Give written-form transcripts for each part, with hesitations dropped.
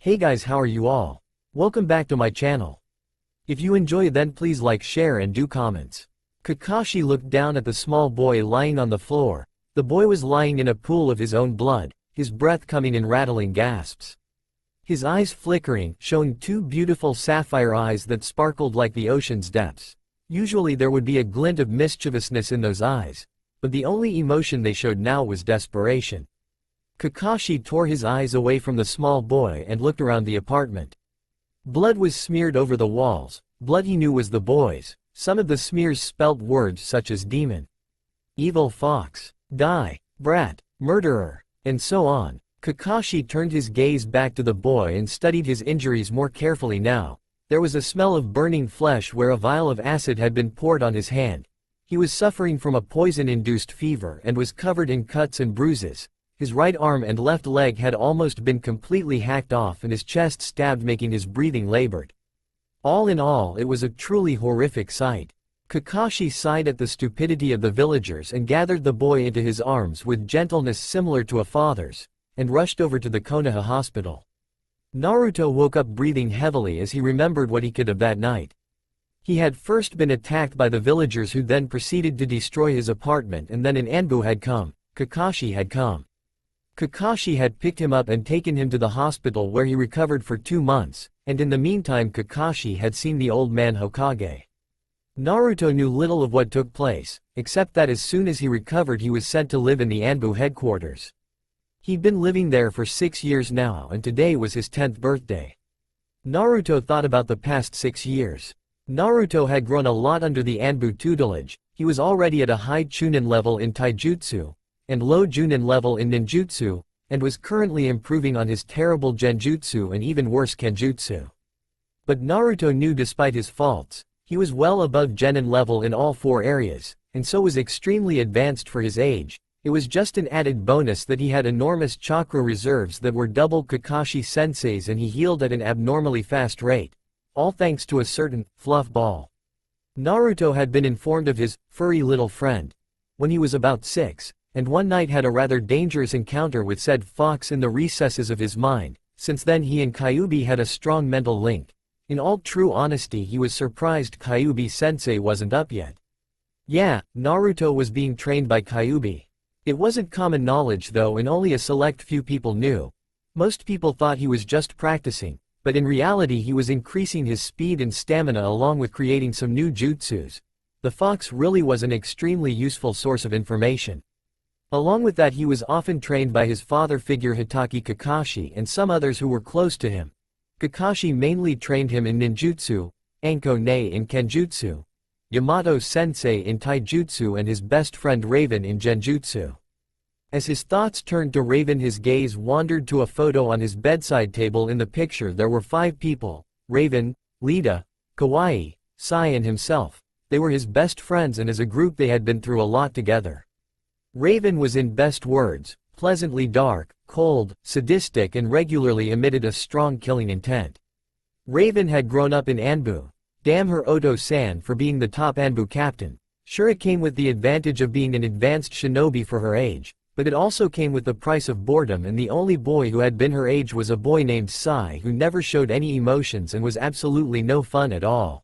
Hey guys, how are you all? Welcome back to my channel. If you enjoy then please like, share and do comments. Kakashi looked down at the small boy lying on the floor. The boy was lying in a pool of his own blood, his breath coming in rattling gasps. His eyes flickering, showing two beautiful sapphire eyes that sparkled like the ocean's depths. Usually there would be a glint of mischievousness in those eyes, but the only emotion they showed now was desperation. Kakashi tore his eyes away from the small boy and looked around the apartment. Blood was smeared over the walls, blood he knew was the boy's. Some of the smears spelt words such as demon, evil fox, die, brat, murderer, and so on. Kakashi turned his gaze back to the boy and studied his injuries more carefully now. There was a smell of burning flesh where a vial of acid had been poured on his hand. He was suffering from a poison-induced fever and was covered in cuts and bruises. His right arm and left leg had almost been completely hacked off and his chest stabbed, making his breathing labored. All in all, it was a truly horrific sight. Kakashi sighed at the stupidity of the villagers and gathered the boy into his arms with gentleness similar to a father's, and rushed over to the Konoha hospital. Naruto woke up breathing heavily as he remembered what he could have that night. He had first been attacked by the villagers who then proceeded to destroy his apartment, and then an ANBU had come. Kakashi had come. Kakashi had picked him up and taken him to the hospital where he recovered for 2 months, and in the meantime Kakashi had seen the old man Hokage. Naruto knew little of what took place, except that as soon as he recovered he was sent to live in the ANBU headquarters. He'd been living there for 6 years now and today was his 10th birthday. Naruto thought about the past 6 years. Naruto had grown a lot under the ANBU tutelage. He was already at a high Chunin level in taijutsu, and low Junin level in ninjutsu, and was currently improving on his terrible genjutsu and even worse kenjutsu. But Naruto knew despite his faults, he was well above genin level in all 4 areas, and so was extremely advanced for his age. It was just an added bonus that he had enormous chakra reserves that were double Kakashi Sensei's, and he healed at an abnormally fast rate, all thanks to a certain fluff ball. Naruto had been informed of his furry little friend when he was about 6, and one night had a rather dangerous encounter with said fox in the recesses of his mind. Since then he and Kyuubi had a strong mental link. In all true honesty, he was surprised Kyuubi sensei wasn't up yet. Yeah, Naruto was being trained by Kyuubi. It wasn't common knowledge though, and only a select few people knew. Most people thought he was just practicing, but in reality he was increasing his speed and stamina along with creating some new jutsus. The fox really was an extremely useful source of information. Along with that, he was often trained by his father figure Hitaki Kakashi and some others who were close to him. Kakashi mainly trained him in ninjutsu, Anko Ne in kenjutsu, Yamato sensei in taijutsu, and his best friend Raven in genjutsu. As his thoughts turned to Raven, his gaze wandered to a photo on his bedside table. In the picture there were 5 people: Raven, Lita, Kawaii, Sai and himself. They were his best friends, and as a group they had been through a lot together. Raven was, in best words, pleasantly dark, cold, sadistic, and regularly emitted a strong killing intent. Raven had grown up in ANBU. Damn her Oto-san for being the top ANBU captain. Sure, it came with the advantage of being an advanced shinobi for her age, but it also came with the price of boredom, and the only boy who had been her age was a boy named Sai who never showed any emotions and was absolutely no fun at all.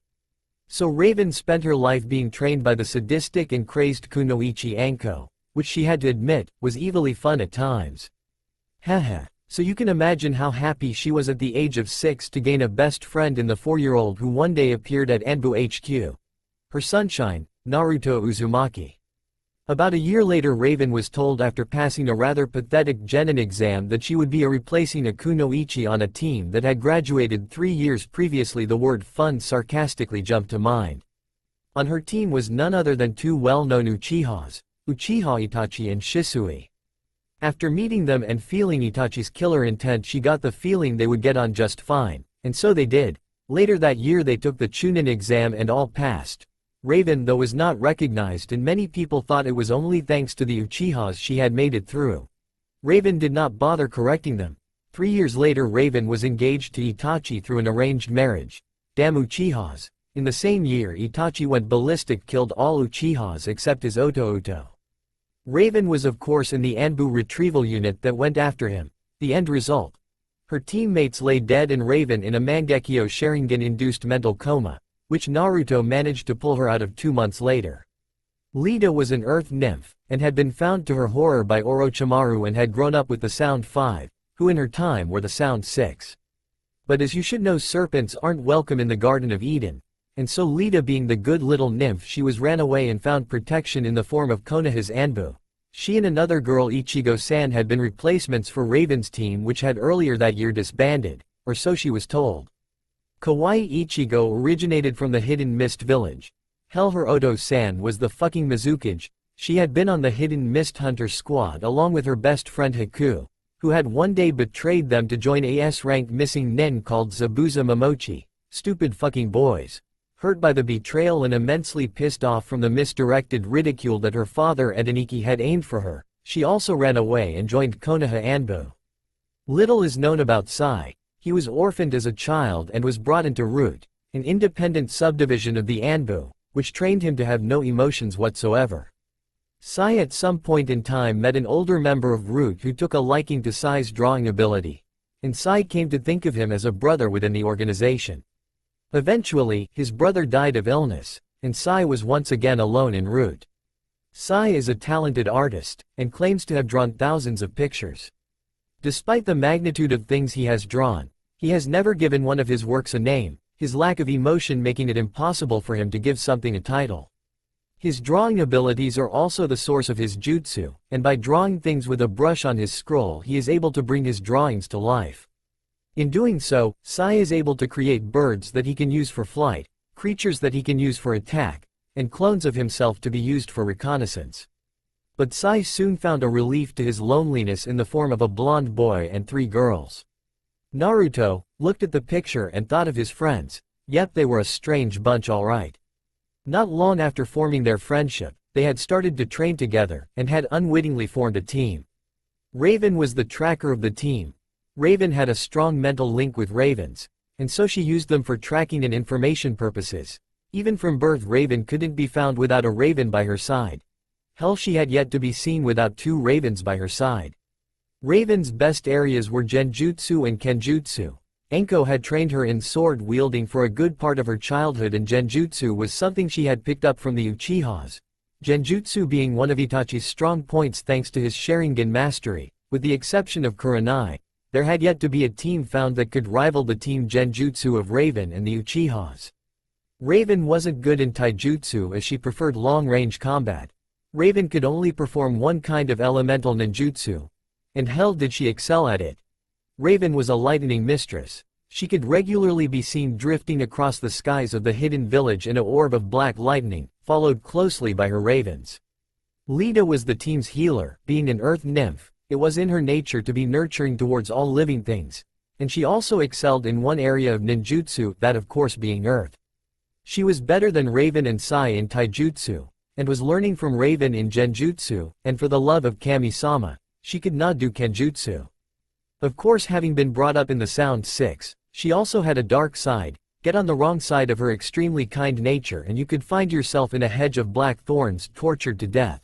So Raven spent her life being trained by the sadistic and crazed Kunoichi Anko, which she had to admit, was evilly fun at times. Haha, so you can imagine how happy she was at the age of 6 to gain a best friend in the 4-year-old who one day appeared at ANBU HQ. Her sunshine, Naruto Uzumaki. About a year later, Raven was told after passing a rather pathetic genin exam that she would be replacing a Kunoichi on a team that had graduated 3 years previously. The word fun sarcastically jumped to mind. On her team was none other than 2 well-known Uchihas, Uchiha Itachi and Shisui. After meeting them and feeling Itachi's killer intent, she got the feeling they would get on just fine, and so they did. Later that year they took the Chunin exam and all passed. Raven, though, was not recognized, and many people thought it was only thanks to the Uchihas she had made it through. Raven did not bother correcting them. 3 years later Raven was engaged to Itachi through an arranged marriage. Damn Uchihas. In the same year Itachi went ballistic, killed all Uchihas except his Oto-Oto. Raven was of course in the ANBU retrieval unit that went after him. The end result. Her teammates lay dead and Raven in a Mangekyo Sharingan-induced mental coma, which Naruto managed to pull her out of 2 months later. Lita was an earth nymph, and had been found to her horror by Orochimaru and had grown up with the Sound Five, who in her time were the Sound Six. But as you should know, serpents aren't welcome in the Garden of Eden, and so Lita, being the good little nymph she was, ran away and found protection in the form of Konoha's ANBU. She and another girl, Ichigo-san, had been replacements for Raven's team, which had earlier that year disbanded, or so she was told. Kawaii Ichigo originated from the Hidden Mist village. Her Oto-san was the fucking Mizukage. She had been on the Hidden Mist Hunter squad along with her best friend Haku, who had one day betrayed them to join a S-rank missing nen called Zabuza Momochi. Stupid fucking boys. Hurt by the betrayal and immensely pissed off from the misdirected ridicule that her father Edeniki had aimed for her, she also ran away and joined Konoha ANBU. Little is known about Sai. He was orphaned as a child and was brought into Root, an independent subdivision of the ANBU, which trained him to have no emotions whatsoever. Sai at some point in time met an older member of Root who took a liking to Sai's drawing ability, and Sai came to think of him as a brother within the organization. Eventually, his brother died of illness, and Sai was once again alone en route. Sai is a talented artist, and claims to have drawn thousands of pictures. Despite the magnitude of things he has drawn, he has never given one of his works a name, his lack of emotion making it impossible for him to give something a title. His drawing abilities are also the source of his jutsu, and by drawing things with a brush on his scroll he is able to bring his drawings to life. In doing so, Sai is able to create birds that he can use for flight, creatures that he can use for attack, and clones of himself to be used for reconnaissance. But Sai soon found a relief to his loneliness in the form of a blonde boy and 3 girls. Naruto looked at the picture and thought of his friends. Yep, they were a strange bunch, alright. Not long after forming their friendship, they had started to train together and had unwittingly formed a team. Raven was the tracker of the team. Raven had a strong mental link with ravens, and so she used them for tracking and information purposes. Even from birth, Raven couldn't be found without a raven by her side. Hell, she had yet to be seen without 2 ravens by her side. Raven's best areas were Genjutsu and Kenjutsu. Enko had trained her in sword wielding for a good part of her childhood, and Genjutsu was something she had picked up from the Uchihas. Genjutsu being one of Itachi's strong points thanks to his Sharingan mastery. With the exception of Kurenai, there had yet to be a team found that could rival the team Genjutsu of Raven and the Uchihas. Raven wasn't good in taijutsu as she preferred long-range combat. Raven could only perform one kind of elemental ninjutsu. And hell did she excel at it. Raven was a lightning mistress. She could regularly be seen drifting across the skies of the hidden village in a orb of black lightning, followed closely by her ravens. Lita was the team's healer. Being an earth nymph, it was in her nature to be nurturing towards all living things, and she also excelled in one area of ninjutsu, that of course being earth. She was better than Raven and Sai in taijutsu, and was learning from Raven in genjutsu, and for the love of Kami-sama, she could not do kenjutsu. Of course, having been brought up in the Sound Six, she also had a dark side. Get on the wrong side of her extremely kind nature and you could find yourself in a hedge of black thorns, tortured to death.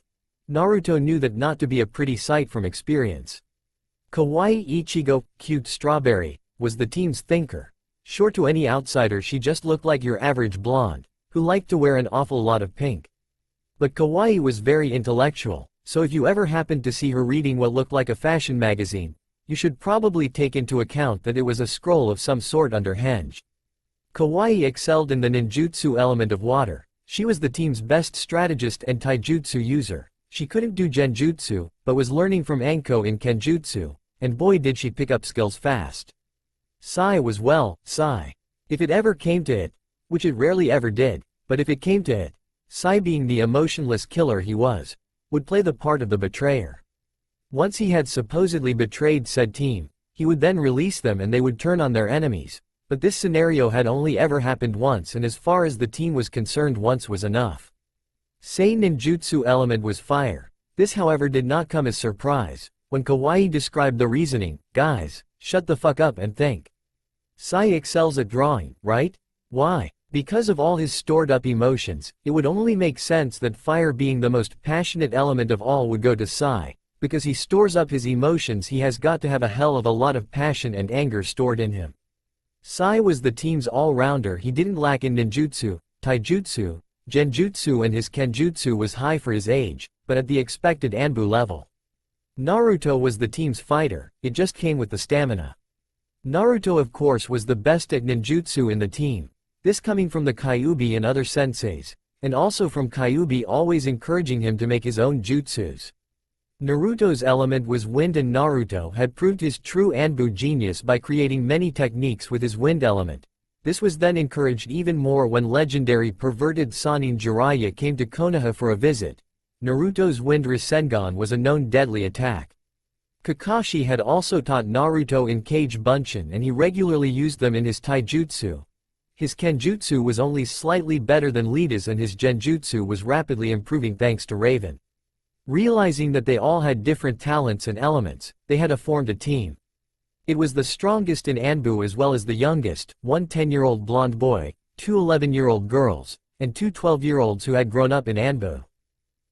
Naruto knew that not to be a pretty sight from experience. Kawaii Ichigo, cute strawberry, was the team's thinker. Sure, to any outsider she just looked like your average blonde, who liked to wear an awful lot of pink. But Kawaii was very intellectual, so if you ever happened to see her reading what looked like a fashion magazine, you should probably take into account that it was a scroll of some sort under henge. Kawaii excelled in the ninjutsu element of water. She was the team's best strategist and taijutsu user. She couldn't do genjutsu, but was learning from Anko in kenjutsu, and boy did she pick up skills fast. Sai was, well, Sai. If it ever came to it, which it rarely ever did, but if it came to it, Sai, being the emotionless killer he was, would play the part of the betrayer. Once he had supposedly betrayed said team, he would then release them and they would turn on their enemies, but this scenario had only ever happened once, and as far as the team was concerned, once was enough. Sei ninjutsu element was fire. This however did not come as surprise. When Kawaii described the reasoning, guys, shut the fuck up and think. Sai excels at drawing, right? Why? Because of all his stored up emotions, it would only make sense that fire, being the most passionate element of all, would go to Sai, Because he stores up his emotions, he has got to have a hell of a lot of passion and anger stored in him. Sai was the team's all-rounder. He didn't lack in ninjutsu, taijutsu, genjutsu, and his kenjutsu was high for his age, but at the expected ANBU level. Naruto was the team's fighter, it just came with the stamina. Naruto of course was the best at ninjutsu in the team, this coming from the Kyuubi and other senseis, and also from Kyuubi always encouraging him to make his own jutsus. Naruto's element was wind, and Naruto had proved his true ANBU genius by creating many techniques with his wind element. This was then encouraged even more when legendary perverted Sannin Jiraiya came to Konoha for a visit. Naruto's wind Rasengan was a known deadly attack. Kakashi had also taught Naruto in Kage Bunshin, and he regularly used them in his taijutsu. His kenjutsu was only slightly better than Lita's, and his genjutsu was rapidly improving thanks to Raven. Realizing that they all had different talents and elements, they had formed a team. It was the strongest in ANBU as well as the youngest, one 10-year-old blonde boy, two 11-year-old girls, and two 12-year-olds who had grown up in ANBU.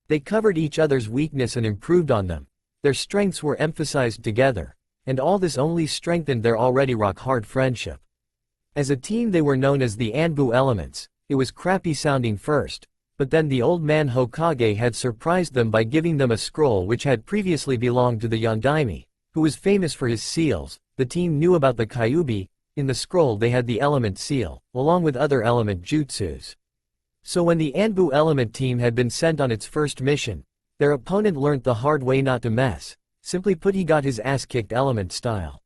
They covered each other's weakness and improved on them. Their strengths were emphasized together, and all this only strengthened their already rock-hard friendship. As a team they were known as the ANBU Elements. It was crappy sounding first, but then the old man Hokage had surprised them by giving them a scroll which had previously belonged to the Yondaime, who was famous for his seals. The team knew about the Kyuubi. In the scroll they had the element seal, along with other element jutsus. So when the ANBU element team had been sent on its first mission, their opponent learnt the hard way not to mess. Simply put, he got his ass kicked element style.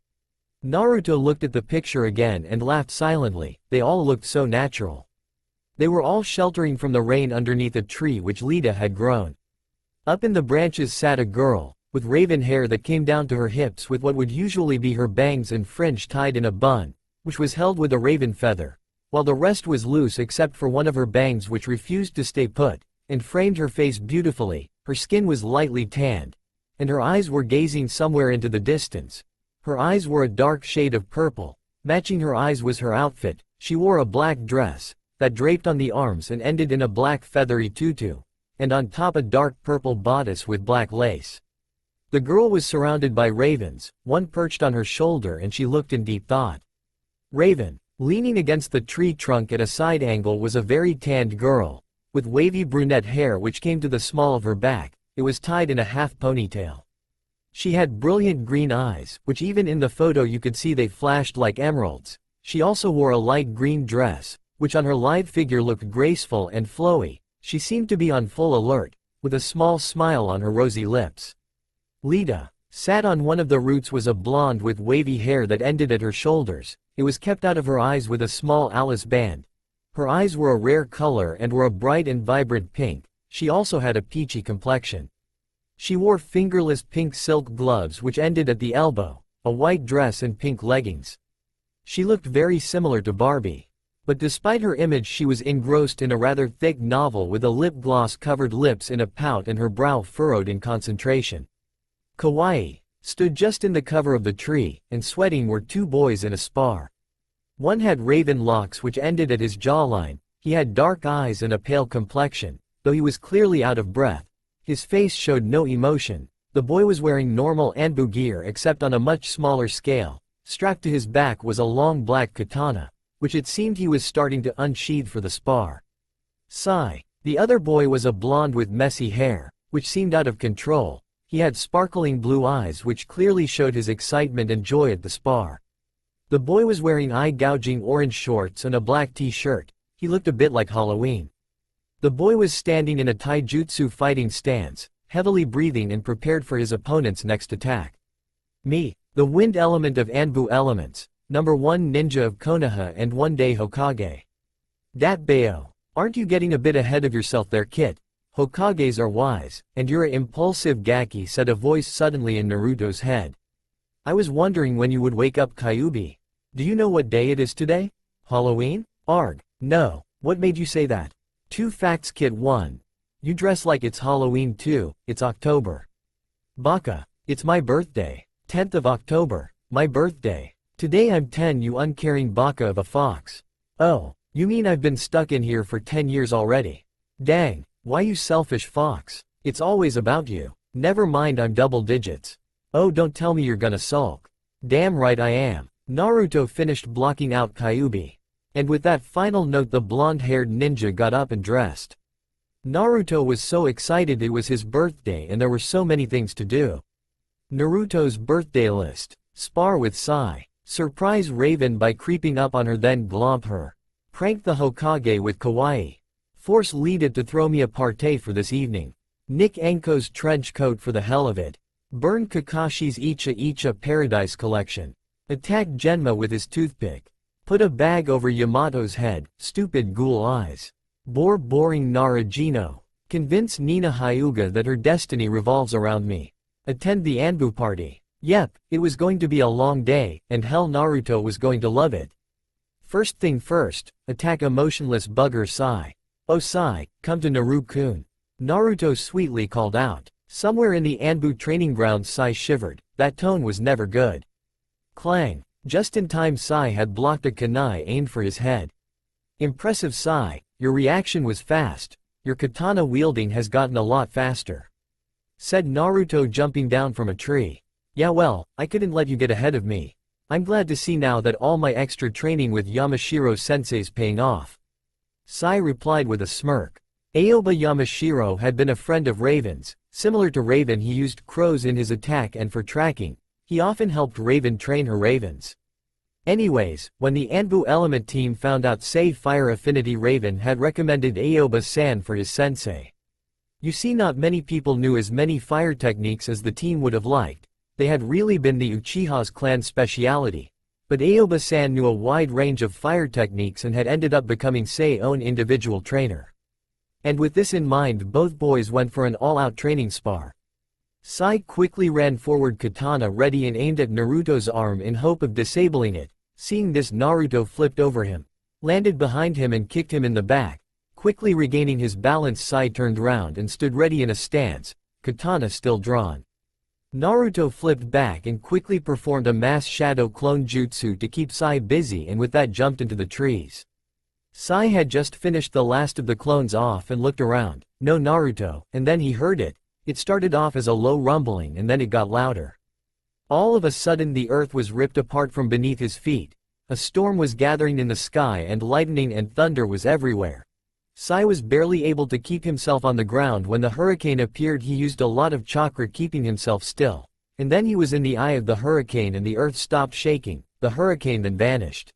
Naruto looked at the picture again and laughed silently. They all looked so natural. They were all sheltering from the rain underneath a tree which Lita had grown. Up in the branches sat a girl, with raven hair that came down to her hips, with what would usually be her bangs and fringe tied in a bun, which was held with a raven feather, while the rest was loose except for one of her bangs which refused to stay put, and framed her face beautifully. Her skin was lightly tanned, and her eyes were gazing somewhere into the distance. Her eyes were a dark shade of purple. Matching her eyes was her outfit. She wore a black dress that draped on the arms and ended in a black feathery tutu, and on top a dark purple bodice with black lace. The girl was surrounded by ravens, one perched on her shoulder, and she looked in deep thought. Raven, leaning against the tree trunk at a side angle, was a very tanned girl, with wavy brunette hair which came to the small of her back. It was tied in a half ponytail. She had brilliant green eyes, which even in the photo you could see they flashed like emeralds. She also wore a light green dress, which on her lithe figure looked graceful and flowy. She seemed to be on full alert, with a small smile on her rosy lips. Lita sat on one of the roots, was a blonde with wavy hair that ended at her shoulders. It was kept out of her eyes with a small Alice band. Her eyes were a rare color and were a bright and vibrant pink. She also had a peachy complexion. She wore fingerless pink silk gloves which ended at the elbow, a white dress and pink leggings. She looked very similar to Barbie. But despite her image, she was engrossed in a rather thick novel with a lip gloss covered lips in a pout and her brow furrowed in concentration. Kawaii stood just in the cover of the tree, and sweating were two boys in a spar. One had raven locks which ended at his jawline. He had dark eyes and a pale complexion, though he was clearly out of breath. His face showed no emotion. The boy was wearing normal ANBU gear except on a much smaller scale. Strapped to his back was a long black katana, which it seemed he was starting to unsheathe for the spar. Sai, the other boy, was a blonde with messy hair, which seemed out of control. He had sparkling blue eyes which clearly showed his excitement and joy at the spar. The boy was wearing eye-gouging orange shorts and a black t-shirt. He looked a bit like Halloween. The boy was standing in a taijutsu fighting stance, heavily breathing and prepared for his opponent's next attack. Me, the wind element of ANBU elements, number 1 ninja of Konoha and one-day Hokage. Dat Bayo, aren't you getting a bit ahead of yourself there, kid? Hokages are wise, and you're a impulsive gaki, said a voice suddenly in Naruto's head. I was wondering when you would wake up, Kyuubi. Do you know what day it is today? Halloween? Arg, no, what made you say that? 2 facts, kid. 1. You dress like it's Halloween. 2, it's October. Baka, it's my birthday. 10th of October, my birthday. Today I'm 10, you uncaring baka of a fox. Oh, you mean I've been stuck in here for 10 years already? Dang, why you selfish fox. It's always about you. Never mind, I'm double digits. Oh, don't tell me you're gonna sulk. Damn right I am. Naruto finished blocking out Kyuubi. And with that final note, the blonde-haired ninja got up and dressed. Naruto was so excited, it was his birthday and there were so many things to do. Naruto's birthday list. Spar with Sai. Surprise Raven by creeping up on her then glomp her. Prank the Hokage with Kawaii. Force Lita to throw me a party for this evening. Nick Enko's trench coat for the hell of it. Burn Kakashi's Icha Icha Paradise collection. Attack Genma with his toothpick. Put a bag over Yamato's head, stupid ghoul eyes. Bore boring Narajino. Convince Nina Hyuga that her destiny revolves around me. Attend the ANBU party. Yep, it was going to be a long day, and hell, Naruto was going to love it. First thing first, attack emotionless bugger Sai. Oh Sai, come to Naru-kun. Naruto sweetly called out. Somewhere in the ANBU training grounds Sai shivered, that tone was never good. Clang. Just in time, Sai had blocked a kunai aimed for his head. Impressive Sai, your reaction was fast, your katana wielding has gotten a lot faster. Said Naruto jumping down from a tree. Yeah well, I couldn't let you get ahead of me. I'm glad to see now that all my extra training with Yamashiro-sensei's paying off. Sai replied with a smirk. Aoba Yamashiro had been a friend of Raven's. Similar to Raven, he used crows in his attack, and for tracking, he often helped Raven train her ravens. Anyways, when the ANBU element team found out Sei Fire Affinity Raven had recommended Aoba-san for his sensei. You see, not many people knew as many fire techniques as the team would have liked. They had really been the Uchiha's clan speciality. But Aoba-san knew a wide range of fire techniques and had ended up becoming Sei's own individual trainer. And with this in mind, both boys went for an all-out training spar. Sai quickly ran forward, katana ready, and aimed at Naruto's arm in hope of disabling it. Seeing this, Naruto flipped over him, landed behind him and kicked him in the back. Quickly regaining his balance, Sai turned round and stood ready in a stance, katana still drawn. Naruto flipped back and quickly performed a mass shadow clone jutsu to keep Sai busy, and with that jumped into the trees. Sai had just finished the last of the clones off and looked around. No Naruto, and then he heard it. It started off as a low rumbling and then it got louder. All of a sudden the earth was ripped apart from beneath his feet. A storm was gathering in the sky and lightning and thunder was everywhere. Sai was barely able to keep himself on the ground when the hurricane appeared. He used a lot of chakra keeping himself still. And then he was in the eye of the hurricane and the earth stopped shaking. The hurricane then vanished.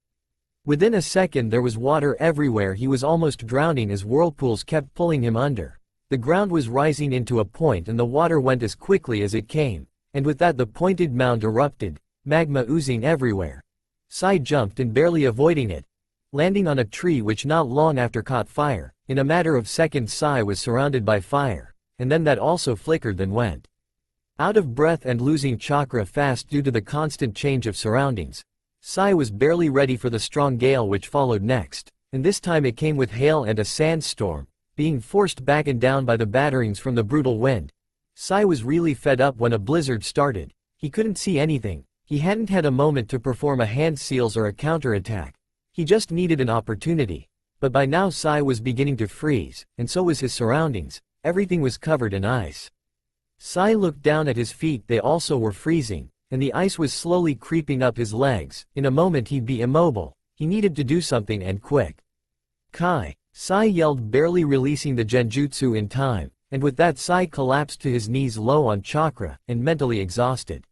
Within a second there was water everywhere. He was almost drowning as whirlpools kept pulling him under. The ground was rising into a point and the water went as quickly as it came. And with that the pointed mound erupted, magma oozing everywhere. Sai jumped and barely avoiding it, landing on a tree which not long after caught fire. In a matter of seconds Sai was surrounded by fire, and then that also flickered then went. Out of breath and losing chakra fast due to the constant change of surroundings, Sai was barely ready for the strong gale which followed next, and this time it came with hail and a sandstorm, being forced back and down by the batterings from the brutal wind. Sai was really fed up when a blizzard started. He couldn't see anything. He hadn't had a moment to perform a hand seals or a counterattack. He just needed an opportunity. But by now Sai was beginning to freeze, and so was his surroundings. Everything was covered in ice. Sai looked down at his feet, they also were freezing, and the ice was slowly creeping up his legs. In a moment he'd be immobile. He needed to do something, and quick. Kai! Sai yelled, barely releasing the genjutsu in time, and with that Sai collapsed to his knees, low on chakra, and mentally exhausted.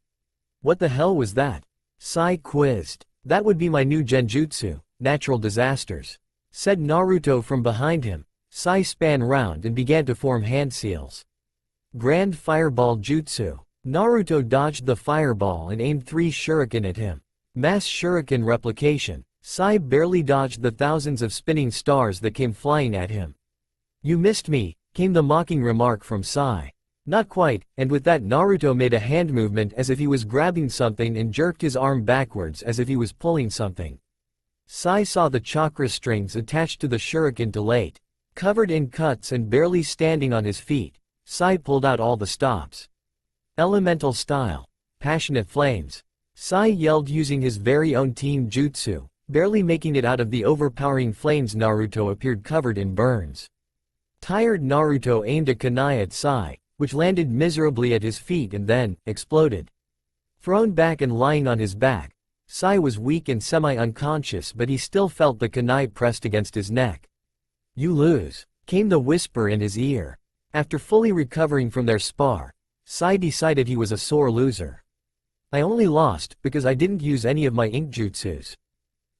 What the hell was that? Sai quizzed. That would be my new genjutsu, natural disasters, said Naruto from behind him. Sai span round and began to form hand seals. Grand Fireball Jutsu. Naruto dodged the fireball and aimed 3 shuriken at him. Mass shuriken replication. Sai barely dodged the thousands of spinning stars that came flying at him. You missed me, came the mocking remark from Sai. Not quite, and with that Naruto made a hand movement as if he was grabbing something and jerked his arm backwards as if he was pulling something. Sai saw the chakra strings attached to the shuriken too late. Covered in cuts and barely standing on his feet, Sai pulled out all the stops. Elemental style. Passionate flames. Sai yelled using his very own team jutsu, barely making it out of the overpowering flames. Naruto appeared covered in burns. Tired Naruto aimed a kunai at Sai, which landed miserably at his feet and then exploded. Thrown back and lying on his back, Sai was weak and semi-unconscious, but he still felt the kunai pressed against his neck. "You lose," came the whisper in his ear. After fully recovering from their spar, Sai decided he was a sore loser. "I only lost because I didn't use any of my ink jutsus."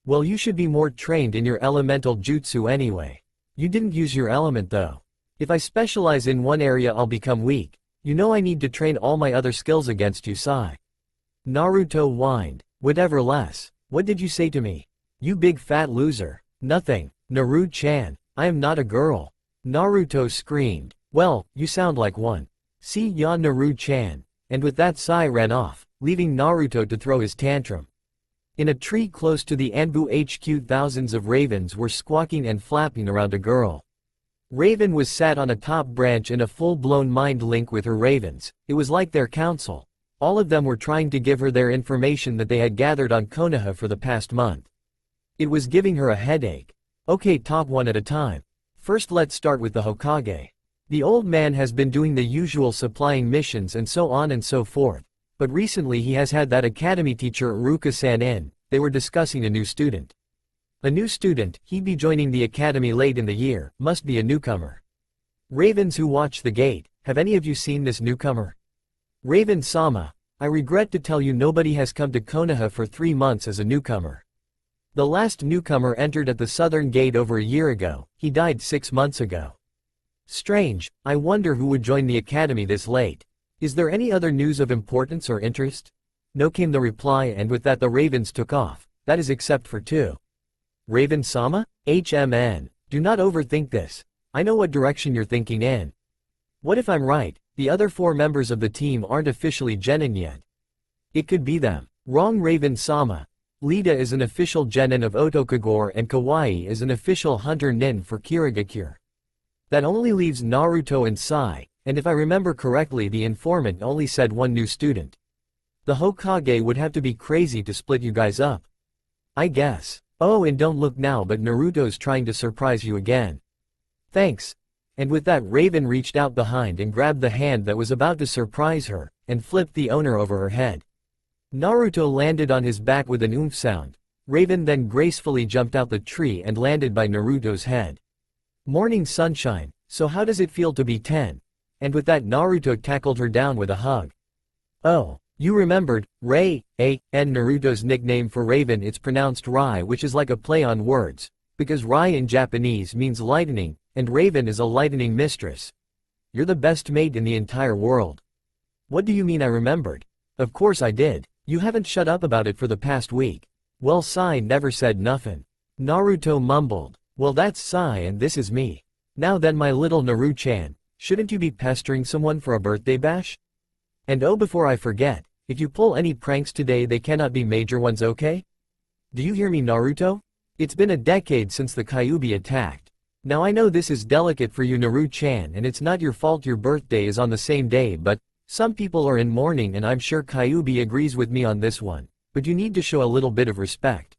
"Well, you should be more trained in your elemental jutsu anyway. You didn't use your element though. If I specialize in one area I'll become weak. You know I need to train all my other skills against you, Sai." Naruto whined. "Whatever less. What did you say to me? You big fat loser." "Nothing, Naru-chan. I am not a girl." Naruto screamed. "Well, you sound like one. See ya, Naru-chan." And with that, Sai ran off, leaving Naruto to throw his tantrum. In a tree close to the ANBU HQ, thousands of ravens were squawking and flapping around a girl. Raven was sat on a top branch in a full-blown mind link with her ravens. It was like their council. All of them were trying to give her their information that they had gathered on Konoha for the past month. It was giving her a headache. "Okay, top one at a time. First let's start with the Hokage. The old man has been doing the usual supplying missions and so on and so forth. But recently he has had that academy teacher Iruka-san in. They were discussing a new student. A new student, he'd be joining the academy late in the year, must be a newcomer. Ravens who watch the gate, have any of you seen this newcomer? Raven-sama, I regret to tell you nobody has come to Konoha for 3 months as a newcomer. The last newcomer entered at the southern gate over a year ago. He died 6 months ago. Strange, I wonder who would join the academy this late. Is there any other news of importance or interest?" No, came the reply, and with that the ravens took off. "That is except for 2. Raven-sama? HMN. Do not overthink this. I know what direction you're thinking in. What if I'm right? The other 4 members of the team aren't officially genin yet. It could be them. Wrong, Raven-sama. Lida is an official genin of Otokagure and Kawaii is an official hunter nin for Kirigakure. That only leaves Naruto and Sai, and if I remember correctly the informant only said 1 new student. The Hokage would have to be crazy to split you guys up. I guess. Oh, and don't look now, but Naruto's trying to surprise you again. Thanks." And with that, Raven reached out behind and grabbed the hand that was about to surprise her, and flipped the owner over her head. Naruto landed on his back with an oomph sound. Raven then gracefully jumped out the tree and landed by Naruto's head. "Morning sunshine, so how does it feel to be 10? And with that, Naruto tackled her down with a hug. "Oh, you remembered, Ray, and Naruto's nickname for Raven, it's pronounced Rai, which is like a play on words, because Rai in Japanese means lightning, and Raven is a lightning mistress. You're the best mate in the entire world." "What do you mean I remembered? Of course I did. You haven't shut up about it for the past week." "Well, Sai never said nothin'." Naruto mumbled. "Well, that's Sai and this is me. Now then, my little Naru-chan, shouldn't you be pestering someone for a birthday bash? And oh, before I forget, if you pull any pranks today they cannot be major ones, okay? Do you hear me, Naruto? It's been a decade since the Kyuubi attacked. Now I know this is delicate for you, Naru-chan, and it's not your fault your birthday is on the same day, but some people are in mourning and I'm sure Kyuubi agrees with me on this one, but you need to show a little bit of respect.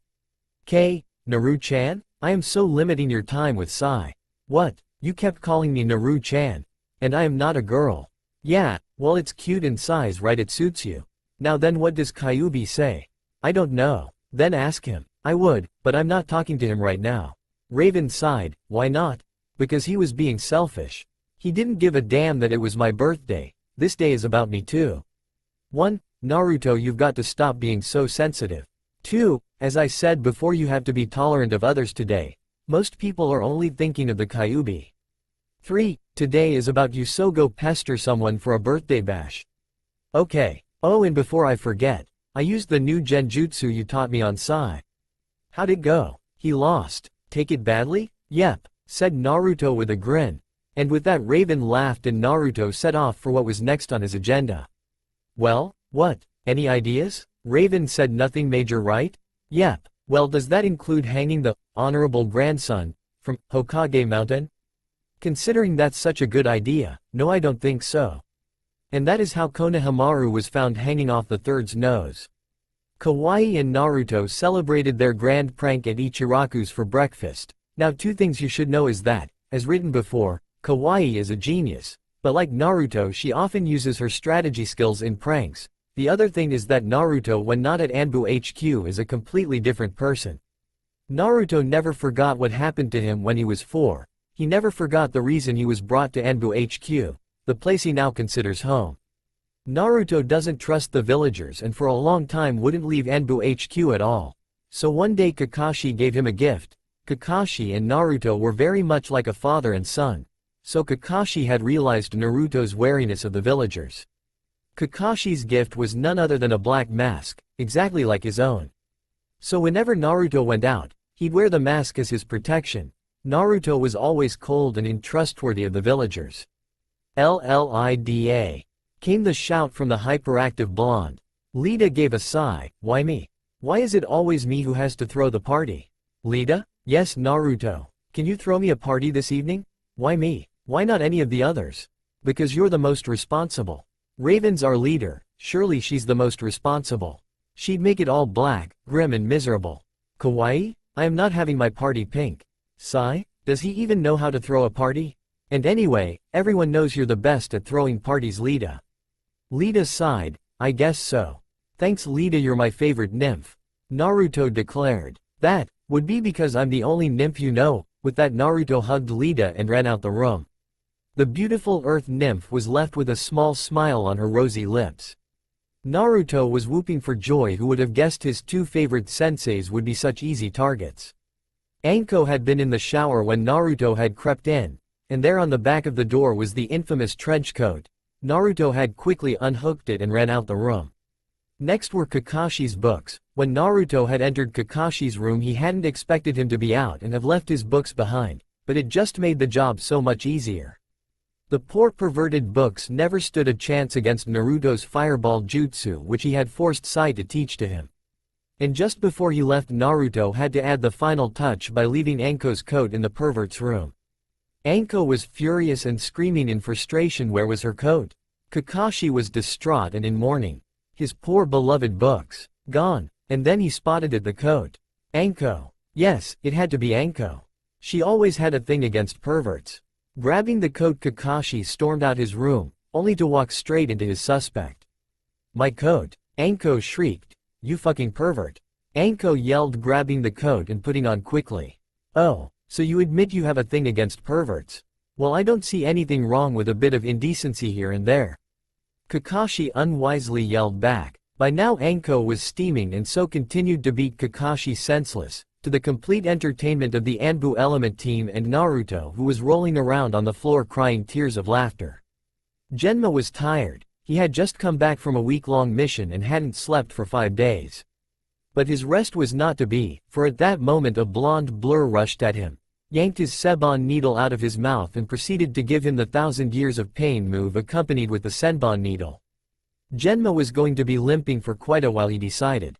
Naru-chan? I am so limiting your time with Sai. What? You kept calling me Naru-chan. And I am not a girl. Yeah, well, it's cute in size, right? It suits you. Now then, what does Kyuubi say? I don't know. Then ask him. I would, but I'm not talking to him right now. Raven sighed. Why not? Because he was being selfish. He didn't give a damn that it was my birthday. This day is about me too. 1. Naruto, you've got to stop being so sensitive. 2. As I said before, you have to be tolerant of others today. Most people are only thinking of the Kyuubi. 3. Today is about you, so go pester someone for a birthday bash. Okay. Oh, and before I forget, I used the new genjutsu you taught me on Sai. How'd it go? He lost. Take it badly? Yep, said Naruto with a grin. And with that, Raven laughed and Naruto set off for what was next on his agenda. Well, what? Any ideas? Raven said nothing major, right? Yep. Well, does that include hanging the honorable grandson from Hokage Mountain? Considering that's such a good idea, no, I don't think so. And that is how Konohamaru was found hanging off the third's nose. Kawaii and Naruto celebrated their grand prank at Ichiraku's for breakfast. Now, 2 things you should know is that, as written before, Kawaii is a genius, But like Naruto, she often uses her strategy skills in pranks. The other thing is that Naruto, when not at ANBU HQ, is a completely different person. Naruto never forgot what happened to him when he was 4. He never forgot the reason he was brought to ANBU HQ, the place he now considers home. Naruto doesn't trust the villagers and for a long time wouldn't leave ANBU HQ at all. So one day Kakashi gave him a gift. Kakashi and Naruto were very much like a father and son. So Kakashi had realized Naruto's wariness of the villagers. Kakashi's gift was none other than a black mask, exactly like his own. So whenever Naruto went out, he'd wear the mask as his protection. Naruto was always cold and untrustworthy of the villagers. LLIDA. Came the shout from the hyperactive blonde. Lida gave a sigh. Why me? Why is it always me who has to throw the party? Lida? Yes, Naruto. Can you throw me a party this evening? Why me? Why not any of the others? Because you're the most responsible. Raven's our leader, surely she's the most responsible. She'd make it all black, grim and miserable. Kawaii? I am not having my party pink. Sai? Does he even know how to throw a party? And anyway, everyone knows you're the best at throwing parties, Lida. Lida sighed. I guess so. Thanks Lida, you're my favorite nymph. Naruto declared. That would be because I'm the only nymph you know. With that, Naruto hugged Lida and ran out the room. The beautiful earth nymph was left with a small smile on her rosy lips. Naruto was whooping for joy. Who would have guessed his 2 favorite senseis would be such easy targets? Anko had been in the shower when Naruto had crept in, and there on the back of the door was the infamous trench coat. Naruto had quickly unhooked it and ran out the room. Next were Kakashi's books. When Naruto had entered Kakashi's room, he hadn't expected him to be out and have left his books behind, but it just made the job so much easier. The poor perverted books never stood a chance against Naruto's fireball jutsu, which he had forced Sai to teach to him. And just before he left, Naruto had to add the final touch by leaving Anko's coat in the pervert's room. Anko was furious and screaming in frustration. Where was her coat? Kakashi was distraught and in mourning. His poor beloved books. Gone. And then he spotted it, the coat. Anko. Yes, it had to be Anko. She always had a thing against perverts. Grabbing the coat, Kakashi stormed out his room, only to walk straight into his suspect. My coat. Anko shrieked. You fucking pervert. Anko yelled, grabbing the coat and putting on quickly. Oh, so you admit you have a thing against perverts? Well, I don't see anything wrong with a bit of indecency here and there. Kakashi unwisely yelled back. By now Anko was steaming and so continued to beat Kakashi senseless, to the complete entertainment of the ANBU Element team and Naruto, who was rolling around on the floor crying tears of laughter. Genma was tired. He had just come back from a week-long mission and hadn't slept for 5 days. But his rest was not to be, for at that moment a blonde blur rushed at him, yanked his Sebon needle out of his mouth and proceeded to give him the 1,000 years of pain move accompanied with the Senbon needle. Genma was going to be limping for quite a while, he decided.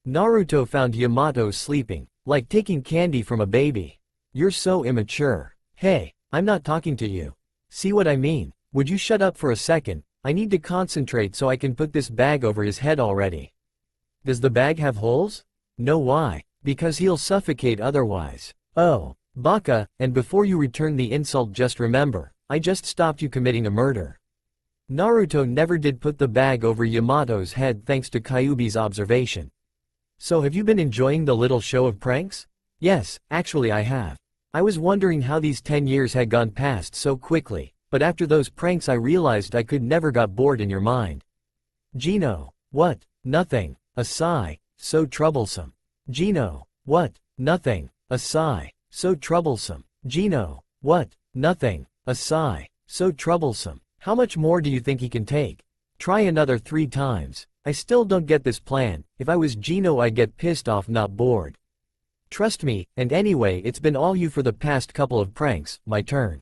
Naruto found Yamato sleeping, like taking candy from a baby. You're so immature. Hey, I'm not talking to you. See what I mean? Would you shut up for a second? I need to concentrate so I can put this bag over his head already. Does the bag have holes? No, why? Because he'll suffocate otherwise. Oh, Baka, and before you return the insult, just remember, I just stopped you committing a murder. Naruto never did put the bag over Yamato's head thanks to Kyuubi's observation. So have you been enjoying the little show of pranks? Yes, actually I have. I was wondering how these 10 years had gone past so quickly, but after those pranks I realized I could never got bored in your mind. Gino. What? Nothing. A sigh. So troublesome. Gino. What? Nothing. A sigh. So troublesome. Gino. What? Nothing. A sigh. So troublesome. How much more do you think he can take? Try another 3 times. I still don't get this plan. If I was Gino I'd get pissed off, not bored. Trust me, and anyway it's been all you for the past couple of pranks, my turn.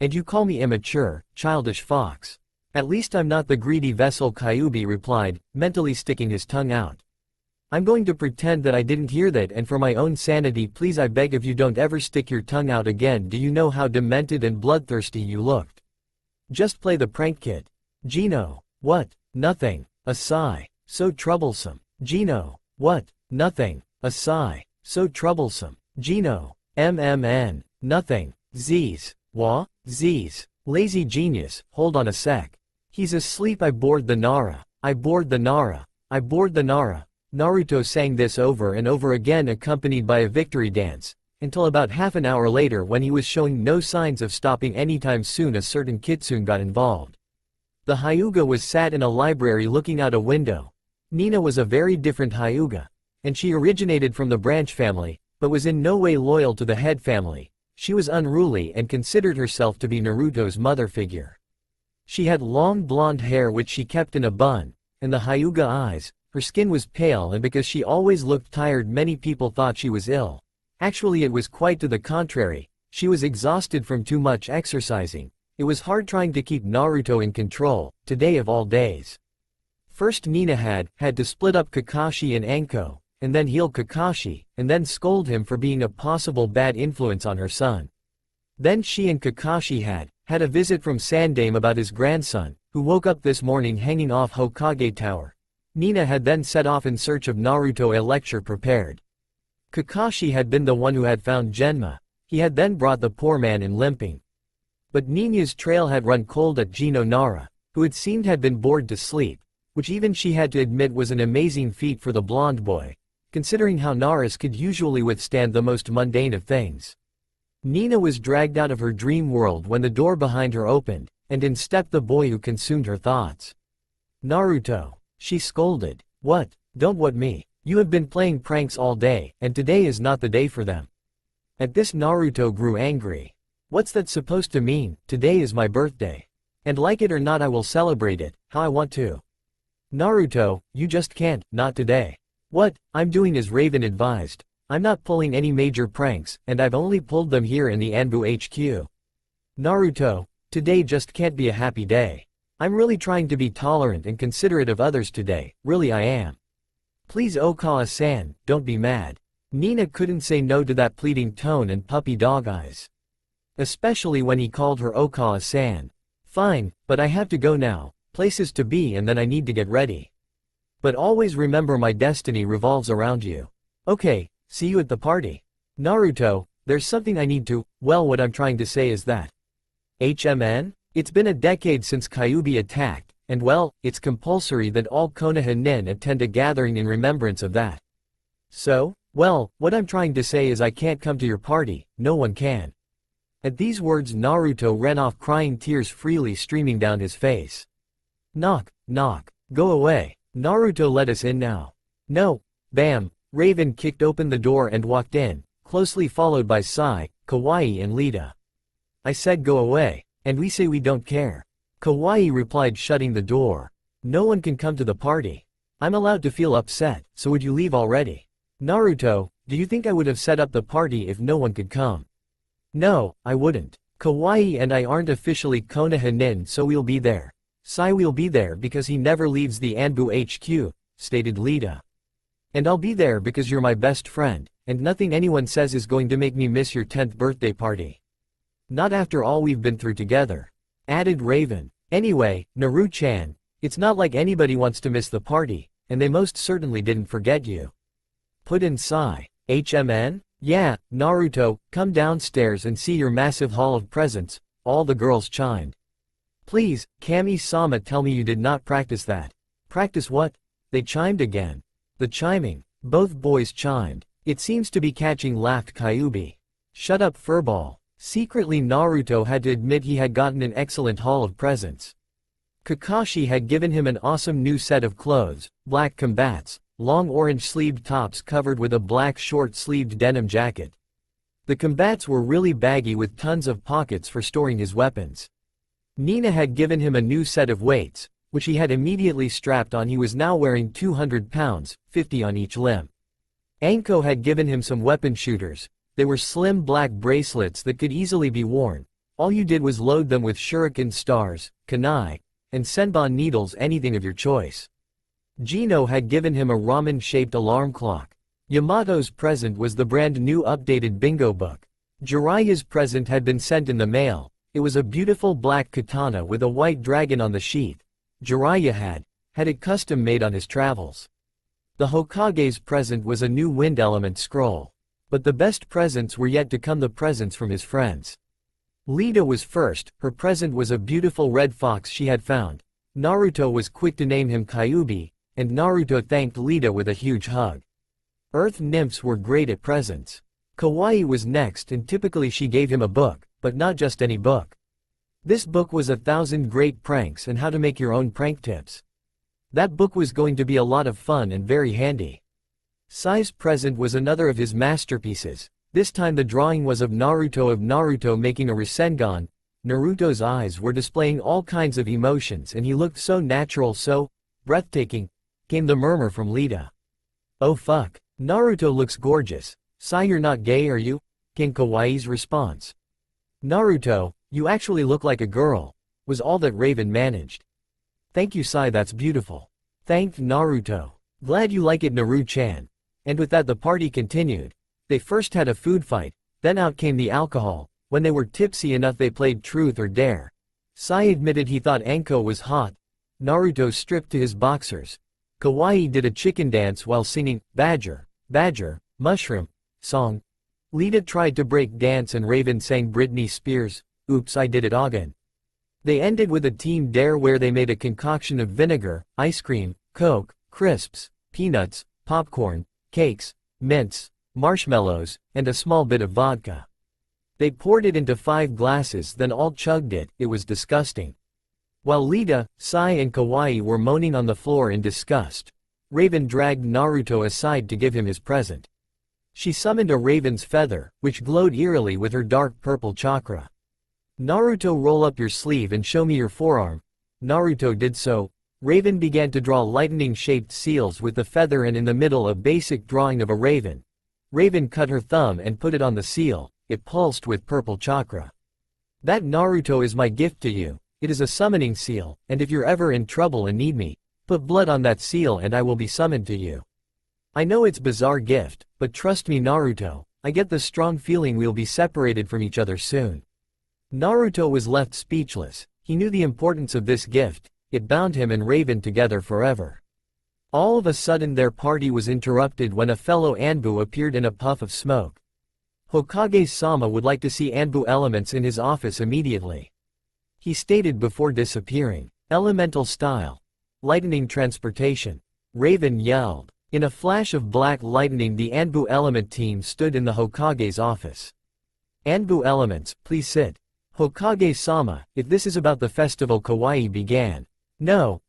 And you call me immature, childish fox. At least I'm not the greedy vessel, Kyuubi replied, mentally sticking his tongue out. I'm going to pretend that I didn't hear that, and for my own sanity please I beg of you don't ever stick your tongue out again. Do you know how demented and bloodthirsty you looked? Just play the prank kid. Gino. What? Nothing. A sigh. So troublesome. Gino. What? Nothing. A sigh. So troublesome. Gino. MMN. Nothing. Z's. Wah? Z's. Lazy genius, hold on a sec. He's asleep. I bored the Nara. I bored the Nara. I bored the Nara. Naruto sang this over and over again, accompanied by a victory dance, until about half an hour later, when he was showing no signs of stopping anytime soon, a certain kitsune got involved. The Hyuga was sat in a library looking out a window. Nina was a very different Hyuga, and she originated from the branch family, but was in no way loyal to the head family. She was unruly and considered herself to be Naruto's mother figure. She had long blonde hair which she kept in a bun, and the Hyuga eyes. Her skin was pale, and because she always looked tired, many people thought she was ill. Actually, it was quite to the contrary. She was exhausted from too much exercising. It was hard trying to keep Naruto in control, today of all days. First Nina had to split up Kakashi and Anko, and then heal Kakashi, and then scold him for being a possible bad influence on her son. Then she and Kakashi had a visit from Sandame about his grandson, who woke up this morning hanging off Hokage Tower. Nina had then set off in search of Naruto, a lecture prepared. Kakashi had been the one who had found Genma. He had then brought the poor man in limping. But Nina's trail had run cold at Gino Nara, who it seemed had been bored to sleep, which even she had to admit was an amazing feat for the blonde boy, considering how Naras could usually withstand the most mundane of things. Nina was dragged out of her dream world when the door behind her opened, and in stepped the boy who consumed her thoughts. Naruto, she scolded. What? Don't what me? You have been playing pranks all day, and today is not the day for them. At this Naruto grew angry. What's that supposed to mean? Today is my birthday. And like it or not, I will celebrate it, how I want to. Naruto, you just can't, not today. What I'm doing is Raven advised. I'm not pulling any major pranks, and I've only pulled them here in the ANBU HQ. Naruto, today just can't be a happy day. I'm really trying to be tolerant and considerate of others today, really I am. Please Okawa-san, don't be mad. Nina couldn't say no to that pleading tone and puppy dog eyes. Especially when he called her Okawa-san. Fine, but I have to go now, places to be, and then I need to get ready. But always remember, my destiny revolves around you. Okay, see you at the party. Naruto, there's something I need to, well, what I'm trying to say is that. HMN? It's been a decade since Kyuubi attacked, and well, it's compulsory that all Konoha nin attend a gathering in remembrance of that. So, well, what I'm trying to say is I can't come to your party, no one can. At these words Naruto ran off crying, tears freely streaming down his face. Knock, knock, go away. Naruto, let us in now. No, bam, Raven kicked open the door and walked in, closely followed by Sai, Kawaii and Lita. I said go away, and we say we don't care. Kawaii replied, shutting the door. No one can come to the party. I'm allowed to feel upset, so would you leave already? Naruto, do you think I would have set up the party if no one could come? No, I wouldn't. Kawaii and I aren't officially Konoha nin, so we'll be there. Sai will be there because he never leaves the ANBU HQ, stated Lita. And I'll be there because you're my best friend, and nothing anyone says is going to make me miss your 10th birthday party. Not after all we've been through together, added Raven. Anyway, Naru-chan, it's not like anybody wants to miss the party, and they most certainly didn't forget you. Put in Sai. HMN? Yeah, Naruto, come downstairs and see your massive hall of presents, all the girls chimed. Please, Kami-sama, tell me you did not practice that. Practice what? They chimed again. The chiming. Both boys chimed. It seems to be catching, laughed Kyuubi. Shut up, furball. Secretly Naruto had to admit he had gotten an excellent haul of presents. Kakashi had given him an awesome new set of clothes, black combats, long orange-sleeved tops covered with a black short-sleeved denim jacket. The combats were really baggy with tons of pockets for storing his weapons. Nina had given him a new set of weights, which he had immediately strapped on. He was now wearing 200 pounds, 50 on each limb. Anko had given him some weapon shooters. They were slim black bracelets that could easily be worn. All you did was load them with shuriken stars, kunai, and senbon needles, anything of your choice. Gino had given him a ramen-shaped alarm clock. Yamato's present was the brand new updated bingo book. Jiraiya's present had been sent in the mail. It was a beautiful black katana with a white dragon on the sheath. Jiraiya had it custom made on his travels. The Hokage's present was a new wind element scroll. But the best presents were yet to come, the presents from his friends. Lita was first, her present was a beautiful red fox she had found. Naruto was quick to name him Kyuubi, and Naruto thanked Lita with a huge hug. Earth nymphs were great at presents. Kawaii was next and typically she gave him a book, but not just any book. This book was 1,000 great pranks and how to make your own prank tips. That book was going to be a lot of fun and very handy. Sai's present was another of his masterpieces. This time the drawing was of Naruto making a Rasengan. Naruto's eyes were displaying all kinds of emotions and he looked so natural, so breathtaking, came the murmur from Lita. Oh fuck. Naruto looks gorgeous. Sai, you're not gay, are you? Came Kawaii's response. Naruto, you actually look like a girl, was all that Raven managed. Thank you Sai, that's beautiful. Thanked Naruto. Glad you like it Naru-chan. And with that the party continued. They first had a food fight, then out came the alcohol. When they were tipsy enough they played truth or dare. Sai admitted he thought Anko was hot. Naruto stripped to his boxers. Kawaii did a chicken dance while singing, Badger, Badger, Mushroom, song. Lita tried to break dance and Raven sang Britney Spears, Oops I Did It Again. They ended with a team dare where they made a concoction of vinegar, ice cream, Coke, crisps, peanuts, popcorn, cakes, mints, marshmallows, and a small bit of vodka. They poured it into 5 glasses then all chugged it, it was disgusting. While Lita, Sai and Kawaii were moaning on the floor in disgust, Raven dragged Naruto aside to give him his present. She summoned a raven's feather, which glowed eerily with her dark purple chakra. Naruto, roll up your sleeve and show me your forearm. Naruto did so. Raven began to draw lightning-shaped seals with the feather and in the middle a basic drawing of a raven. Raven cut her thumb and put it on the seal, it pulsed with purple chakra. That Naruto is my gift to you. It is a summoning seal, and if you're ever in trouble and need me, put blood on that seal and I will be summoned to you. I know it's bizarre gift, but trust me Naruto, I get the strong feeling we'll be separated from each other soon. Naruto was left speechless. He knew the importance of this gift, it bound him and Raven together forever. All of a sudden their party was interrupted when a fellow ANBU appeared in a puff of smoke. Hokage-sama would like to see ANBU elements in his office immediately. He stated before disappearing. Elemental style. Lightning transportation. Raven yelled. In a flash of black lightning the ANBU element team stood in the Hokage's office. ANBU elements, please sit. Hokage-sama, if this is about the festival Kawaii began. No,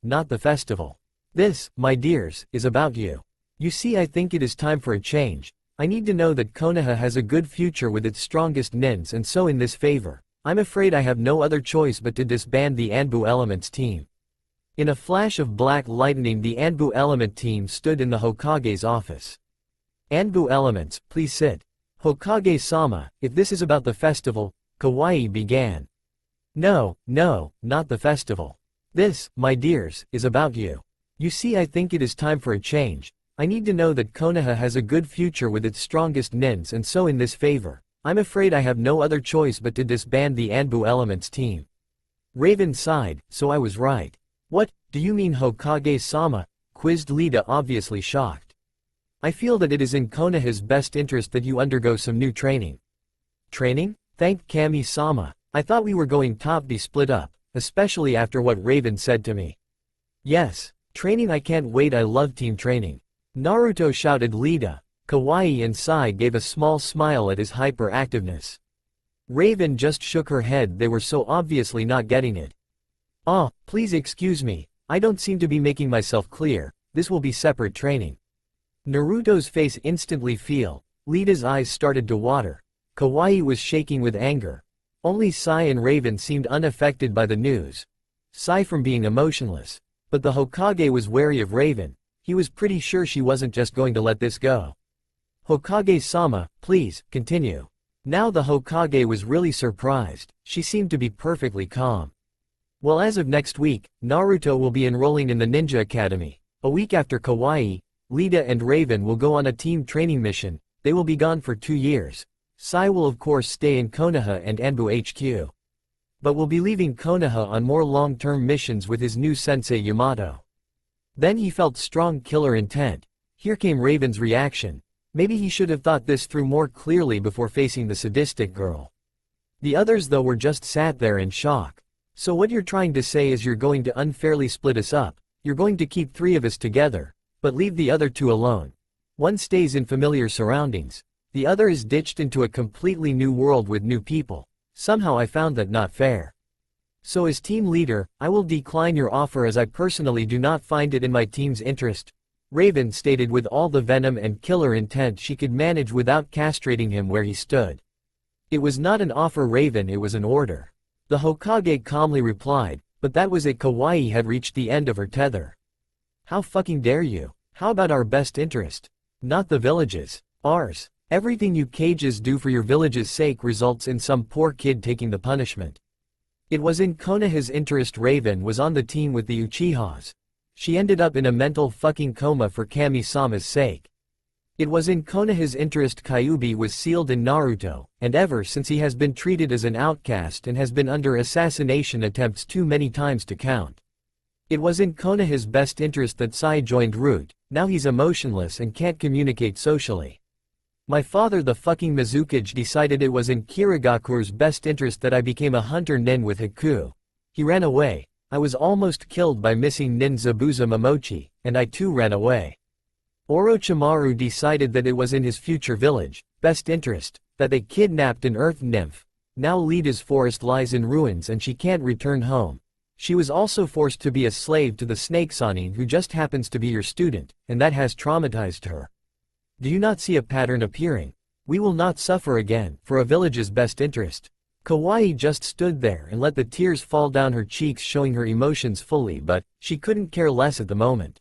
not the festival. This, my dears, is about you. You see I think it is time for a change. I need to know that Konoha has a good future with its strongest nins and so in this favor, I'm afraid I have no other choice but to disband the ANBU Elements team. In a flash of black lightning the ANBU Element team stood in the Hokage's office. ANBU Elements, please sit. Hokage-sama, if this is about the festival, Kawaii began. No, not the festival. This, my dears, is about you. You see I think it is time for a change. I need to know that Konoha has a good future with its strongest nins and so in this favor, I'm afraid I have no other choice but to disband the ANBU Elements team. Raven sighed, so I was right. What, do you mean Hokage-sama? Quizzed Lita, obviously shocked. I feel that it is in Konoha's best interest that you undergo some new training. Training? Thanked Kami-sama. I thought we were going to be split up, especially after what Raven said to me. Yes, training, I can't wait, I love team training. Naruto shouted. Lita, Kawaii and Sai gave a small smile at his hyperactiveness. Raven just shook her head, they were so obviously not getting it. Ah, please excuse me, I don't seem to be making myself clear, this will be separate training. Naruto's face instantly fell, Lita's eyes started to water. Kawaii was shaking with anger. Only Sai and Raven seemed unaffected by the news. Sai from being emotionless. But the Hokage was wary of Raven, he was pretty sure she wasn't just going to let this go. Hokage-sama, please, continue. Now the Hokage was really surprised, she seemed to be perfectly calm. Well, as of next week, Naruto will be enrolling in the Ninja Academy. A week after Kawaii, Lita and Raven will go on a team training mission, they will be gone for 2 years. Sai will of course stay in Konoha and ANBU HQ. But will be leaving Konoha on more long-term missions with his new sensei Yamato. Then he felt strong killer intent. Here came Raven's reaction. Maybe he should have thought this through more clearly before facing the sadistic girl. The others though were just sat there in shock. So what you're trying to say is you're going to unfairly split us up, you're going to keep 3 of us together, but leave the other 2 alone. One stays in familiar surroundings, the other is ditched into a completely new world with new people. Somehow I found that not fair. So as team leader, I will decline your offer as I personally do not find it in my team's interest, Raven stated with all the venom and killer intent she could manage without castrating him where he stood. It was not an offer, Raven, it was an order. The Hokage calmly replied, but that was it. Kawaii had reached the end of her tether. How fucking dare you? How about our best interest? Not the village's. Ours. Everything you cages do for your village's sake results in some poor kid taking the punishment. It was in Konoha's interest. Raven was on the team with the Uchihas. She ended up in a mental fucking coma for Kami-sama's sake. It was in Konoha's interest. Kyuubi was sealed in Naruto, and ever since he has been treated as an outcast and has been under assassination attempts too many times to count. It was in Konoha's best interest that Sai joined Root, now he's emotionless and can't communicate socially. My father the fucking Mizukage decided it was in Kirigakuru's best interest that I became a hunter nin with Haku. He ran away, I was almost killed by missing nin Zabuza Momochi, and I too ran away. Orochimaru decided that it was in his future village, best interest, that they kidnapped an earth nymph. Now Lita's forest lies in ruins and she can't return home. She was also forced to be a slave to the snake Sanin who just happens to be your student, and that has traumatized her. Do you not see a pattern appearing? We will not suffer again, for a village's best interest. Kawaii just stood there and let the tears fall down her cheeks, showing her emotions fully, but she couldn't care less at the moment.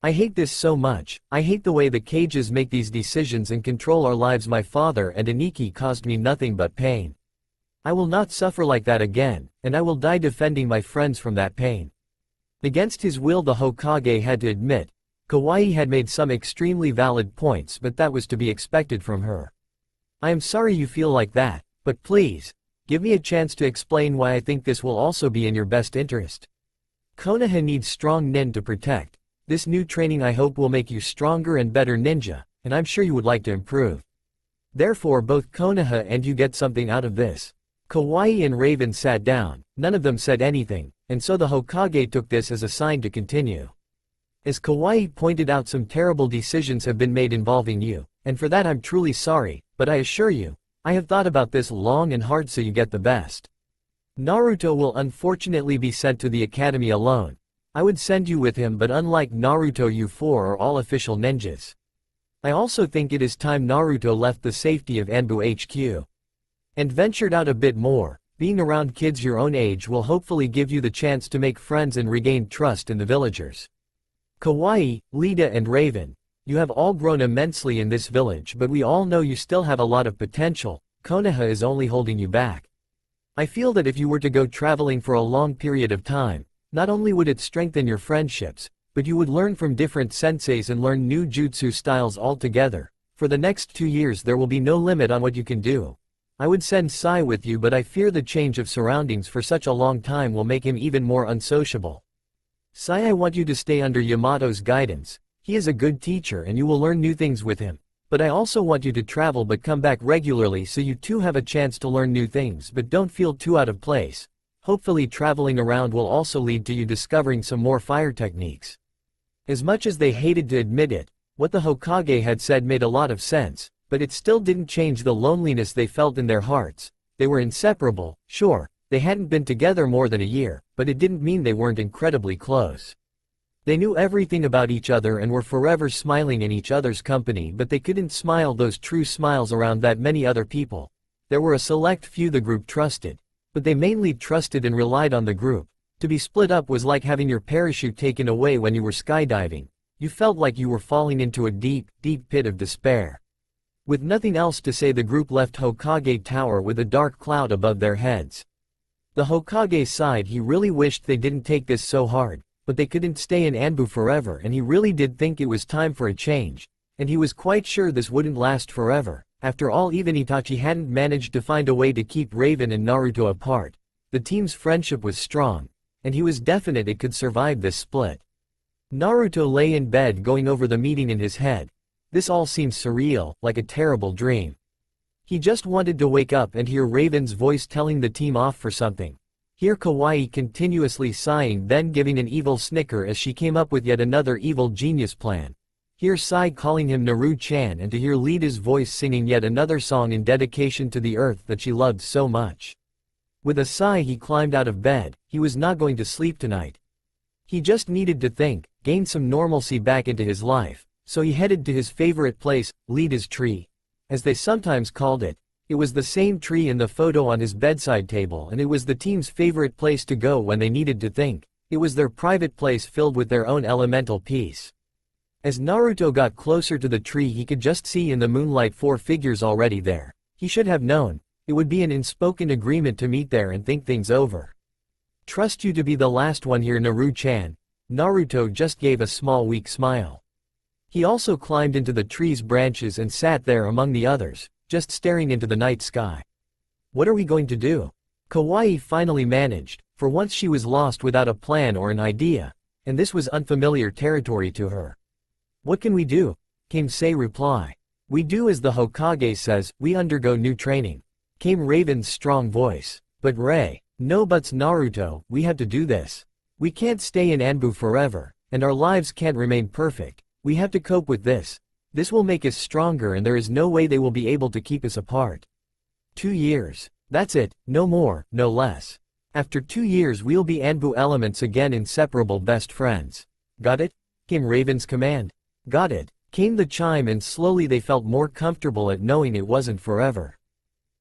I hate this so much. I hate the way the cages make these decisions and control our lives. My father and Aniki caused me nothing but pain. I will not suffer like that again, and I will die defending my friends from that pain. Against his will, the Hokage had to admit, Kawaii had made some extremely valid points, but that was to be expected from her. I am sorry you feel like that, but please, give me a chance to explain why I think this will also be in your best interest. Konoha needs strong nin to protect. This new training I hope will make you stronger and better ninja, and I'm sure you would like to improve. Therefore both Konoha and you get something out of this. Kawaii and Raven sat down, none of them said anything, and so the Hokage took this as a sign to continue. As Kawaii pointed out, some terrible decisions have been made involving you, and for that I'm truly sorry, but I assure you, I have thought about this long and hard so you get the best. Naruto will unfortunately be sent to the academy alone. I would send you with him, but unlike Naruto, you 4 are all official ninjas. I also think it is time Naruto left the safety of ANBU HQ and ventured out a bit more. Being around kids your own age will hopefully give you the chance to make friends and regain trust in the villagers. Kawaii, Lita and Raven, you have all grown immensely in this village, but we all know you still have a lot of potential. Konoha is only holding you back. I feel that if you were to go traveling for a long period of time, not only would it strengthen your friendships, but you would learn from different senseis and learn new jutsu styles altogether. For the next 2 years there will be no limit on what you can do. I would send Sai with you, but I fear the change of surroundings for such a long time will make him even more unsociable. Sai, I want you to stay under Yamato's guidance. He is a good teacher and you will learn new things with him. But I also want you to travel but come back regularly so you too have a chance to learn new things, but don't feel too out of place. Hopefully traveling around will also lead to you discovering some more fire techniques. As much as they hated to admit it, what the Hokage had said made a lot of sense, but it still didn't change the loneliness they felt in their hearts. They were inseparable, sure, they hadn't been together more than a year, but it didn't mean they weren't incredibly close. They knew everything about each other and were forever smiling in each other's company, but they couldn't smile those true smiles around that many other people. There were a select few the group trusted, but they mainly trusted and relied on the group. To be split up was like having your parachute taken away when you were skydiving. You felt like you were falling into a deep, deep pit of despair. With nothing else to say, the group left Hokage Tower with a dark cloud above their heads. The Hokage sighed. He really wished they didn't take this so hard, but they couldn't stay in ANBU forever, and he really did think it was time for a change, and he was quite sure this wouldn't last forever. After all, even Itachi hadn't managed to find a way to keep Raven and Naruto apart. The team's friendship was strong, and he was definite it could survive this split. Naruto lay in bed going over the meeting in his head. This all seemed surreal, like a terrible dream. He just wanted to wake up and hear Raven's voice telling the team off for something. Hear Kawaii continuously sighing, then giving an evil snicker as she came up with yet another evil genius plan. Hear Sai calling him Naru-chan, and to hear Lita's voice singing yet another song in dedication to the earth that she loved so much. With a sigh he climbed out of bed. He was not going to sleep tonight. He just needed to think, gain some normalcy back into his life, so he headed to his favorite place, Lita's tree. As they sometimes called it. It was the same tree in the photo on his bedside table, and it was the team's favorite place to go when they needed to think. It was their private place filled with their own elemental peace. As Naruto got closer to the tree, he could just see in the moonlight 4 figures already there. He should have known. It would be an unspoken agreement to meet there and think things over. Trust you to be the last one here, Naru-chan. Naruto just gave a small weak smile. He also climbed into the tree's branches and sat there among the others, just staring into the night sky. What are we going to do? Kawaii finally managed. For once she was lost without a plan or an idea, and this was unfamiliar territory to her. What can we do? Came Sei reply. We do as the Hokage says, we undergo new training. Came Raven's strong voice. But Rei, no buts Naruto, we have to do this. We can't stay in ANBU forever, and our lives can't remain perfect. We have to cope with this. This will make us stronger, and there is no way they will be able to keep us apart. 2 years. That's it, no more, no less. After 2 years we'll be ANBU elements again, inseparable best friends. Got it? Came Raven's command. Got it. Came the chime, and slowly they felt more comfortable at knowing it wasn't forever.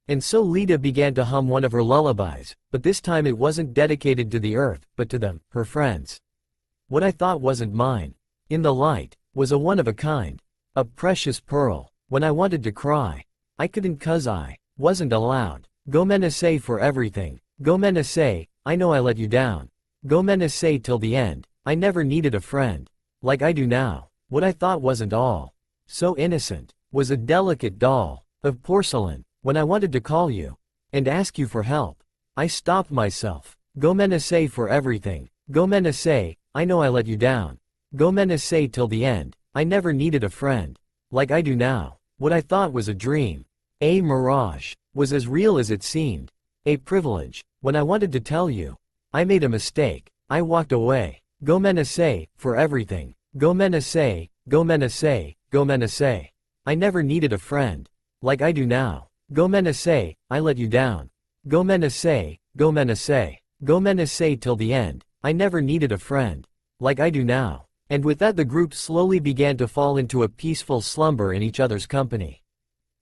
And so Lita began to hum one of her lullabies, but this time it wasn't dedicated to the earth, but to them, her friends. What I thought wasn't mine. In the light, was a one of a kind. A precious pearl. When I wanted to cry, I couldn't 'cause I wasn't allowed. Gomenasai for everything. Gomenasai, I know I let you down. Gomenasai till the end. I never needed a friend. Like I do now. What I thought wasn't all. So innocent. Was a delicate doll. Of porcelain. When I wanted to call you. And ask you for help. I stopped myself. Gomenasai for everything. Gomenasai, I know I let you down. Gomenasai till the end. I never needed a friend. Like I do now. What I thought was a dream. A mirage. Was as real as it seemed. A privilege. When I wanted to tell you. I made a mistake. I walked away. Gomenasai, for everything. Gomenasai, gomenasai, gomenasai. I never needed a friend. Like I do now. Gomenasai, I let you down. Gomenasai, gomenasai. Gomenasai till the end. I never needed a friend. Like I do now. And with that the group slowly began to fall into a peaceful slumber in each other's company.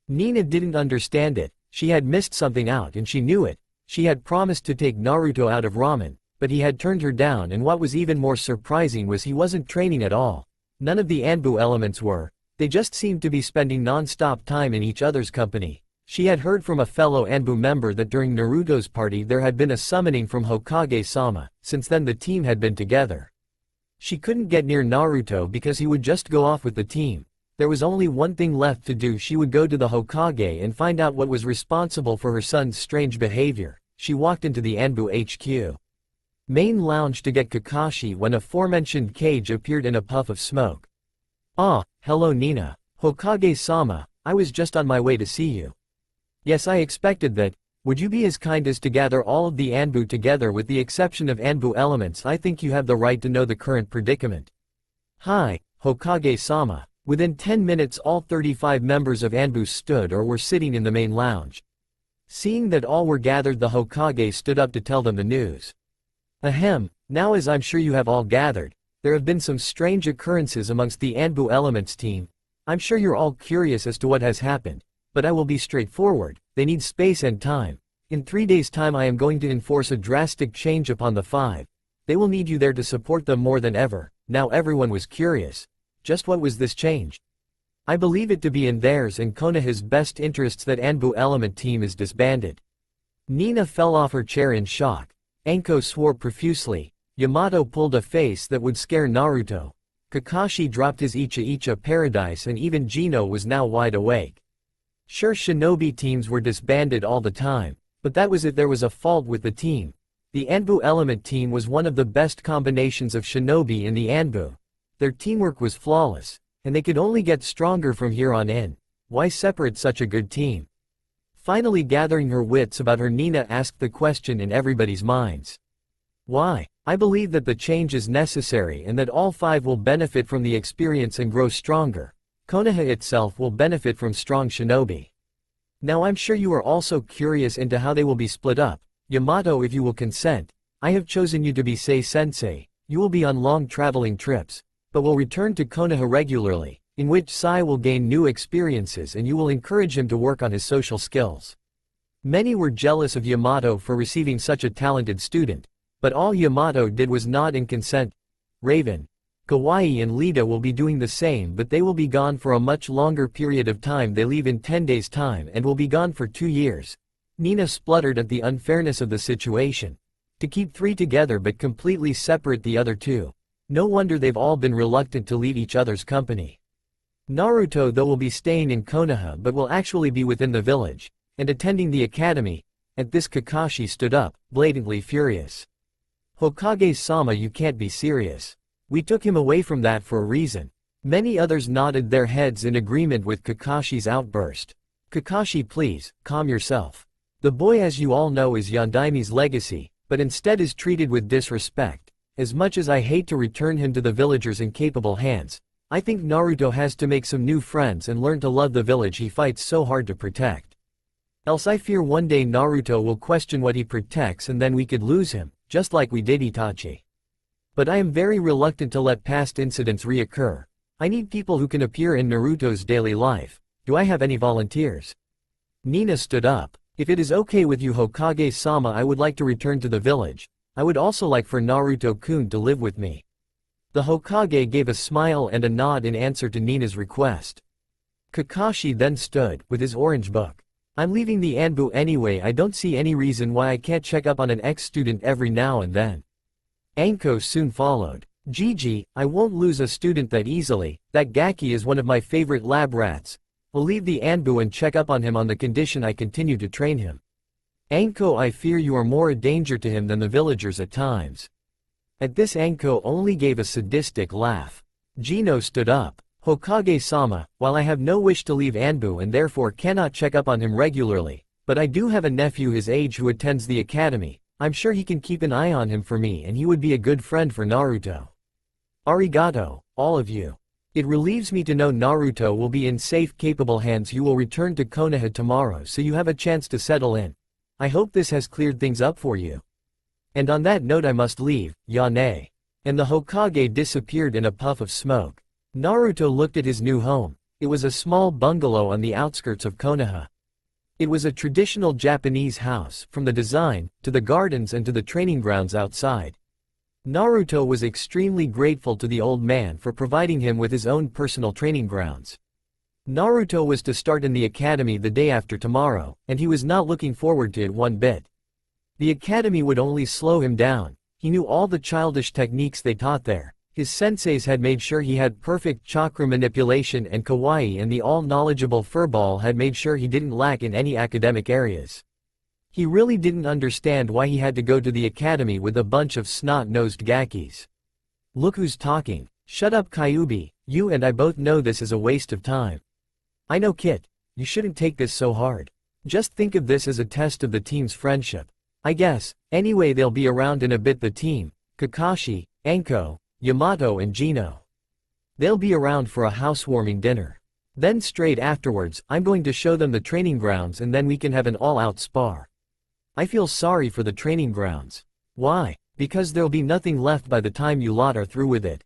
Nina didn't understand it. She had missed something out, and she knew it. She had promised to take Naruto out of ramen, but he had turned her down, and what was even more surprising was he wasn't training at all. None of the ANBU elements were. They just seemed to be spending non-stop time in each other's company. She had heard from a fellow ANBU member that during Naruto's party there had been a summoning from Hokage-sama. Since then the team had been together. She couldn't get near Naruto because he would just go off with the team. There was only one thing left to do. She would go to the Hokage and find out what was responsible for her son's strange behavior. She walked into the ANBU HQ main lounge to get Kakashi when a aforementioned cage appeared in a puff of smoke. Ah, hello Nina. Hokage-sama, I was just on my way to see you. Yes, I expected that. Would you be as kind as to gather all of the ANBU together with the exception of ANBU elements? I think you have the right to know the current predicament. Hi, Hokage-sama. Within 10 minutes all 35 members of ANBU stood or were sitting in the main lounge. Seeing that all were gathered, the Hokage stood up to tell them the news. Ahem, now as I'm sure you have all gathered, there have been some strange occurrences amongst the ANBU elements team. I'm sure you're all curious as to what has happened, but I will be straightforward. They need space and time. In 3 days' time I am going to enforce a drastic change upon the 5. They will need you there to support them more than ever. Now everyone was curious. Just what was this change? I believe it to be in theirs and Konoha's best interests that ANBU element team is disbanded. Nina fell off her chair in shock. Anko swore profusely. Yamato pulled a face that would scare Naruto. Kakashi dropped his Icha paradise, and even Gino was now wide awake. Sure, shinobi teams were disbanded all the time, but that was if there was a fault with the team. The ANBU element team was one of the best combinations of shinobi in the ANBU. Their teamwork was flawless, and they could only get stronger from here on in. Why separate such a good team? Finally gathering her wits about her, Nina asked the question in everybody's minds. Why? I believe that the change is necessary and that all 5 will benefit from the experience and grow stronger. Konoha itself will benefit from strong shinobi. Now I'm sure you are also curious into how they will be split up. Yamato, if you will consent, I have chosen you to be Sei-sensei. You will be on long traveling trips, but will return to Konoha regularly, in which Sai will gain new experiences and you will encourage him to work on his social skills. Many were jealous of Yamato for receiving such a talented student, but all Yamato did was nod in consent. Raven, Kawaii and Lita will be doing the same, but they will be gone for a much longer period of time. They leave in 10 days' time and will be gone for 2 years. Nina spluttered at the unfairness of the situation. To keep 3 together but completely separate the other 2. No wonder they've all been reluctant to leave each other's company. Naruto though will be staying in Konoha but will actually be within the village, and attending the academy. At this Kakashi stood up, blatantly furious. Hokage-sama, you can't be serious. We took him away from that for a reason. Many others nodded their heads in agreement with Kakashi's outburst. Kakashi, please, calm yourself. The boy, as you all know, is Yondaimi's legacy, but instead is treated with disrespect. As much as I hate to return him to the villagers' incapable hands, I think Naruto has to make some new friends and learn to love the village he fights so hard to protect. Else I fear one day Naruto will question what he protects and then we could lose him, just like we did Itachi. But I am very reluctant to let past incidents reoccur. I need people who can appear in Naruto's daily life. Do I have any volunteers? Nina stood up. If it is okay with you, Hokage-sama, I would like to return to the village. I would also like for Naruto-kun to live with me. The Hokage gave a smile and a nod in answer to Nina's request. Kakashi then stood, with his orange book. I'm leaving the ANBU anyway. I don't see any reason why I can't check up on an ex-student every now and then. Anko soon followed. Gigi, I won't lose a student that easily. That Gaki is one of my favorite lab rats. I'll leave the ANBU and check up on him on the condition I continue to train him. Anko, I fear you are more a danger to him than the villagers at times. At this, Anko only gave a sadistic laugh. Gino stood up. Hokage-sama, while I have no wish to leave ANBU and therefore cannot check up on him regularly, but I do have a nephew his age who attends the academy. I'm sure he can keep an eye on him for me and he would be a good friend for Naruto. Arigato, all of you. It relieves me to know Naruto will be in safe, capable hands. You will return to Konoha tomorrow so you have a chance to settle in. I hope this has cleared things up for you. And on that note I must leave, Yane. And the Hokage disappeared in a puff of smoke. Naruto looked at his new home. It was a small bungalow on the outskirts of Konoha. It was a traditional Japanese house, from the design, to the gardens and to the training grounds outside. Naruto was extremely grateful to the old man for providing him with his own personal training grounds. Naruto was to start in the academy the day after tomorrow, and he was not looking forward to it one bit. The academy would only slow him down. He knew all the childish techniques they taught there. His senseis had made sure he had perfect chakra manipulation, and Kawaii and the all-knowledgeable Furball had made sure he didn't lack in any academic areas. He really didn't understand why he had to go to the academy with a bunch of snot-nosed Gakis. Look who's talking. Shut up, Kyuubi. You and I both know this is a waste of time. I know, Kit. You shouldn't take this so hard. Just think of this as a test of the team's friendship. I guess. Anyway, they'll be around in a bit, the team. Kakashi, Anko, Yamato and Gino. They'll be around for a housewarming dinner. Then straight afterwards, I'm going to show them the training grounds and then we can have an all-out spar. I feel sorry for the training grounds. Why? Because there'll be nothing left by the time you lot are through with it.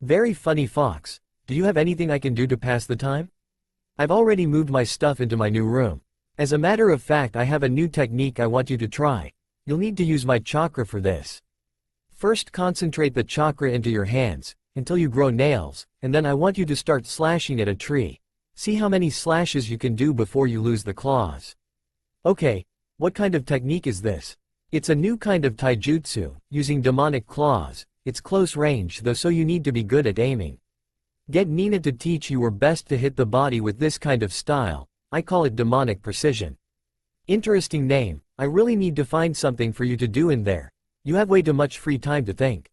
Very funny, Fox. Do you have anything I can do to pass the time? I've already moved my stuff into my new room. As a matter of fact, I have a new technique I want you to try. You'll need to use my chakra for this. First, concentrate the chakra into your hands, until you grow nails, and then I want you to start slashing at a tree. See how many slashes you can do before you lose the claws. Okay, what kind of technique is this? It's a new kind of taijutsu, using demonic claws. It's close range though, so you need to be good at aiming. Get Nina to teach you, or best to hit the body with this kind of style. I call it demonic precision. Interesting name. I really need to find something for you to do in there. You have way too much free time to think.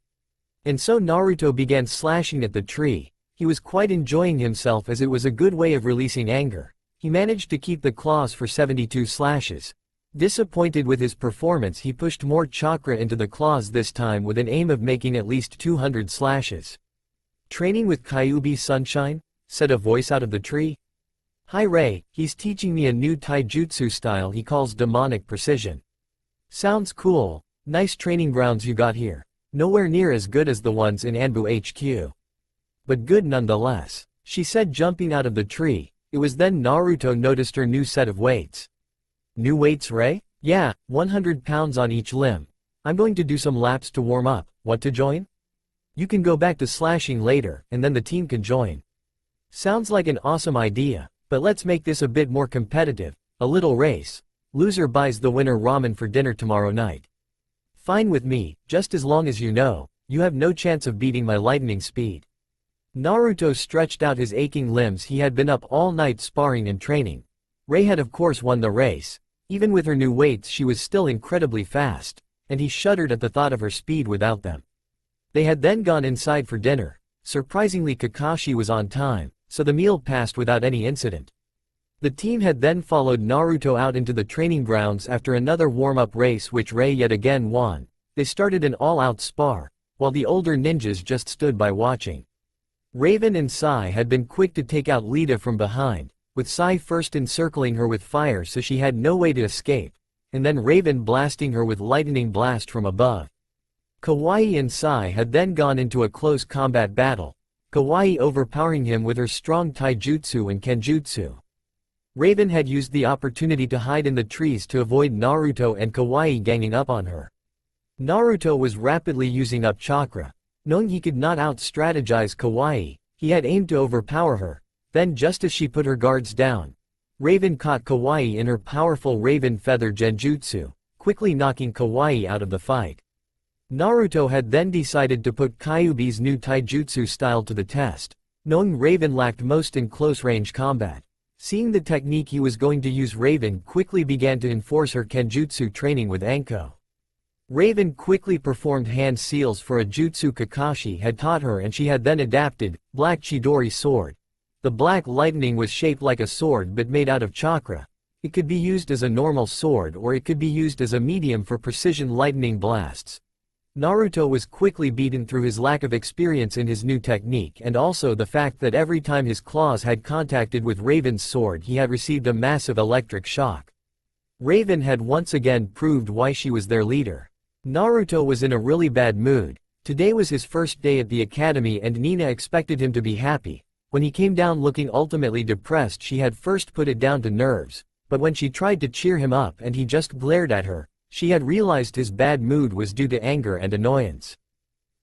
And so Naruto began slashing at the tree. He was quite enjoying himself as it was a good way of releasing anger. He managed to keep the claws for 72 slashes. Disappointed with his performance, he pushed more chakra into the claws this time with an aim of making at least 200 slashes. "Training with Kyuubi Sunshine?" said a voice out of the tree. "Hi Ray, he's teaching me a new taijutsu style he calls demonic precision." "Sounds cool. Nice training grounds you got here. Nowhere near as good as the ones in ANBU HQ. But good nonetheless," she said, jumping out of the tree. It was then Naruto noticed her new set of weights. "New weights, Ray?" "Yeah, 100 pounds on each limb. I'm going to do some laps to warm up. Want to join? You can go back to slashing later, and then the team can join." "Sounds like an awesome idea, but let's make this a bit more competitive, a little race. Loser buys the winner ramen for dinner tomorrow night." "Fine with me, just as long as you know, you have no chance of beating my lightning speed." Naruto stretched out his aching limbs. He had been up all night sparring and training. Ray had of course won the race. Even with her new weights she was still incredibly fast, and he shuddered at the thought of her speed without them. They had then gone inside for dinner. Surprisingly, Kakashi was on time, so the meal passed without any incident. The team had then followed Naruto out into the training grounds after another warm-up race which Ray yet again won. They started an all-out spar, while the older ninjas just stood by watching. Raven and Sai had been quick to take out Lita from behind, with Sai first encircling her with fire so she had no way to escape, and then Raven blasting her with lightning blast from above. Kawaii and Sai had then gone into a close combat battle, Kawaii overpowering him with her strong taijutsu and kenjutsu. Raven had used the opportunity to hide in the trees to avoid Naruto and Kawaii ganging up on her. Naruto was rapidly using up chakra. Knowing he could not out-strategize Kawaii, he had aimed to overpower her. Then just as she put her guards down, Raven caught Kawaii in her powerful Raven Feather Genjutsu, quickly knocking Kawaii out of the fight. Naruto had then decided to put Kyuubi's new taijutsu style to the test, knowing Raven lacked most in close-range combat. Seeing the technique he was going to use, Raven quickly began to enforce her kenjutsu training with Anko. Raven quickly performed hand seals for a jutsu Kakashi had taught her, and she had then adapted, Black Chidori Sword. The black lightning was shaped like a sword but made out of chakra. It could be used as a normal sword or it could be used as a medium for precision lightning blasts. Naruto was quickly beaten through his lack of experience in his new technique and also the fact that every time his claws had contacted with Raven's sword he had received a massive electric shock. Raven had once again proved why she was their leader. Naruto was in a really bad mood. Today was his first day at the academy and Nina expected him to be happy. When he came down looking ultimately depressed, she had first put it down to nerves, but when she tried to cheer him up and he just glared at her, she had realized his bad mood was due to anger and annoyance.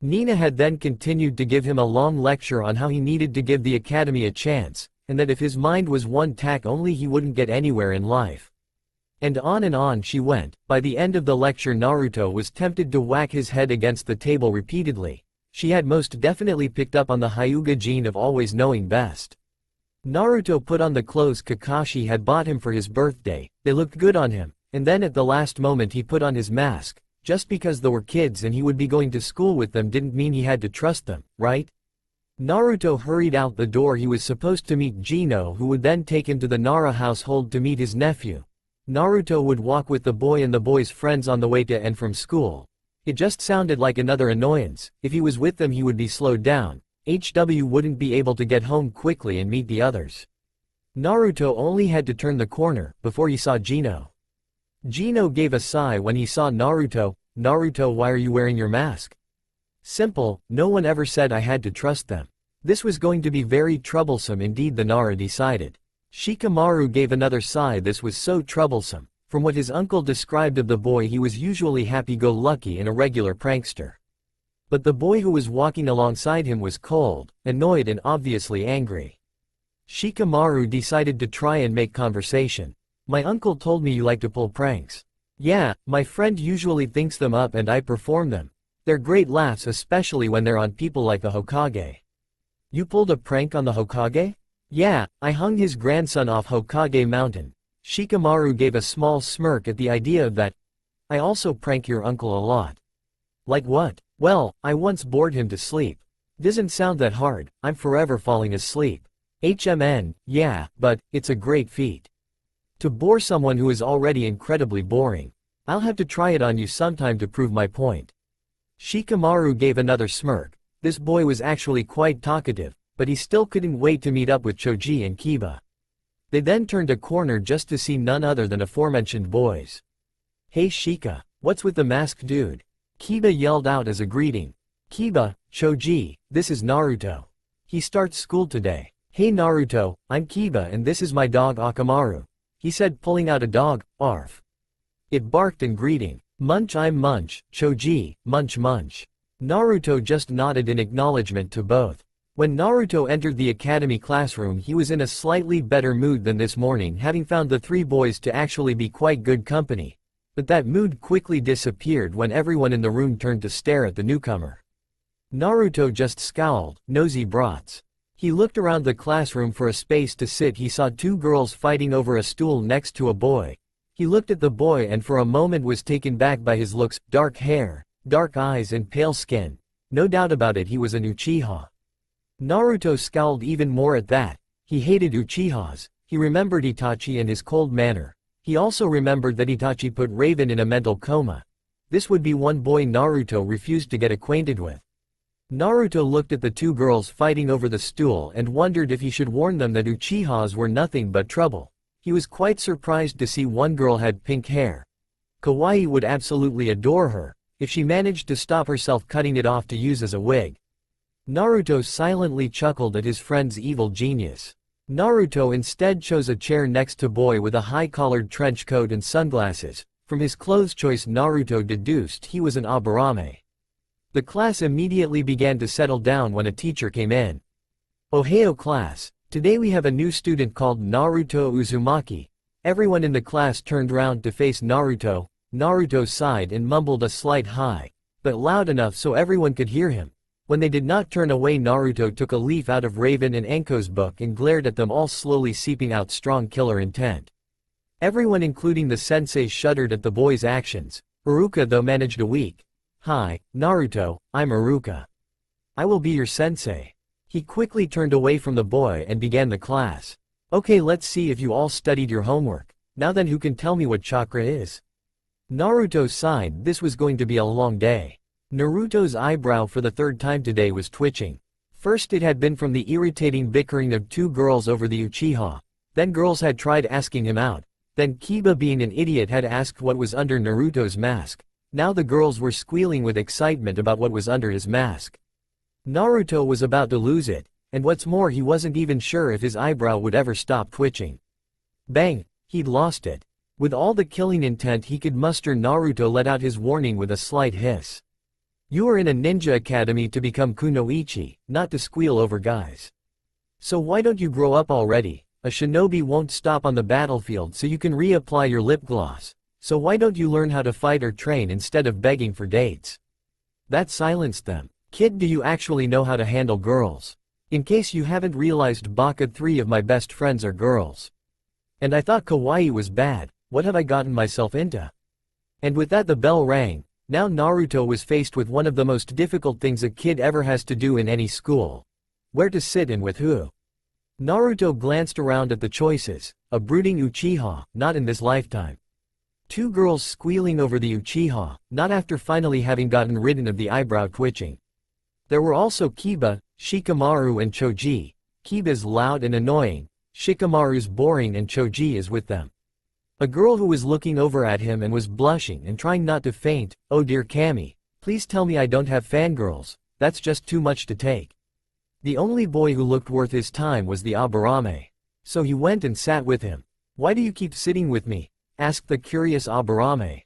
Nina had then continued to give him a long lecture on how he needed to give the academy a chance, and that if his mind was one tack only he wouldn't get anywhere in life. And on she went. By the end of the lecture Naruto was tempted to whack his head against the table repeatedly. She had most definitely picked up on the Hyuga gene of always knowing best. Naruto put on the clothes Kakashi had bought him for his birthday. They looked good on him. And then at the last moment he put on his mask. Just because they were kids and he would be going to school with them didn't mean he had to trust them, right? Naruto hurried out the door. He was supposed to meet Gino, who would then take him to the Nara household to meet his nephew. Naruto would walk with the boy and the boy's friends on the way to and from school. It just sounded like another annoyance. If he was with them he would be slowed down. HW wouldn't be able to get home quickly and meet the others. Naruto only had to turn the corner before he saw Gino. Gino gave a sigh when he saw Naruto. "Naruto, why are you wearing your mask?" "Simple, no one ever said I had to trust them." This was going to be very troublesome indeed, the Nara decided. Shikamaru gave another sigh. This was so troublesome. From what his uncle described of the boy, he was usually happy-go-lucky and a regular prankster. But the boy who was walking alongside him was cold, annoyed and obviously angry. Shikamaru decided to try and make conversation. "My uncle told me you like to pull pranks." "Yeah, my friend usually thinks them up and I perform them. They're great laughs, especially when they're on people like the Hokage." "You pulled a prank on the Hokage?" "Yeah, I hung his grandson off Hokage Mountain." Shikamaru gave a small smirk at the idea of that. "I also prank your uncle a lot." "Like what?" "Well, I once bored him to sleep." "Doesn't sound that hard, I'm forever falling asleep." Yeah, but, it's a great feat. To bore someone who is already incredibly boring. I'll have to try it on you sometime to prove my point. Shikamaru gave another smirk. This boy was actually quite talkative, but he still couldn't wait to meet up with Choji and Kiba. They then turned a corner just to see none other than aforementioned boys. Hey Shika, what's with the masked dude? Kiba yelled out as a greeting. Kiba, Choji, this is Naruto. He starts school today. Hey Naruto, I'm Kiba and this is my dog Akamaru. He said, pulling out a dog, arf. It barked in greeting. Munch, I'm Munch, Choji, munch munch. Naruto just nodded in acknowledgement to both. When Naruto entered the academy classroom he was in a slightly better mood than this morning, having found the three boys to actually be quite good company. But that mood quickly disappeared when everyone in the room turned to stare at the newcomer. Naruto just scowled, nosy brats. He looked around the classroom for a space to sit. He saw two girls fighting over a stool next to a boy. He looked at the boy and for a moment was taken back by his looks, dark hair, dark eyes and pale skin. No doubt about it, he was an Uchiha. Naruto scowled even more at that. He hated Uchihas. He remembered Itachi and his cold manner. He also remembered that Itachi put Raven in a mental coma. This would be one boy Naruto refused to get acquainted with. Naruto looked at the two girls fighting over the stool and wondered if he should warn them that Uchihas were nothing but trouble. He was quite surprised to see one girl had pink hair. Kawaii would absolutely adore her, if she managed to stop herself cutting it off to use as a wig. Naruto silently chuckled at his friend's evil genius. Naruto instead chose a chair next to boy with a high-collared trench coat and sunglasses. From his clothes choice Naruto deduced he was an Aburame. The class immediately began to settle down when a teacher came in. Ohio class, today we have a new student called Naruto Uzumaki. Everyone in the class turned round to face Naruto. Naruto sighed and mumbled a slight hi, but loud enough so everyone could hear him. When they did not turn away Naruto took a leaf out of Raven and Enko's book and glared at them all, slowly seeping out strong killer intent. Everyone including the sensei shuddered at the boy's actions. Iruka though managed a weak, "Hi, Naruto, I'm Iruka. I will be your sensei." He quickly turned away from the boy and began the class. "Okay, let's see if you all studied your homework. Now then, who can tell me what chakra is?" Naruto sighed. This was going to be a long day. Naruto's eyebrow for the third time today was twitching. First it had been from the irritating bickering of two girls over the Uchiha. Then girls had tried asking him out. Then Kiba, being an idiot, had asked what was under Naruto's mask. Now the girls were squealing with excitement about what was under his mask. Naruto was about to lose it, and what's more, he wasn't even sure if his eyebrow would ever stop twitching. Bang! He'd lost it. With all the killing intent he could muster, Naruto let out his warning with a slight hiss. "You are in a ninja academy to become kunoichi, not to squeal over guys. So why don't you grow up already? A shinobi won't stop on the battlefield so you can reapply your lip gloss. So why don't you learn how to fight or train instead of begging for dates?" That silenced them. "Kid, do you actually know how to handle girls? In case you haven't realized, Baka, 3 of my best friends are girls. And I thought kawaii was bad. What have I gotten myself into?" And with that the bell rang. Now Naruto was faced with one of the most difficult things a kid ever has to do in any school. Where to sit and with who. Naruto glanced around at the choices. A brooding Uchiha, not in this lifetime. Two girls squealing over the Uchiha, not after finally having gotten rid of the eyebrow twitching. There were also Kiba, Shikamaru and Choji. Kiba's loud and annoying, Shikamaru's boring, and Choji is with them. A girl who was looking over at him and was blushing and trying not to faint. "Oh dear Kami, please tell me I don't have fangirls, that's just too much to take." The only boy who looked worth his time was the Aburame. So he went and sat with him. "Why do you keep sitting with me?" asked the curious Aburame.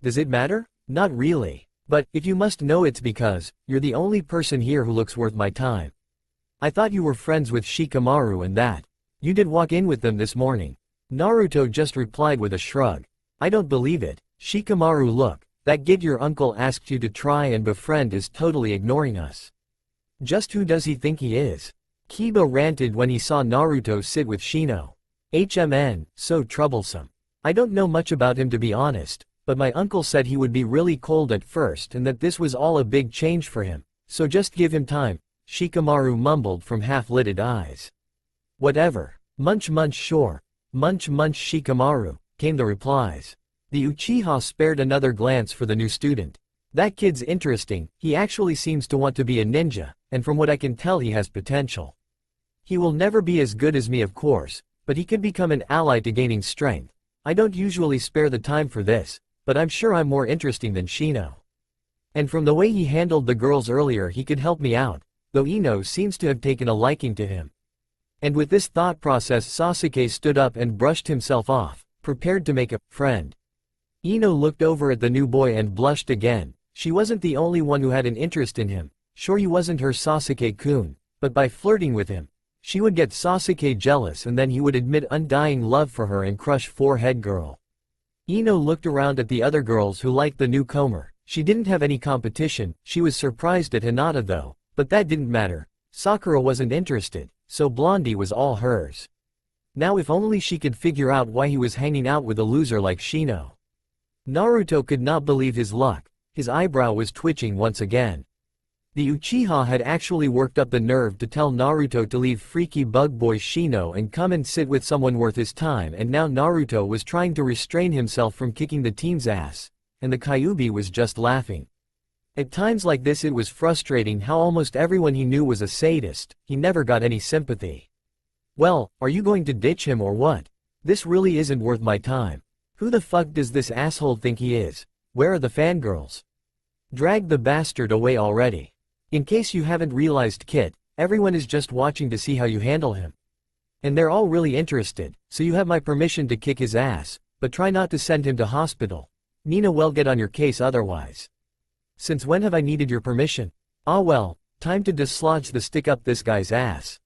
"Does it matter?" "Not really. But, if you must know, it's because you're the only person here who looks worth my time. I thought you were friends with Shikamaru and that you did walk in with them this morning." Naruto just replied with a shrug. "I don't believe it. Shikamaru, look, that kid your uncle asked you to try and befriend is totally ignoring us. Just who does he think he is?" Kiba ranted when he saw Naruto sit with Shino. So troublesome. I don't know much about him, to be honest, but my uncle said he would be really cold at first and that this was all a big change for him, so just give him time," Shikamaru mumbled from half-lidded eyes. Whatever. Munch munch sure. Munch munch Shikamaru, came the replies. The Uchiha spared another glance for the new student. That kid's interesting, he actually seems to want to be a ninja, and from what I can tell he has potential. He will never be as good as me of course, but he could become an ally to gaining strength. I don't usually spare the time for this, but I'm sure I'm more interesting than Shino. And from the way he handled the girls earlier he could help me out, though Ino seems to have taken a liking to him. And with this thought process Sasuke stood up and brushed himself off, prepared to make a friend. Ino looked over at the new boy and blushed again. She wasn't the only one who had an interest in him. Sure he wasn't her Sasuke-kun, but by flirting with him, she would get Sasuke jealous and then he would admit undying love for her and crush forehead girl. Ino looked around at the other girls who liked the newcomer. She didn't have any competition. She was surprised at Hinata though, but that didn't matter. Sakura wasn't interested, so Blondie was all hers. Now if only she could figure out why he was hanging out with a loser like Shino. Naruto could not believe his luck. His eyebrow was twitching once again. The Uchiha had actually worked up the nerve to tell Naruto to leave freaky bug boy Shino and come and sit with someone worth his time, and now Naruto was trying to restrain himself from kicking the team's ass, and the Kyuubi was just laughing. At times like this it was frustrating how almost everyone he knew was a sadist. He never got any sympathy. Well, are you going to ditch him or what? This really isn't worth my time. Who the fuck does this asshole think he is? Where are the fangirls? Drag the bastard away already. In case you haven't realized, Kit, everyone is just watching to see how you handle him. And they're all really interested, so you have my permission to kick his ass, but try not to send him to hospital. Nina will get on your case otherwise. Since when have I needed your permission? Ah well, time to dislodge the stick up this guy's ass.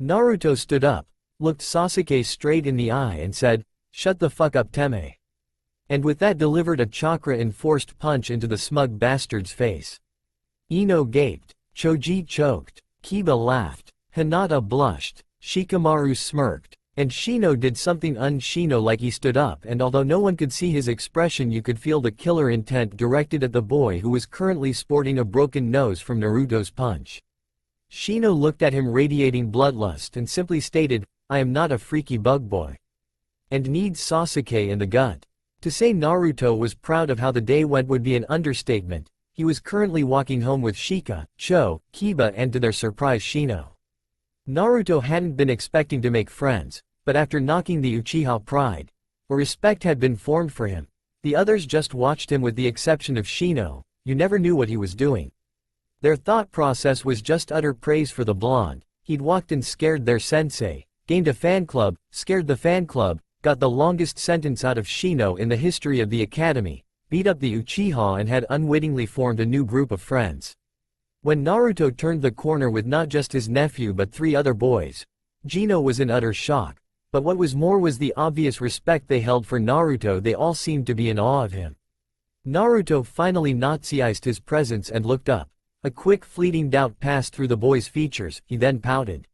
Naruto stood up, looked Sasuke straight in the eye and said, "Shut the fuck up, Teme." And with that delivered a chakra-enforced punch into the smug bastard's face. Ino gaped, Choji choked, Kiba laughed, Hinata blushed, Shikamaru smirked, and Shino did something un-Shino like he stood up, and although no one could see his expression you could feel the killer intent directed at the boy who was currently sporting a broken nose from Naruto's punch. Shino looked at him radiating bloodlust and simply stated, "I am not a freaky bug boy." And needs Sasuke in the gut. To say Naruto was proud of how the day went would be an understatement. He was currently walking home with Shika, Cho, Kiba and to their surprise Shino. Naruto hadn't been expecting to make friends, but after knocking the Uchiha pride, a respect had been formed for him. The others just watched him with the exception of Shino. You never knew what he was doing. Their thought process was just utter praise for the blonde. He'd walked and scared their sensei, gained a fan club, scared the fan club, got the longest sentence out of Shino in the history of the academy, beat up the Uchiha and had unwittingly formed a new group of friends. When Naruto turned the corner with not just his nephew but 3 other boys, Gino was in utter shock, but what was more was the obvious respect they held for Naruto. They all seemed to be in awe of him. Naruto finally Naziized his presence and looked up. A quick fleeting doubt passed through the boy's features, he then pouted.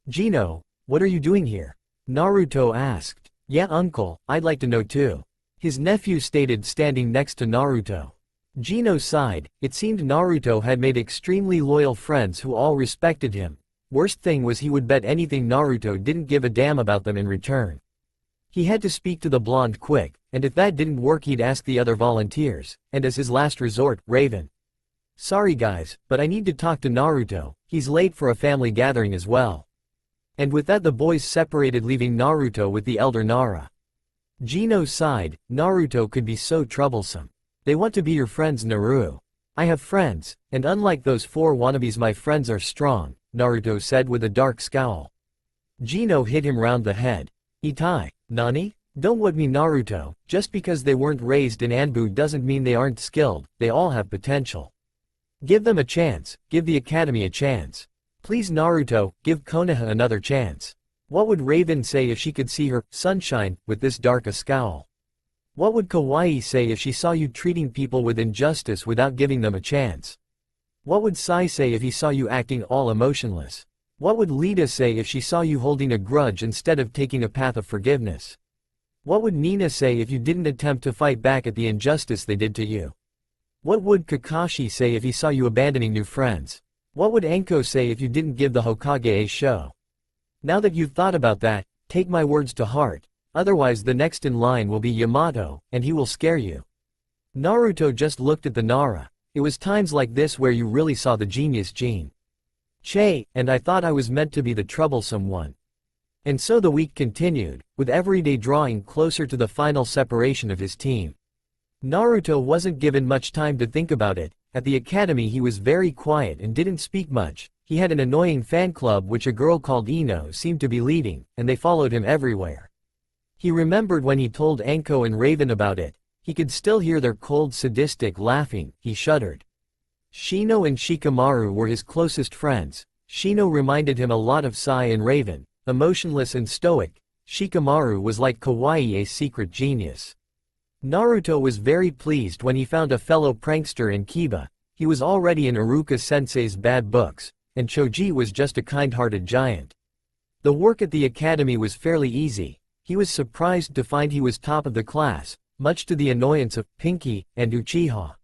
"Gino, what are you doing here?" Naruto asked. "Yeah uncle, I'd like to know too," his nephew stated, standing next to Naruto. Gino sighed. It seemed Naruto had made extremely loyal friends who all respected him. Worst thing was he would bet anything Naruto didn't give a damn about them in return. He had to speak to the blonde quick, and if that didn't work he'd ask the other volunteers, and as his last resort, Raven. "Sorry guys, but I need to talk to Naruto, he's late for a family gathering as well." And with that the boys separated, leaving Naruto with the elder Nara. Gino sighed. Naruto could be so troublesome. "They want to be your friends, Naru. I have friends, and unlike those 4 wannabes my friends are strong," Naruto said with a dark scowl. Gino hit him round the head. "Itai, nani? Don't what me Naruto, just because they weren't raised in ANBU doesn't mean they aren't skilled, they all have potential. Give them a chance, give the academy a chance. Please Naruto, give Konoha another chance." What would Raven say if she could see her, Sunshine, with this dark a scowl? What would Kawaii say if she saw you treating people with injustice without giving them a chance? What would Sai say if he saw you acting all emotionless? What would Lita say if she saw you holding a grudge instead of taking a path of forgiveness? What would Nina say if you didn't attempt to fight back at the injustice they did to you? What would Kakashi say if he saw you abandoning new friends? What would Anko say if you didn't give the Hokage a show? Now that you've thought about that, take my words to heart, otherwise the next in line will be Yamato, and he will scare you. Naruto just looked at the Nara. It was times like this where you really saw the genius gene. Che, and I thought I was meant to be the troublesome one. And so the week continued, with every day drawing closer to the final separation of his team. Naruto wasn't given much time to think about it. At the academy he was very quiet and didn't speak much. He had an annoying fan club which a girl called Ino seemed to be leading, and they followed him everywhere. He remembered when he told Anko and Raven about it. He could still hear their cold sadistic laughing. He shuddered. Shino and Shikamaru were his closest friends. Shino reminded him a lot of Sai and Raven. Emotionless and stoic, Shikamaru was like Kawaii, a secret genius. Naruto was very pleased when he found a fellow prankster in Kiba. He was already in Iruka-sensei's bad books, and Choji was just a kind-hearted giant. The work at the academy was fairly easy. He was surprised to find he was top of the class, much to the annoyance of Pinky and Uchiha.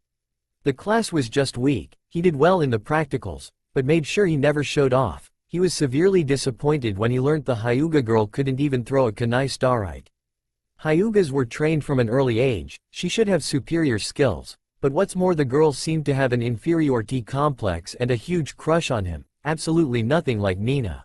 The class was just weak. He did well in the practicals, but made sure he never showed off. He was severely disappointed when he learned the Hyuga girl couldn't even throw a kunai starite. Hyugas were trained from an early age. She should have superior skills, but what's more, the girl seemed to have an inferiority complex and a huge crush on him, absolutely nothing like Nina.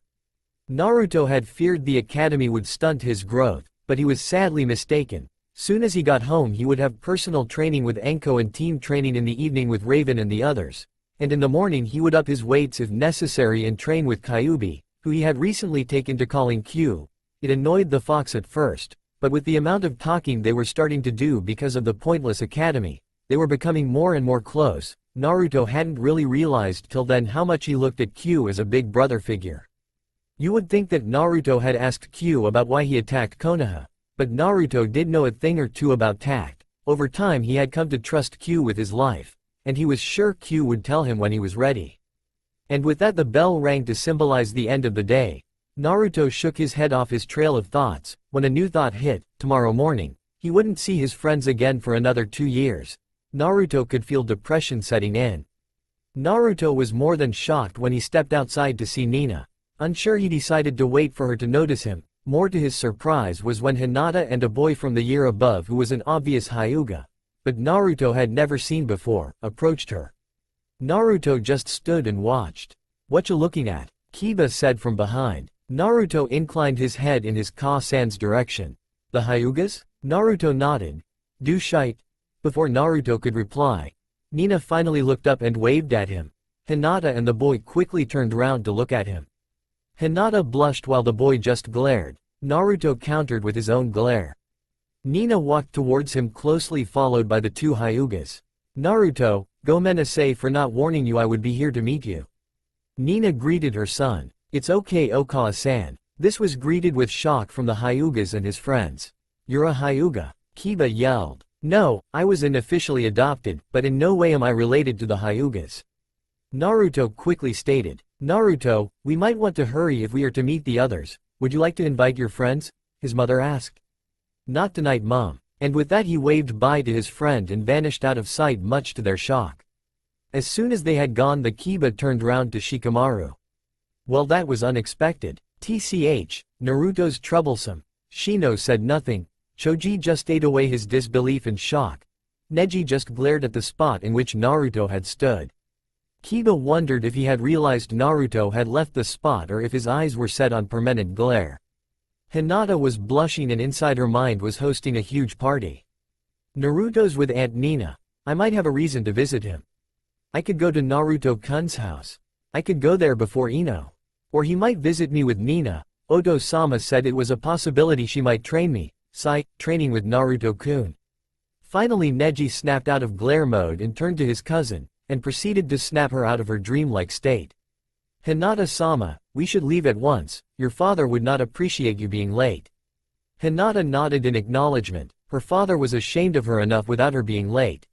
Naruto had feared the academy would stunt his growth, but he was sadly mistaken. Soon as he got home he would have personal training with Anko and team training in the evening with Raven and the others. And in the morning he would up his weights if necessary and train with Kyuubi, who he had recently taken to calling Q. It annoyed the fox at first, but with the amount of talking they were starting to do because of the pointless academy, they were becoming more and more close. Naruto hadn't really realized till then how much he looked at Q as a big brother figure. You would think that Naruto had asked Q about why he attacked Konoha, but Naruto did know a thing or two about tact. Over time he had come to trust Q with his life, and he was sure Q would tell him when he was ready. And with that the bell rang to symbolize the end of the day. Naruto shook his head off his trail of thoughts, when a new thought hit. Tomorrow morning, he wouldn't see his friends again for another 2 years. Naruto could feel depression setting in. Naruto was more than shocked when he stepped outside to see Nina. Unsure, he decided to wait for her to notice him. More to his surprise was when Hinata and a boy from the year above who was an obvious Hyuga, but Naruto had never seen before, approached her. Naruto just stood and watched. "What you looking at?" Kiba said from behind. Naruto inclined his head in his Ka-san's direction. "The Hyugas?" Naruto nodded. "Do shite." Before Naruto could reply, Nina finally looked up and waved at him. Hinata and the boy quickly turned round to look at him. Hinata blushed while the boy just glared. Naruto countered with his own glare. Nina walked towards him closely followed by the two Hyugas. "Naruto, gomenasai for not warning you I would be here to meet you." Nina greeted her son. "It's okay Okawa-san." This was greeted with shock from the Hyugas and his friends. "You're a Hyuga?" Kiba yelled. "No, I was unofficially adopted, but in no way am I related to the Hyugas." Naruto quickly stated. "Naruto, we might want to hurry if we are to meet the others. Would you like to invite your friends?" his mother asked. "Not tonight, Mom." And with that he waved bye to his friend and vanished out of sight much to their shock. As soon as they had gone the Kiba turned round to Shikamaru. "Well, that was unexpected. TCH, Naruto's troublesome." Shino said nothing. Choji just ate away his disbelief and shock. Neji just glared at the spot in which Naruto had stood. Kiba wondered if he had realized Naruto had left the spot or if his eyes were set on permanent glare. Hinata was blushing and inside her mind was hosting a huge party. "Naruto's with Aunt Nina. I might have a reason to visit him. I could go to Naruto-kun's house. I could go there before Ino. Or he might visit me with Nina." Oto-sama said it was a possibility she might train me. Training with Naruto-kun. Finally Neji snapped out of glare mode and turned to his cousin, and proceeded to snap her out of her dreamlike state. "Hinata-sama, we should leave at once, your father would not appreciate you being late." Hinata nodded in acknowledgement. Her father was ashamed of her enough without her being late.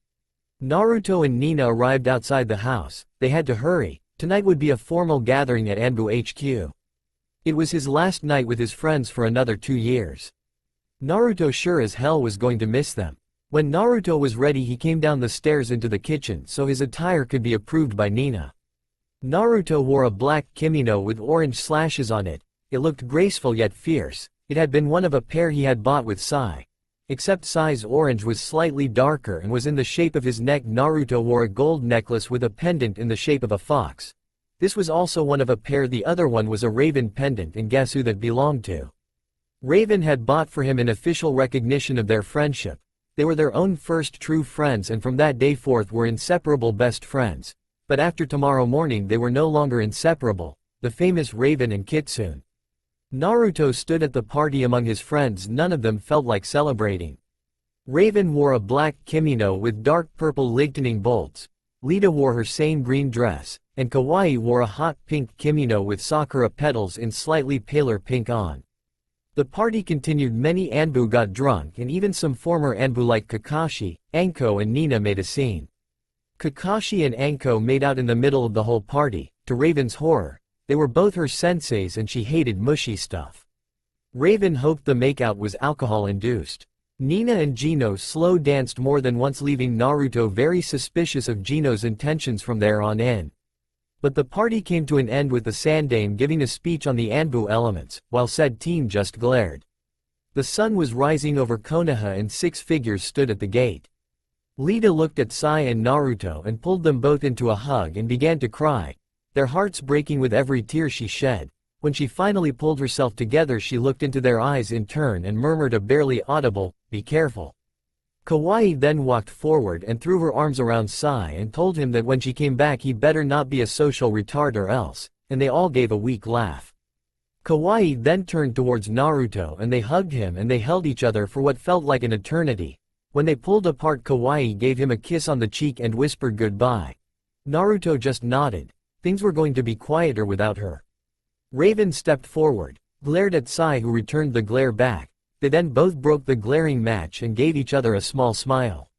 Naruto and Nina arrived outside the house. They had to hurry. Tonight would be a formal gathering at ANBU HQ. It was his last night with his friends for another 2 years. Naruto sure as hell was going to miss them. When Naruto was ready he came down the stairs into the kitchen so his attire could be approved by Nina. Naruto wore a black kimono with orange slashes on it. It looked graceful yet fierce. It had been one of a pair he had bought with Sai. Except Sai's orange was slightly darker and was in the shape of his neck. Naruto wore a gold necklace with a pendant in the shape of a fox. This was also one of a pair. The other one was a raven pendant, and guess who that belonged to? Raven had bought for him in official recognition of their friendship. They were their own first true friends, and from that day forth were inseparable best friends. But after tomorrow morning they were no longer inseparable, the famous Raven and Kitsune. Naruto stood at the party among his friends. None of them felt like celebrating. Raven wore a black kimono with dark purple lightning bolts. Lita wore her same green dress, and Kawaii wore a hot pink kimono with sakura petals in slightly paler pink on. The party continued. Many ANBU got drunk, and even some former ANBU like Kakashi, Anko and Nina made a scene. Kakashi and Anko made out in the middle of the whole party. To Raven's horror, they were both her senseis and she hated mushy stuff. Raven hoped the makeout was alcohol-induced. Nina and Gino slow danced more than once, leaving Naruto very suspicious of Gino's intentions from there on in. But the party came to an end with the Sandame giving a speech on the ANBU elements, while said team just glared. The sun was rising over Konoha and 6 figures stood at the gate. Lita looked at Sai and Naruto and pulled them both into a hug and began to cry, their hearts breaking with every tear she shed. When she finally pulled herself together, she looked into their eyes in turn and murmured a barely audible, "Be careful." Kawaii then walked forward and threw her arms around Sai and told him that when she came back he better not be a social retard or else, and they all gave a weak laugh. Kawaii then turned towards Naruto and they hugged him and they held each other for what felt like an eternity. When they pulled apart, Kawaii gave him a kiss on the cheek and whispered goodbye. Naruto just nodded. Things were going to be quieter without her. Raven stepped forward, glared at Sai, who returned the glare back. They then both broke the glaring match and gave each other a small smile.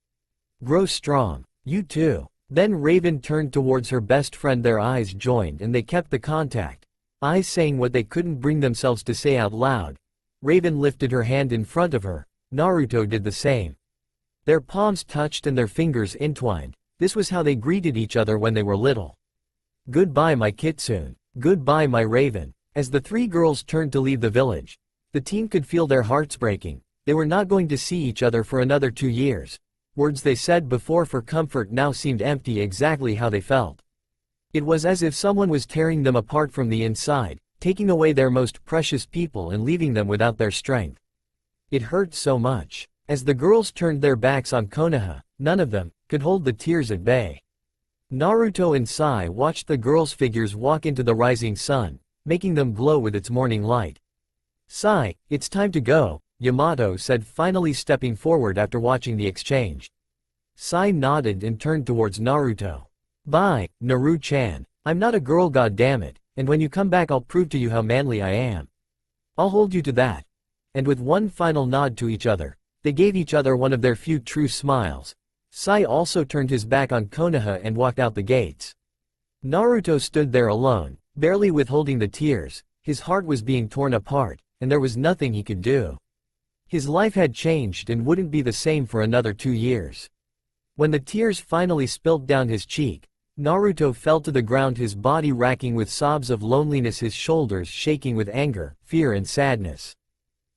"Grow strong, you too." Then Raven turned towards her best friend. Their eyes joined and they kept the contact, eyes saying what they couldn't bring themselves to say out loud. Raven lifted her hand in front of her. Naruto did the same. Their palms touched and their fingers entwined. This was how they greeted each other when they were little. "Goodbye my Kitsune. Goodbye my Raven." As the 3 girls turned to leave the village, the team could feel their hearts breaking. They were not going to see each other for another 2 years. Words they said before for comfort now seemed empty, exactly how they felt. It was as if someone was tearing them apart from the inside, taking away their most precious people and leaving them without their strength. It hurt so much. As the girls turned their backs on Konoha, none of them could hold the tears at bay. Naruto and Sai watched the girls' figures walk into the rising sun, making them glow with its morning light. "Sai, it's time to go," Yamato said, finally stepping forward after watching the exchange. Sai nodded and turned towards Naruto. "Bye, Naru-chan. I'm not a girl, goddammit, and when you come back I'll prove to you how manly I am. I'll hold you to that." And with one final nod to each other, they gave each other one of their few true smiles. Sai also turned his back on Konoha and walked out the gates. Naruto stood there alone, barely withholding the tears. His heart was being torn apart, and there was nothing he could do. His life had changed and wouldn't be the same for another 2 years. When the tears finally spilled down his cheek, Naruto fell to the ground, his body racking with sobs of loneliness, his shoulders shaking with anger, fear and sadness.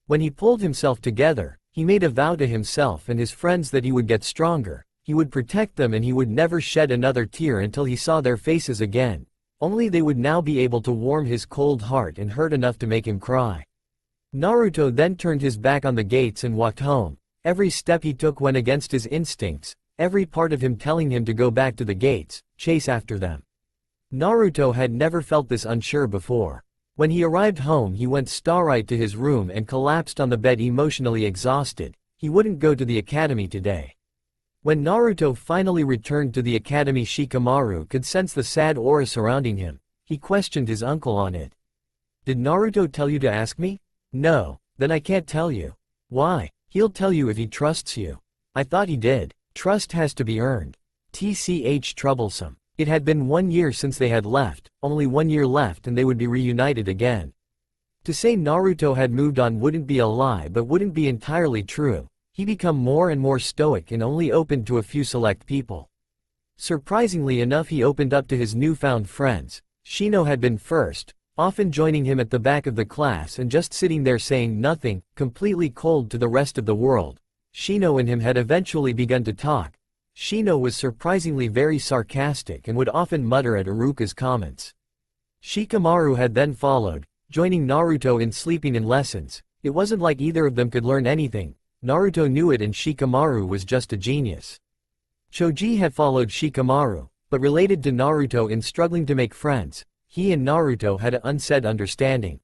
When he pulled himself together, he made a vow to himself and his friends that he would get stronger, he would protect them, and he would never shed another tear until he saw their faces again. Only they would now be able to warm his cold heart and hurt enough to make him cry. Naruto then turned his back on the gates and walked home. Every step he took went against his instincts, every part of him telling him to go back to the gates, chase after them. Naruto had never felt this unsure before. When he arrived home, he went starlight to his room and collapsed on the bed, emotionally exhausted. He wouldn't go to the academy today. When Naruto finally returned to the academy, Shikamaru could sense the sad aura surrounding him. He questioned his uncle on it. "Did Naruto tell you to ask me?" "No." "Then I can't tell you." "Why?" "He'll tell you if he trusts you." "I thought he did." "Trust has to be earned." Tch troublesome. It had been 1 year since they had left, only 1 year left and they would be reunited again. To say Naruto had moved on wouldn't be a lie, but wouldn't be entirely true. He became more and more stoic and only opened to a few select people. Surprisingly enough, he opened up to his newfound friends. Shino had been first, often joining him at the back of the class and just sitting there saying nothing, completely cold to the rest of the world. Shino and him had eventually begun to talk. Shino was surprisingly very sarcastic and would often mutter at Iruka's comments. Shikamaru had then followed, joining Naruto in sleeping in lessons. It wasn't like either of them could learn anything. Naruto knew it and Shikamaru was just a genius. Choji had followed Shikamaru, but related to Naruto in struggling to make friends. He and Naruto had an unsaid understanding.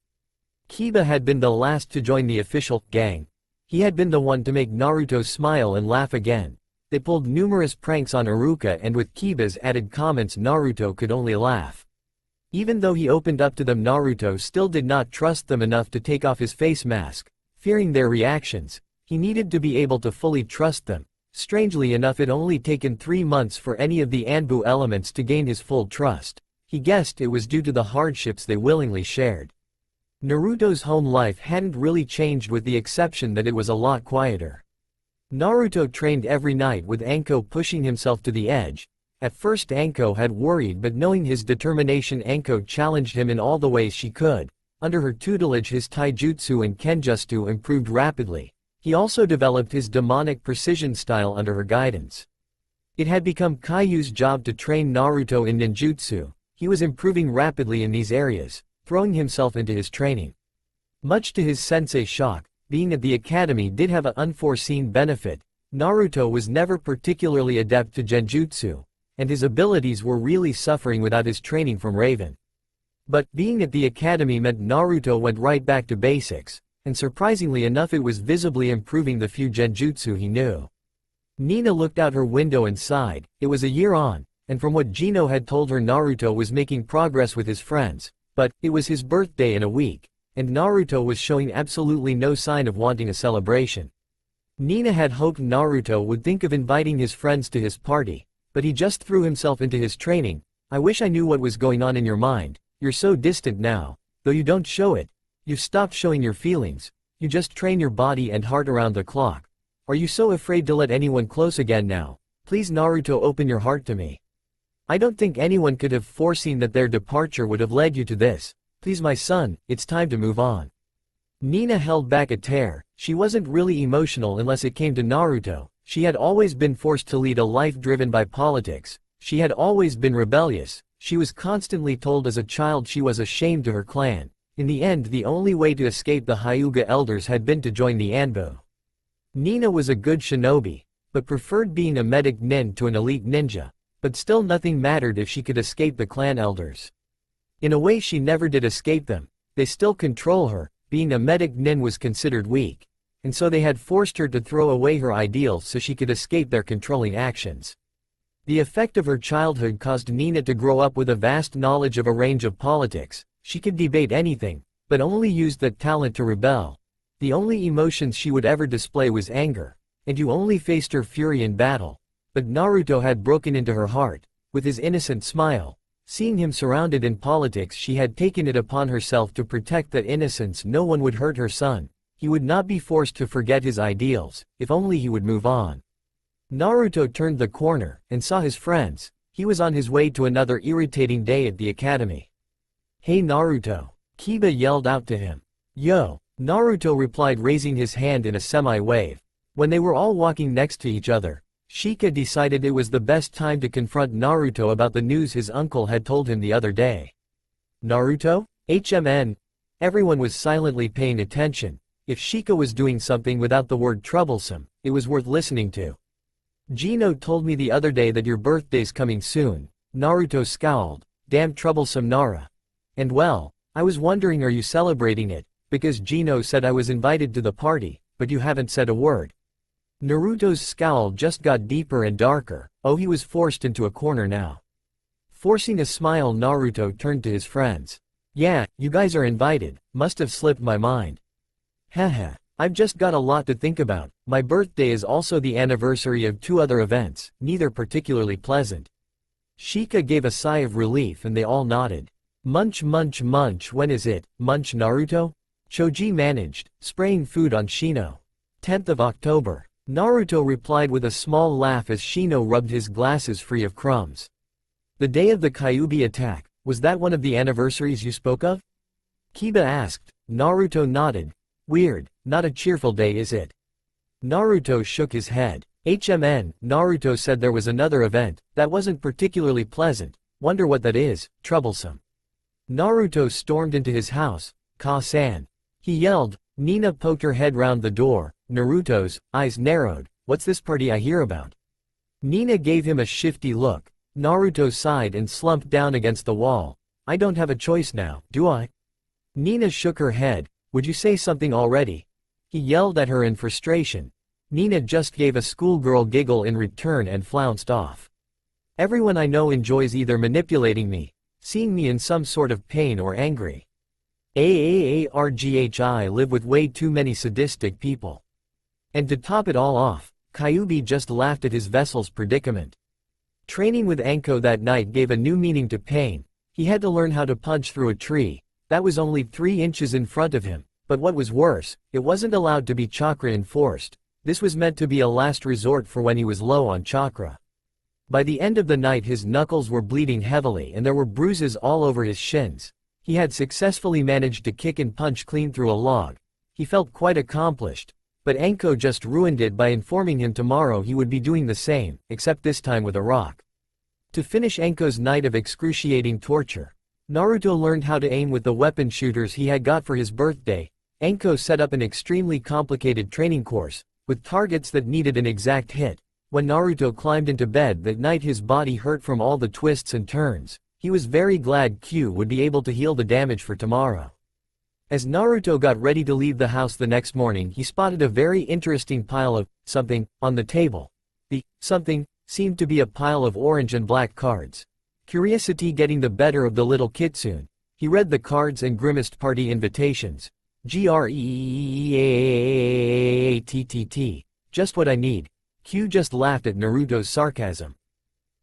Kiba had been the last to join the official gang. He had been the one to make Naruto smile and laugh again. They pulled numerous pranks on Iruka and with Kiba's added comments Naruto could only laugh. Even though he opened up to them, Naruto still did not trust them enough to take off his face mask. Fearing their reactions, he needed to be able to fully trust them. Strangely enough, it only taken 3 months for any of the ANBU elements to gain his full trust. He guessed it was due to the hardships they willingly shared. Naruto's home life hadn't really changed with the exception that it was a lot quieter. Naruto trained every night with Anko pushing himself to the edge. At first Anko had worried, but knowing his determination Anko challenged him in all the ways she could. Under her tutelage his taijutsu and kenjutsu improved rapidly. He also developed his demonic precision style under her guidance. It had become Kaiyu's job to train Naruto in ninjutsu. He was improving rapidly in these areas, throwing himself into his training. Much to his sensei's shock, being at the academy did have an unforeseen benefit. Naruto was never particularly adept to genjutsu, and his abilities were really suffering without his training from Raven. But being at the academy meant Naruto went right back to basics, and surprisingly enough it was visibly improving the few genjutsu he knew. Nina looked out her window and sighed. It was a year on, and from what Gino had told her Naruto was making progress with his friends, but it was his birthday in a week, and Naruto was showing absolutely no sign of wanting a celebration. Nina had hoped Naruto would think of inviting his friends to his party, but he just threw himself into his training. I wish I knew what was going on in your mind. You're so distant now, though you don't show it. You've stopped showing your feelings. You just train your body and heart around the clock. Are you so afraid to let anyone close again now? Please Naruto, open your heart to me. I don't think anyone could have foreseen that their departure would have led you to this. Please my son, it's time to move on. Nina held back a tear. She wasn't really emotional unless it came to Naruto. She had always been forced to lead a life driven by politics. She had always been rebellious. She was constantly told as a child she was ashamed to her clan. In the end, the only way to escape the Hyuga elders had been to join the ANBU. Nina was a good shinobi, but preferred being a medic nin to an elite ninja. But still nothing mattered if she could escape the clan elders. In a way she never did escape them. They still control her. Being a medic nin was considered weak, and so they had forced her to throw away her ideals so she could escape their controlling actions. The effect of her childhood caused Nina to grow up with a vast knowledge of a range of politics. She could debate anything, but only used that talent to rebel. The only emotions she would ever display was anger, and you only faced her fury in battle. But Naruto had broken into her heart, with his innocent smile. Seeing him surrounded in politics, she had taken it upon herself to protect that innocence. No one would hurt her son. He would not be forced to forget his ideals, if only he would move on. Naruto turned the corner, and saw his friends. He was on his way to another irritating day at the academy. Hey Naruto! Kiba yelled out to him. Yo! Naruto replied, raising his hand in a semi-wave. When they were all walking next to each other, Shika decided it was the best time to confront Naruto about the news his uncle had told him the other day. Naruto? HMN? Everyone was silently paying attention. If Shika was doing something without the word troublesome, it was worth listening to. Gino told me the other day that your birthday's coming soon. Naruto scowled. Damn troublesome Nara. And well, I was wondering, are you celebrating it? Because Gino said I was invited to the party, but you haven't said a word. Naruto's scowl just got deeper and darker. Oh, he was forced into a corner now. Forcing a smile, Naruto turned to his friends. Yeah, you guys are invited. Must have slipped my mind. Haha, I've just got a lot to think about. My birthday is also the anniversary of 2 other events, neither particularly pleasant. Shika gave a sigh of relief and they all nodded. Munch munch munch, when is it? Munch Naruto? Choji managed, spraying food on Shino. 10th of October. Naruto replied with a small laugh as Shino rubbed his glasses free of crumbs. The day of the Kyuubi attack, was that one of the anniversaries you spoke of? Kiba asked. Naruto nodded. Weird, not a cheerful day is it? Naruto shook his head. Naruto said there was another event, that wasn't particularly pleasant, wonder what that is, troublesome. Naruto stormed into his house. Ka-san. He yelled. Nina poked her head round the door. Naruto's eyes narrowed. What's this party I hear about? Nina gave him a shifty look. Naruto sighed and slumped down against the wall. I don't have a choice now, do I? Nina shook her head. Would you say something already? He yelled at her in frustration. Nina just gave a schoolgirl giggle in return and flounced off. Everyone I know enjoys either manipulating me, seeing me in some sort of pain or angry. I live with way too many sadistic people. And to top it all off, Kyuubi just laughed at his vessel's predicament. Training with Anko that night gave a new meaning to pain. He had to learn how to punch through a tree. That was only 3 inches in front of him, but what was worse, it wasn't allowed to be chakra enforced. This was meant to be a last resort for when he was low on chakra. By the end of the night his knuckles were bleeding heavily and there were bruises all over his shins. He had successfully managed to kick and punch clean through a log. He felt quite accomplished, but Anko just ruined it by informing him tomorrow he would be doing the same, except this time with a rock. To finish Anko's night of excruciating torture, Naruto learned how to aim with the weapon shooters he had got for his birthday. Anko set up an extremely complicated training course, with targets that needed an exact hit. When Naruto climbed into bed that night his body hurt from all the twists and turns. He was very glad Q would be able to heal the damage for tomorrow. As Naruto got ready to leave the house the next morning he spotted a very interesting pile of something on the table. The something seemed to be a pile of orange and black cards. Curiosity getting the better of the little kitsune, he read the cards and grimaced party invitations. Greattt. Just what I need. Q just laughed at Naruto's sarcasm.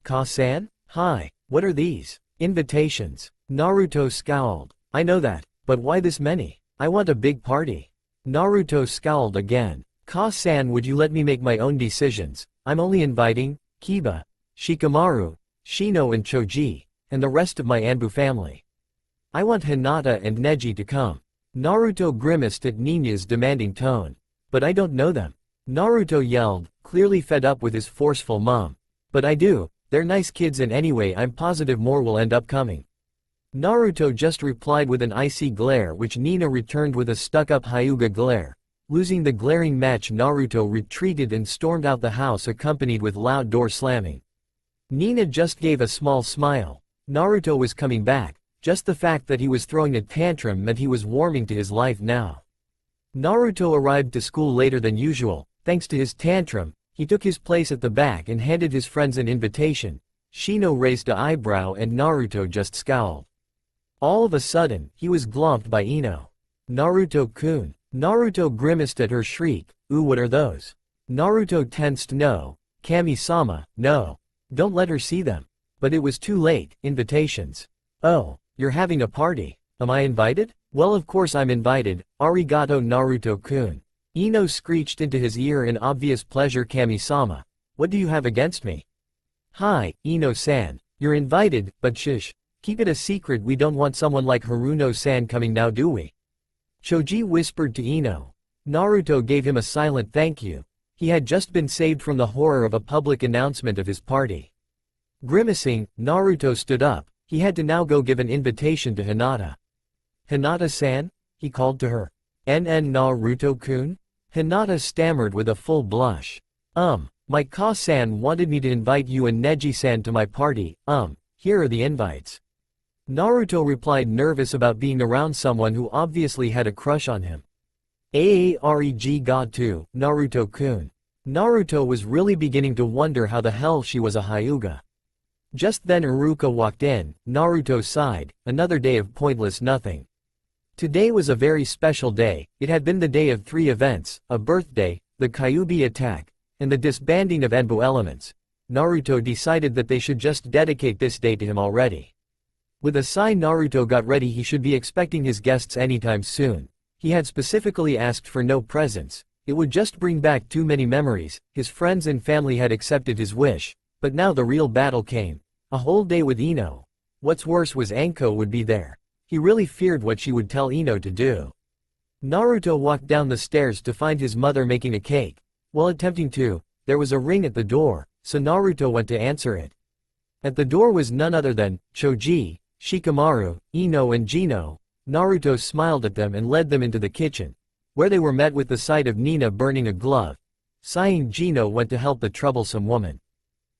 Ka-san? Hi, what are these? Invitations. Naruto scowled. I know that, but why this many? I want a big party. Naruto scowled again. Ka-san, would you let me make my own decisions? I'm only inviting Kiba, Shikamaru, Shino and Choji, and the rest of my ANBU family. I want Hinata and Neji to come. Naruto grimaced at Nina's demanding tone. But I don't know them. Naruto yelled, clearly fed up with his forceful mom. But I do, they're nice kids and anyway I'm positive more will end up coming. Naruto just replied with an icy glare which Nina returned with a stuck-up Hyuga glare. Losing the glaring match Naruto retreated and stormed out the house accompanied with loud door slamming. Nina just gave a small smile. Naruto was coming back. Just the fact that he was throwing a tantrum meant he was warming to his life now. Naruto arrived to school later than usual. Thanks to his tantrum, he took his place at the back and handed his friends an invitation. Shino raised an eyebrow and Naruto just scowled. All of a sudden, he was glomped by Ino. Naruto-kun. Naruto grimaced at her shriek. Ooh, what are those? Naruto tensed. No. Kami-sama, no. Don't let her see them. But it was too late. Invitations. Oh, you're having a party. Am I invited? Well, of course I'm invited. Arigato Naruto-kun. Ino screeched into his ear in obvious pleasure. Kami-sama. What do you have against me? Hi, Ino-san. You're invited, but shush. Keep it a secret, we don't want someone like Haruno-san coming now, do we? Choji whispered to Ino. Naruto gave him a silent thank you. He had just been saved from the horror of a public announcement of his party. Grimacing, Naruto stood up. He had to now go give an invitation to Hinata. Hinata-san? He called to her. Naruto-kun? Hinata stammered with a full blush. My Ka-san wanted me to invite you and Neji-san to my party. Here are the invites. Naruto replied, nervous about being around someone who obviously had a crush on him. Aareg got to, Naruto-kun. Naruto was really beginning to wonder how the hell she was a Hyuga. Just then Iruka walked in. Naruto sighed, another day of pointless nothing. Today was a very special day. It had been the day of 3 events, a birthday, the Kyuubi attack, and the disbanding of ANBU elements. Naruto decided that they should just dedicate this day to him already. With a sigh Naruto got ready. He should be expecting his guests anytime soon. He had specifically asked for no presents. It would just bring back too many memories. His friends and family had accepted his wish. But now the real battle came. A whole day with Ino. What's worse was Anko would be there. He really feared what she would tell Ino to do. Naruto walked down the stairs to find his mother making a cake. While attempting to, there was a ring at the door, so Naruto went to answer it. At the door was none other than Choji, Shikamaru, Ino and Jino. Naruto smiled at them and led them into the kitchen, where they were met with the sight of Nina burning a glove. Sighing, Jino went to help the troublesome woman.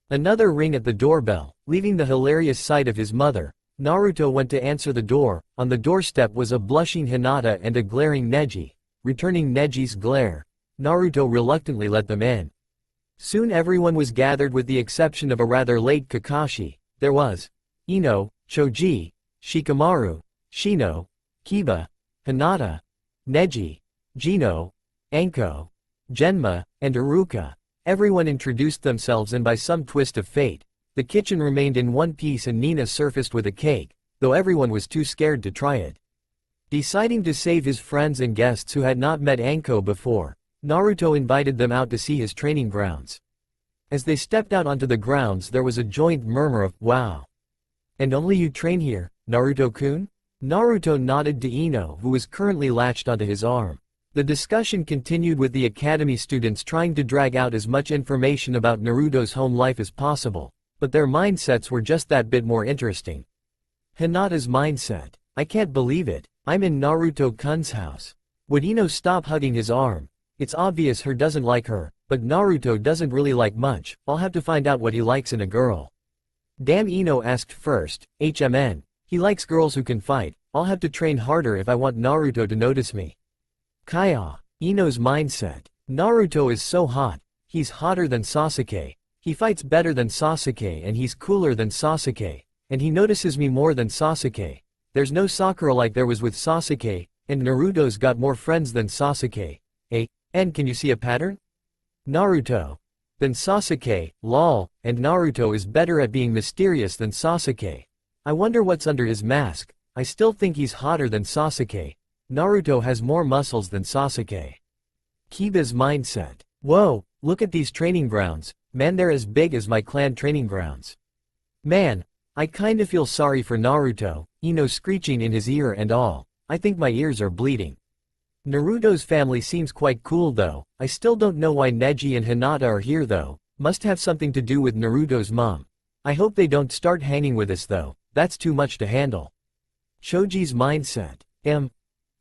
Another ring at the doorbell, leaving the hilarious sight of his mother. Naruto went to answer the door. On the doorstep was a blushing Hinata and a glaring Neji. Returning Neji's glare, Naruto reluctantly let them in. Soon everyone was gathered with the exception of a rather late Kakashi. There was Ino, Choji, Shikamaru, Shino, Kiba, Hinata, Neji, Jino, Anko, Genma, and Iruka. Everyone introduced themselves, and by some twist of fate, the kitchen remained in one piece and Nina surfaced with a cake, though everyone was too scared to try it. Deciding to save his friends and guests who had not met Anko before, Naruto invited them out to see his training grounds. As they stepped out onto the grounds, there was a joint murmur of, "Wow. And only you train here, Naruto-kun?" Naruto nodded to Ino, who was currently latched onto his arm. The discussion continued with the academy students trying to drag out as much information about Naruto's home life as possible, but their mindsets were just that bit more interesting. Hinata's mindset. "I can't believe it. I'm in Naruto-kun's house. Would Ino stop hugging his arm? It's obvious her doesn't like her, but Naruto doesn't really like much. I'll have to find out what he likes in a girl." Damn, Ino asked first. He likes girls who can fight. I'll have to train harder if I want Naruto to notice me. Kaya. Ino's mindset. Naruto is so hot. He's hotter than Sasuke. He fights better than Sasuke and he's cooler than Sasuke. And he notices me more than Sasuke. There's no Sakura like there was with Sasuke, and Naruto's got more friends than Sasuke. And can you see a pattern? Naruto. Than Sasuke, lol, and Naruto is better at being mysterious than Sasuke. I wonder what's under his mask. I still think he's hotter than Sasuke. Naruto has more muscles than Sasuke. Kiba's mindset. Whoa, look at these training grounds. Man, they're as big as my clan training grounds. Man, I kinda feel sorry for Naruto, Ino screeching in his ear and all. I think my ears are bleeding. Naruto's family seems quite cool though. I still don't know why Neji and Hinata are here though. Must have something to do with Naruto's mom. I hope they don't start hanging with us though. That's too much to handle. Choji's mindset.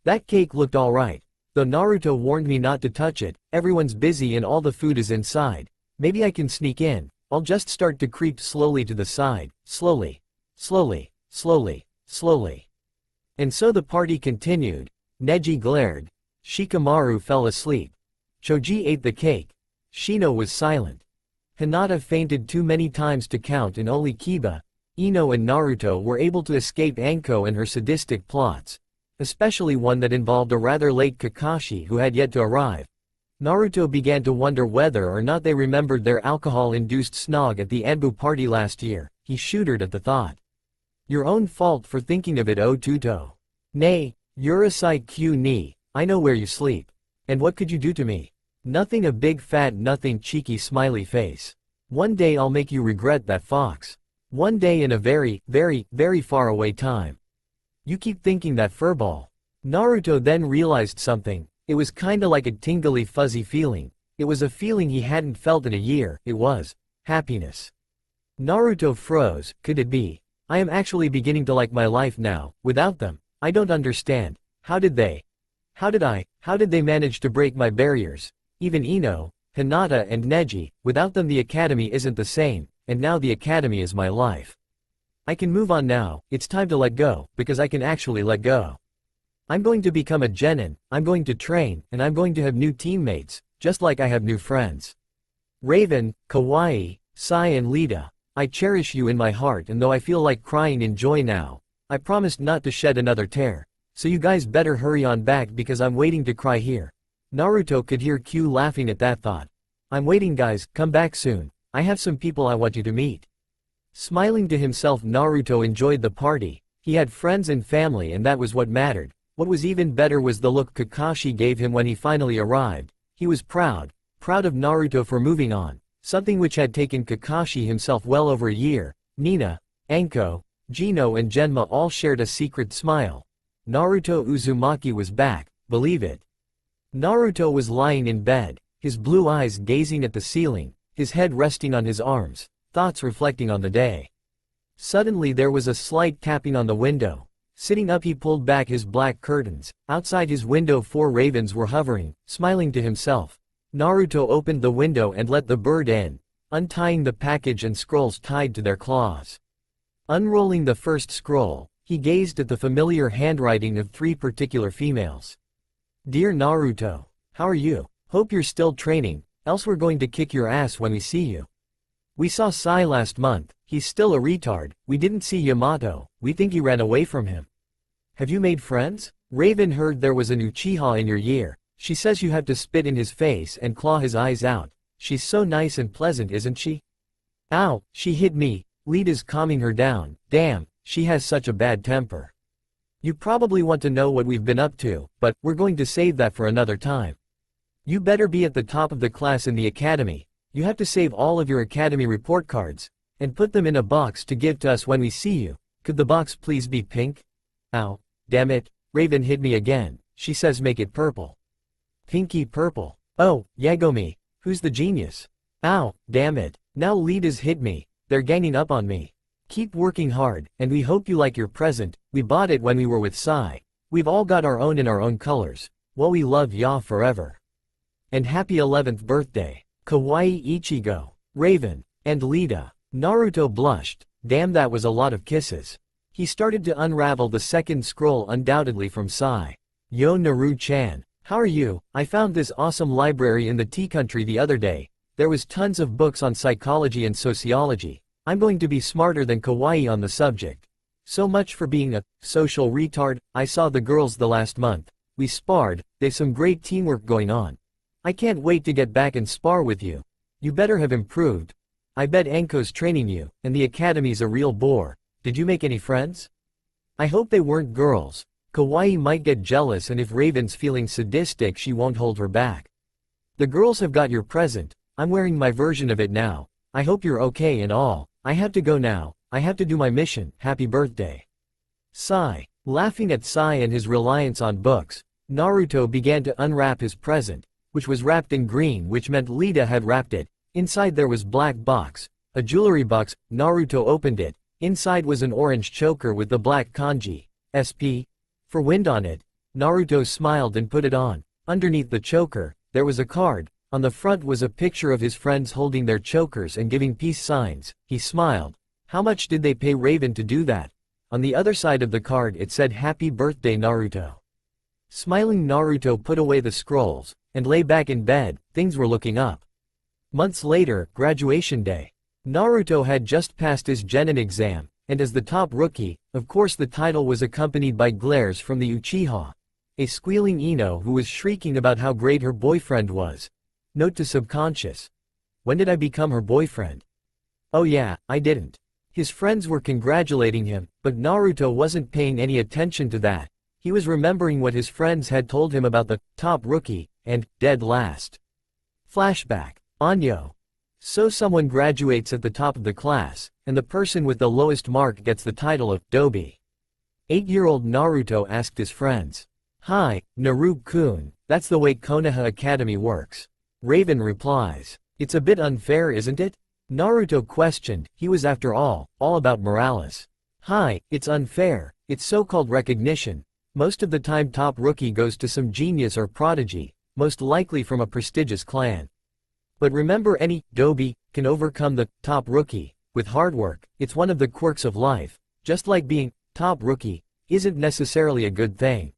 That cake looked alright. Though Naruto warned me not to touch it, everyone's busy and all the food is inside. Maybe I can sneak in. I'll just start to creep slowly to the side. Slowly. Slowly. Slowly. Slowly. And so the party continued. Neji glared. Shikamaru fell asleep. Choji ate the cake. Shino was silent. Hinata fainted too many times to count, and only Kiba, Ino and Naruto were able to escape Anko and her sadistic plots, especially one that involved a rather late Kakashi who had yet to arrive. Naruto began to wonder whether or not they remembered their alcohol-induced snog at the ANBU party last year. He shuddered at the thought. Your own fault for thinking of it, Otuto. Nay, Urusai Q ni, I know where you sleep. And what could you do to me? Nothing, a big fat nothing, cheeky smiley face. One day I'll make you regret that, fox. One day in a very, very, very far away time. You keep thinking that, furball. Naruto then realized something. It was kinda like a tingly fuzzy feeling. It was a feeling he hadn't felt in a year. It was happiness. Naruto froze. Could it be? I am actually beginning to like my life now, without them. I don't understand. How did they manage to break my barriers? Even Ino, Hinata and Neji, without them the academy isn't the same, and now the academy is my life. I can move on now. It's time to let go, because I can actually let go. I'm going to become a genin, I'm going to train, and I'm going to have new teammates, just like I have new friends. Raven, Kawaii, Sai and Lita, I cherish you in my heart, and though I feel like crying in joy now, I promised not to shed another tear. So you guys better hurry on back because I'm waiting to cry here. Naruto could hear Q laughing at that thought. I'm waiting guys, come back soon. I have some people I want you to meet. Smiling to himself, Naruto enjoyed the party. He had friends and family, and that was what mattered. What was even better was the look Kakashi gave him when he finally arrived. He was proud of Naruto for moving on, something which had taken Kakashi himself well over a year. Nina, Anko, Gino and Genma all shared a secret smile. Naruto Uzumaki was back, believe it. Naruto was lying in bed, his blue eyes gazing at the ceiling, his head resting on his arms, thoughts reflecting on the day. Suddenly there was a slight tapping on the window. Sitting up he pulled back his black curtains. Outside his window 4 ravens were hovering, smiling to himself. Naruto opened the window and let the bird in, untying the package and scrolls tied to their claws. Unrolling the first scroll, he gazed at the familiar handwriting of 3 particular females. Dear Naruto, how are you? Hope you're still training, else we're going to kick your ass when we see you. We saw Sai last month, he's still a retard. We didn't see Yamato, we think you ran away from him. Have you made friends? Raven heard there was an Uchiha in your year. She says you have to spit in his face and claw his eyes out. She's so nice and pleasant, isn't she? Ow, she hit me. Lita's calming her down. Damn, she has such a bad temper. You probably want to know what we've been up to, but we're going to save that for another time. You better be at the top of the class in the academy. You have to save all of your academy report cards and put them in a box to give to us when we see you. Could the box please be pink? Ow, damn it, Raven hit me again. She says make it purple. Pinky purple. Oh, Yagami, who's the genius? Ow, damn it, now Lita's hit me. They're ganging up on me. Keep working hard, and we hope you like your present. We bought it when we were with Sai. We've all got our own in our own colors. Well, we love ya forever. And happy 11th birthday. Kawaii Ichigo, Raven, and Lita. Naruto blushed. Damn, that was a lot of kisses. He started to unravel the second scroll, undoubtedly from Sai. Yo Naru-chan, how are you? I found this awesome library in the tea country the other day. There was tons of books on psychology and sociology. I'm going to be smarter than Kawaii on the subject. So much for being a social retard. I saw the girls the last month. We sparred, they've some great teamwork going on. I can't wait to get back and spar with you. You better have improved. I bet Anko's training you, and the academy's a real bore. Did you make any friends? I hope they weren't girls. Kawaii might get jealous, and if Raven's feeling sadistic she won't hold her back. The girls have got your present. I'm wearing my version of it now. I hope you're okay and all. I have to go now. I have to do my mission. Happy birthday. Sai. Laughing at Sai and his reliance on books, Naruto began to unwrap his present, which was wrapped in green, which meant Lita had wrapped it. Inside there was black box, a jewelry box. Naruto opened it. Inside was an orange choker with the black kanji, SP, for wind on it. Naruto smiled and put it on. Underneath the choker, there was a card. On the front was a picture of his friends holding their chokers and giving peace signs. He smiled. How much did they pay Raven to do that? On the other side of the card it said Happy Birthday Naruto. Smiling, Naruto put away the scrolls and lay back in bed. Things were looking up. Months later, graduation day. Naruto had just passed his Genin exam, and as the top rookie, of course the title was accompanied by glares from the Uchiha. A squealing Ino who was shrieking about how great her boyfriend was. Note to subconscious. When did I become her boyfriend? Oh yeah, I didn't. His friends were congratulating him, but Naruto wasn't paying any attention to that. He was remembering what his friends had told him about the top rookie and dead last. Flashback. Anyo. So someone graduates at the top of the class, and the person with the lowest mark gets the title of Dobi. 8-year-old Naruto asked his friends. Hi, Naru-kun, that's the way Konoha Academy works. Raven replies. It's a bit unfair, isn't it? Naruto questioned. He was after all about Morales. Hi, it's unfair. It's so-called recognition. Most of the time top rookie goes to some genius or prodigy, most likely from a prestigious clan. But remember, any Dobi can overcome the top rookie with hard work. It's one of the quirks of life. Just like being top rookie isn't necessarily a good thing.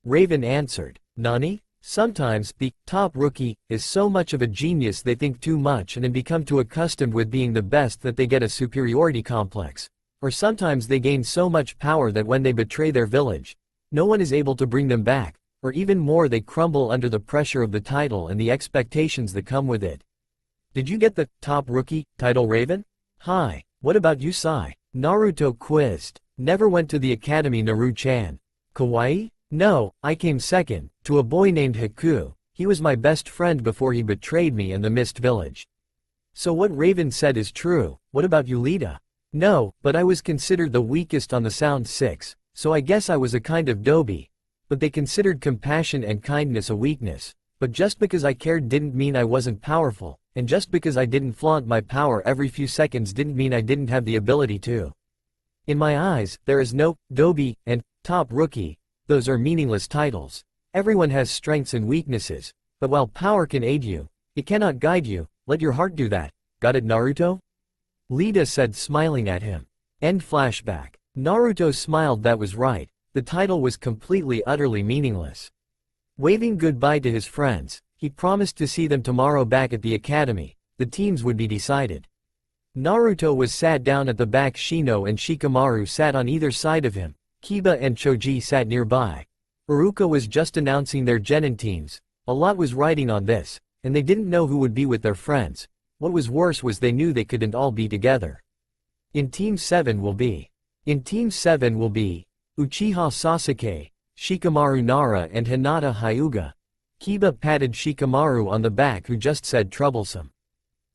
Raven answered. Nani? Sometimes the top rookie is so much of a genius they think too much and then become too accustomed with being the best that they get a superiority complex. Or sometimes they gain so much power that when they betray their village, no one is able to bring them back. Or even more, they crumble under the pressure of the title and the expectations that come with it. Did you get the top rookie title, Raven? Hi, what about you, Sai? Naruto quizzed. Never went to the academy, Naru-chan. Kawaii? No, I came second, to a boy named Haku. He was my best friend before he betrayed me in the Mist Village. So what Raven said is true. What about you, Lita? No, but I was considered the weakest on the Sound Six, so I guess I was a kind of doby. But they considered compassion and kindness a weakness. But just because I cared didn't mean I wasn't powerful, and just because I didn't flaunt my power every few seconds didn't mean I didn't have the ability to. In my eyes, there is no doby and top rookie. Those are meaningless titles. Everyone has strengths and weaknesses, but while power can aid you, it cannot guide you. Let your heart do that. Got it, Naruto? Lita said, smiling at him. End flashback. Naruto smiled. That was right. The title was completely utterly meaningless. Waving goodbye to his friends, he promised to see them tomorrow back at the academy. The teams would be decided. Naruto was sat down at the back. Shino and Shikamaru sat on either side of him. Kiba and Choji sat nearby. Iruka was just announcing their genin teams. A lot was riding on this, and they didn't know who would be with their friends. What was worse was they knew they couldn't all be together. In Team 7 will be Uchiha Sasuke, Shikamaru Nara and Hinata Hyuga. Kiba patted Shikamaru on the back, who just said troublesome.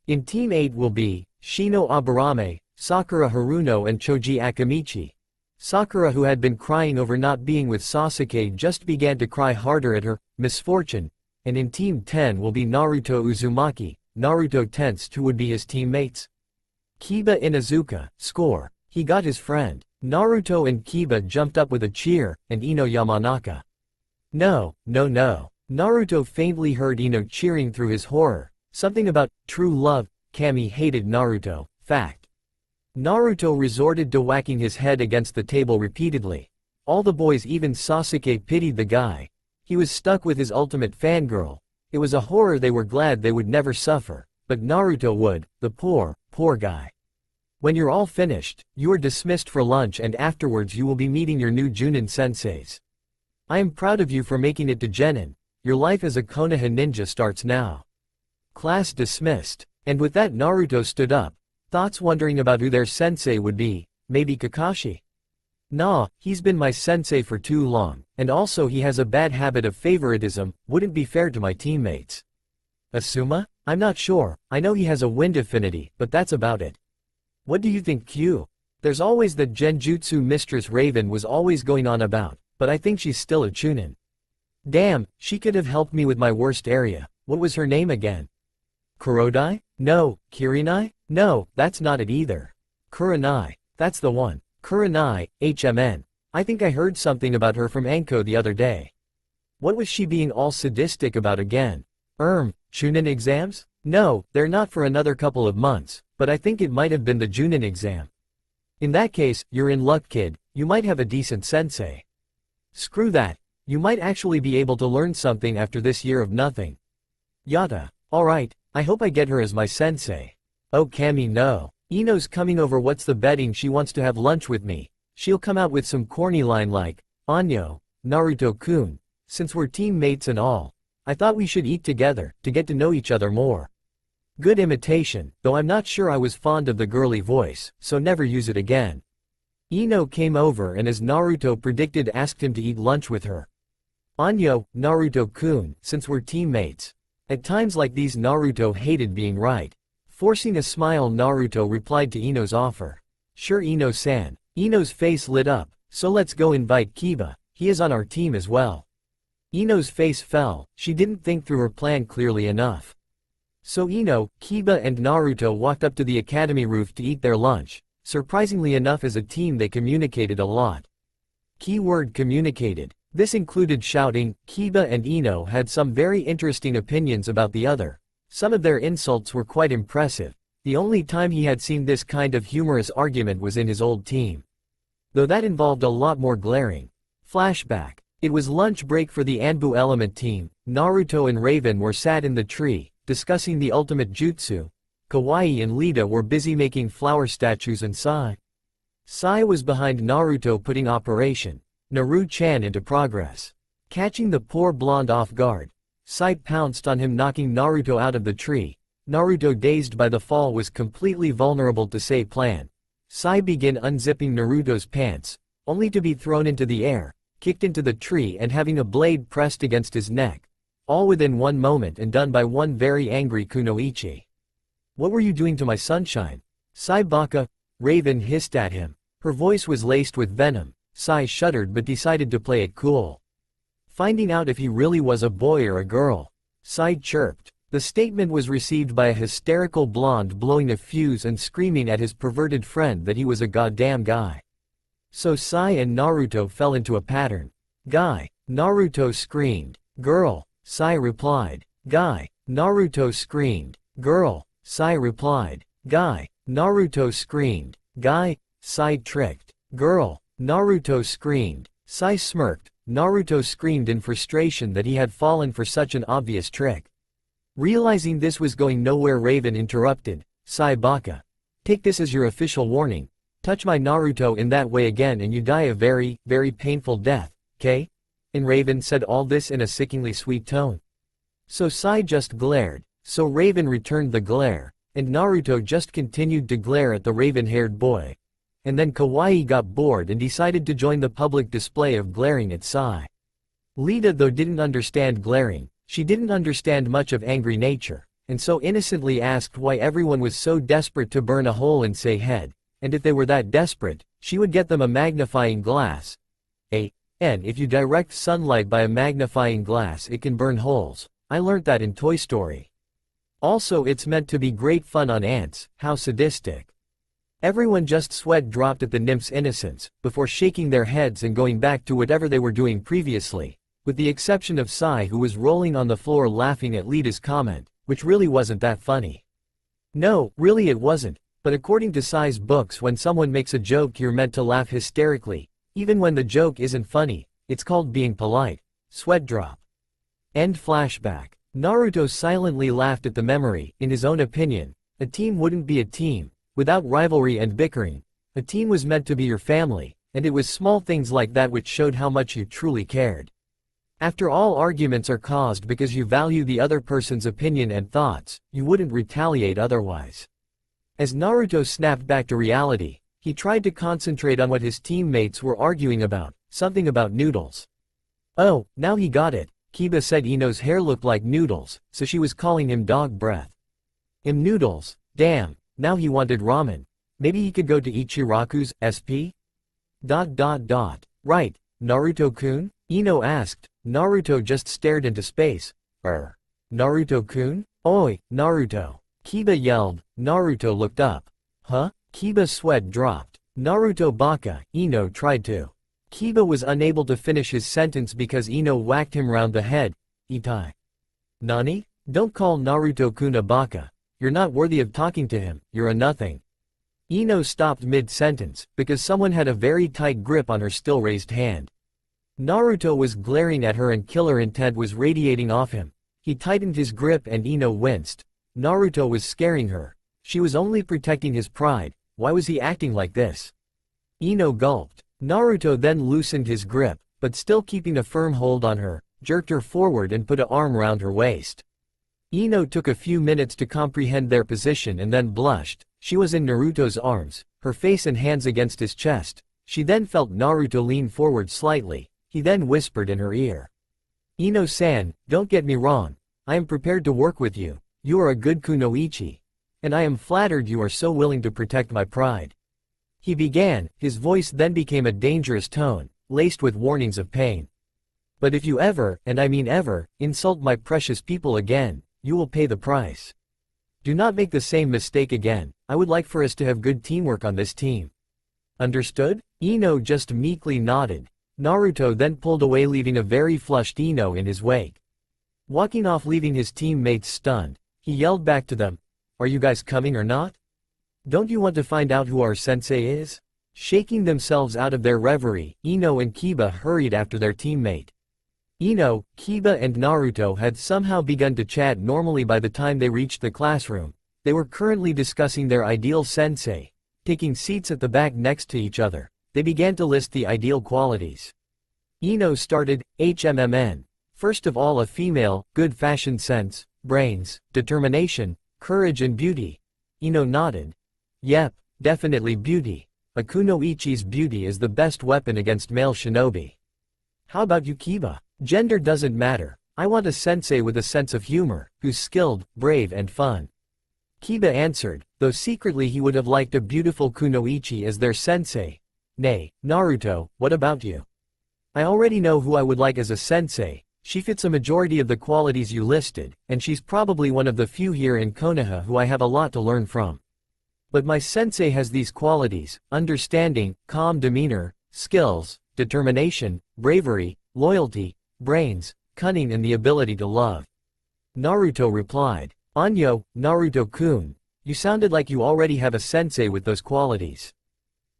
In Team 8 will be Shino Aburame, Sakura Haruno and Choji Akamichi. Sakura, who had been crying over not being with Sasuke, just began to cry harder at her misfortune. And in Team 10 will be Naruto Uzumaki, Naruto tensed who would be his teammates. Kiba Inuzuka, score. He got his friend. Naruto and Kiba jumped up with a cheer, and Ino Yamanaka. No. Naruto faintly heard Ino cheering through his horror. Something about true love. Kami hated Naruto. Fact. Naruto resorted to whacking his head against the table repeatedly. All the boys, even Sasuke, pitied the guy. He was stuck with his ultimate fangirl. It was a horror they were glad they would never suffer, but Naruto would, the poor guy. When you're all finished, you are dismissed for lunch, and afterwards you will be meeting your new Chunin senseis. I am proud of you for making it to Genin. Your life as a Konoha ninja starts now. Class dismissed. And with that, Naruto stood up. Thoughts wondering about who their sensei would be. Maybe Kakashi? Nah, he's been my sensei for too long, and also he has a bad habit of favoritism, wouldn't be fair to my teammates. Asuma? I'm not sure. I know he has a wind affinity, but that's about it. What do you think, Q? There's always that Genjutsu Mistress Raven was always going on about, but I think she's still a Chunin. Damn, she could have helped me with my worst area. What was her name again? Kurodai? No. Kirinai? No, that's not it either. Kurenai. That's the one. Kurenai, HMN. I think I heard something about her from Anko the other day. What was she being all sadistic about again? Chunin exams? No, they're not for another couple of months, but I think it might have been the Chunin exam. In that case, you're in luck, kid. You might have a decent sensei. Screw that. You might actually be able to learn something after this year of nothing. Yada. Alright, I hope I get her as my sensei. Oh Kami, no. Ino's coming over. What's the betting? She wants to have lunch with me. She'll come out with some corny line like, Anyo, Naruto-kun, since we're teammates and all. I thought we should eat together, to get to know each other more. Good imitation, though I'm not sure I was fond of the girly voice, so never use it again. Ino came over and, as Naruto predicted, asked him to eat lunch with her. Anyo, Naruto-kun, since we're teammates. At times like these, Naruto hated being right. Forcing a smile, Naruto replied to Ino's offer. Sure, Ino-san. Ino's face lit up. So let's go invite Kiba. He is on our team as well. Ino's face fell. She didn't think through her plan clearly enough. So Ino, Kiba and Naruto walked up to the academy roof to eat their lunch. Surprisingly enough, as a team they communicated a lot. Keyword communicated. This included shouting. Kiba and Ino had some very interesting opinions about the other. Some of their insults were quite impressive. The only time he had seen this kind of humorous argument was in his old team. Though that involved a lot more glaring. Flashback. It was lunch break for the ANBU element team. Naruto and Raven were sat in the tree, discussing the ultimate jutsu. Kawaii and Lita were busy making flower statues, and Sai was behind Naruto, putting Operation Naru-chan into progress. Catching the poor blonde off guard, Sai pounced on him, knocking Naruto out of the tree. Naruto, dazed by the fall, was completely vulnerable to Sai plan. Sai began unzipping Naruto's pants, only to be thrown into the air, kicked into the tree, and having a blade pressed against his neck. All within one moment, and done by one very angry Kunoichi. What were you doing to my sunshine? Sai Baka. Raven hissed at him. Her voice was laced with venom. Sai shuddered but decided to play it cool. Finding out if he really was a boy or a girl. Sai chirped. The statement was received by a hysterical blonde blowing a fuse and screaming at his perverted friend that he was a goddamn guy. So Sai and Naruto fell into a pattern. Guy. Naruto screamed. Girl. Sai replied. Guy. Naruto screamed. Girl. Sai replied. Guy. Naruto screamed. Guy. Sai tricked. Girl. Naruto screamed. Sai smirked. Naruto screamed in frustration that he had fallen for such an obvious trick. Realizing this was going nowhere, Raven interrupted. Sai Baka. Take this as your official warning. Touch my Naruto in that way again and you die a very, very painful death, okay? And Raven said all this in a sickeningly sweet tone. So Sai just glared. So Raven returned the glare. And Naruto just continued to glare at the raven-haired boy. And then Kawaii got bored and decided to join the public display of glaring at Sai. Lita though didn't understand glaring. She didn't understand much of angry nature, and so innocently asked why everyone was so desperate to burn a hole in Sei's head, and if they were that desperate, she would get them a magnifying glass. And if you direct sunlight by a magnifying glass it can burn holes. I learnt that in Toy Story. Also it's meant to be great fun on ants. How sadistic. Everyone just sweat dropped at the nymph's innocence, before shaking their heads and going back to whatever they were doing previously, with the exception of Sai who was rolling on the floor laughing at Lita's comment, which really wasn't that funny. No, really it wasn't, but according to Sai's books when someone makes a joke you're meant to laugh hysterically, even when the joke isn't funny, it's called being polite. Sweat drop. End flashback. Naruto silently laughed at the memory. In his own opinion, a team wouldn't be a team without rivalry and bickering. A team was meant to be your family, and it was small things like that which showed how much you truly cared. After all, arguments are caused because you value the other person's opinion and thoughts. You wouldn't retaliate otherwise. As Naruto snapped back to reality, he tried to concentrate on what his teammates were arguing about, something about noodles. Oh, now he got it. Kiba said Ino's hair looked like noodles, so she was calling him dog breath. Noodles. Damn, now he wanted ramen. Maybe he could go to Ichiraku's, SP? Right, Naruto-kun? Ino asked. Naruto just stared into space. Naruto-kun? Oi, Naruto. Kiba yelled. Naruto looked up. Huh? Kiba's sweat dropped. Naruto Baka. Ino tried to. Kiba was unable to finish his sentence because Ino whacked him round the head. Itai. Nani? Don't call Naruto-kun a baka. You're not worthy of talking to him, you're a nothing. Ino stopped mid-sentence, because someone had a very tight grip on her still raised hand. Naruto was glaring at her and killer intent was radiating off him. He tightened his grip and Ino winced. Naruto was scaring her. She was only protecting his pride. Why was he acting like this? Ino gulped. Naruto then loosened his grip, but still keeping a firm hold on her, jerked her forward and put an arm round her waist. Ino took a few minutes to comprehend their position and then blushed. She was in Naruto's arms, her face and hands against his chest. She then felt Naruto lean forward slightly. He then whispered in her ear. Ino-san, don't get me wrong. I am prepared to work with you. You are a good kunoichi. And I am flattered you are so willing to protect my pride. He began, his voice then became a dangerous tone, laced with warnings of pain. But if you ever, and I mean ever, insult my precious people again, you will pay the price. Do not make the same mistake again. I would like for us to have good teamwork on this team. Understood? Ino just meekly nodded. Naruto then pulled away leaving a very flushed Ino in his wake. Walking off leaving his teammates stunned, he yelled back to them, "Are you guys coming or not? Don't you want to find out who our sensei is?" Shaking themselves out of their reverie, Ino and Kiba hurried after their teammate. Ino, Kiba and Naruto had somehow begun to chat normally by the time they reached the classroom. They were currently discussing their ideal sensei. Taking seats at the back next to each other, they began to list the ideal qualities. Ino started, HMMN. First of all, a female, good fashion sense, brains, determination, courage and beauty. Ino nodded. Yep, definitely beauty. A kunoichi's beauty is the best weapon against male shinobi. How about you, Kiba? Gender doesn't matter. I want a sensei with a sense of humor, who's skilled, brave and fun. Kiba answered, though secretly he would have liked a beautiful kunoichi as their sensei. Nay, Naruto, what about you? I already know who I would like as a sensei. She fits a majority of the qualities you listed, and she's probably one of the few here in Konoha who I have a lot to learn from. But my sensei has these qualities: understanding, calm demeanor, skills, determination, bravery, loyalty, brains, cunning and the ability to love. Naruto replied. Anyo, Naruto-kun, you sounded like you already have a sensei with those qualities.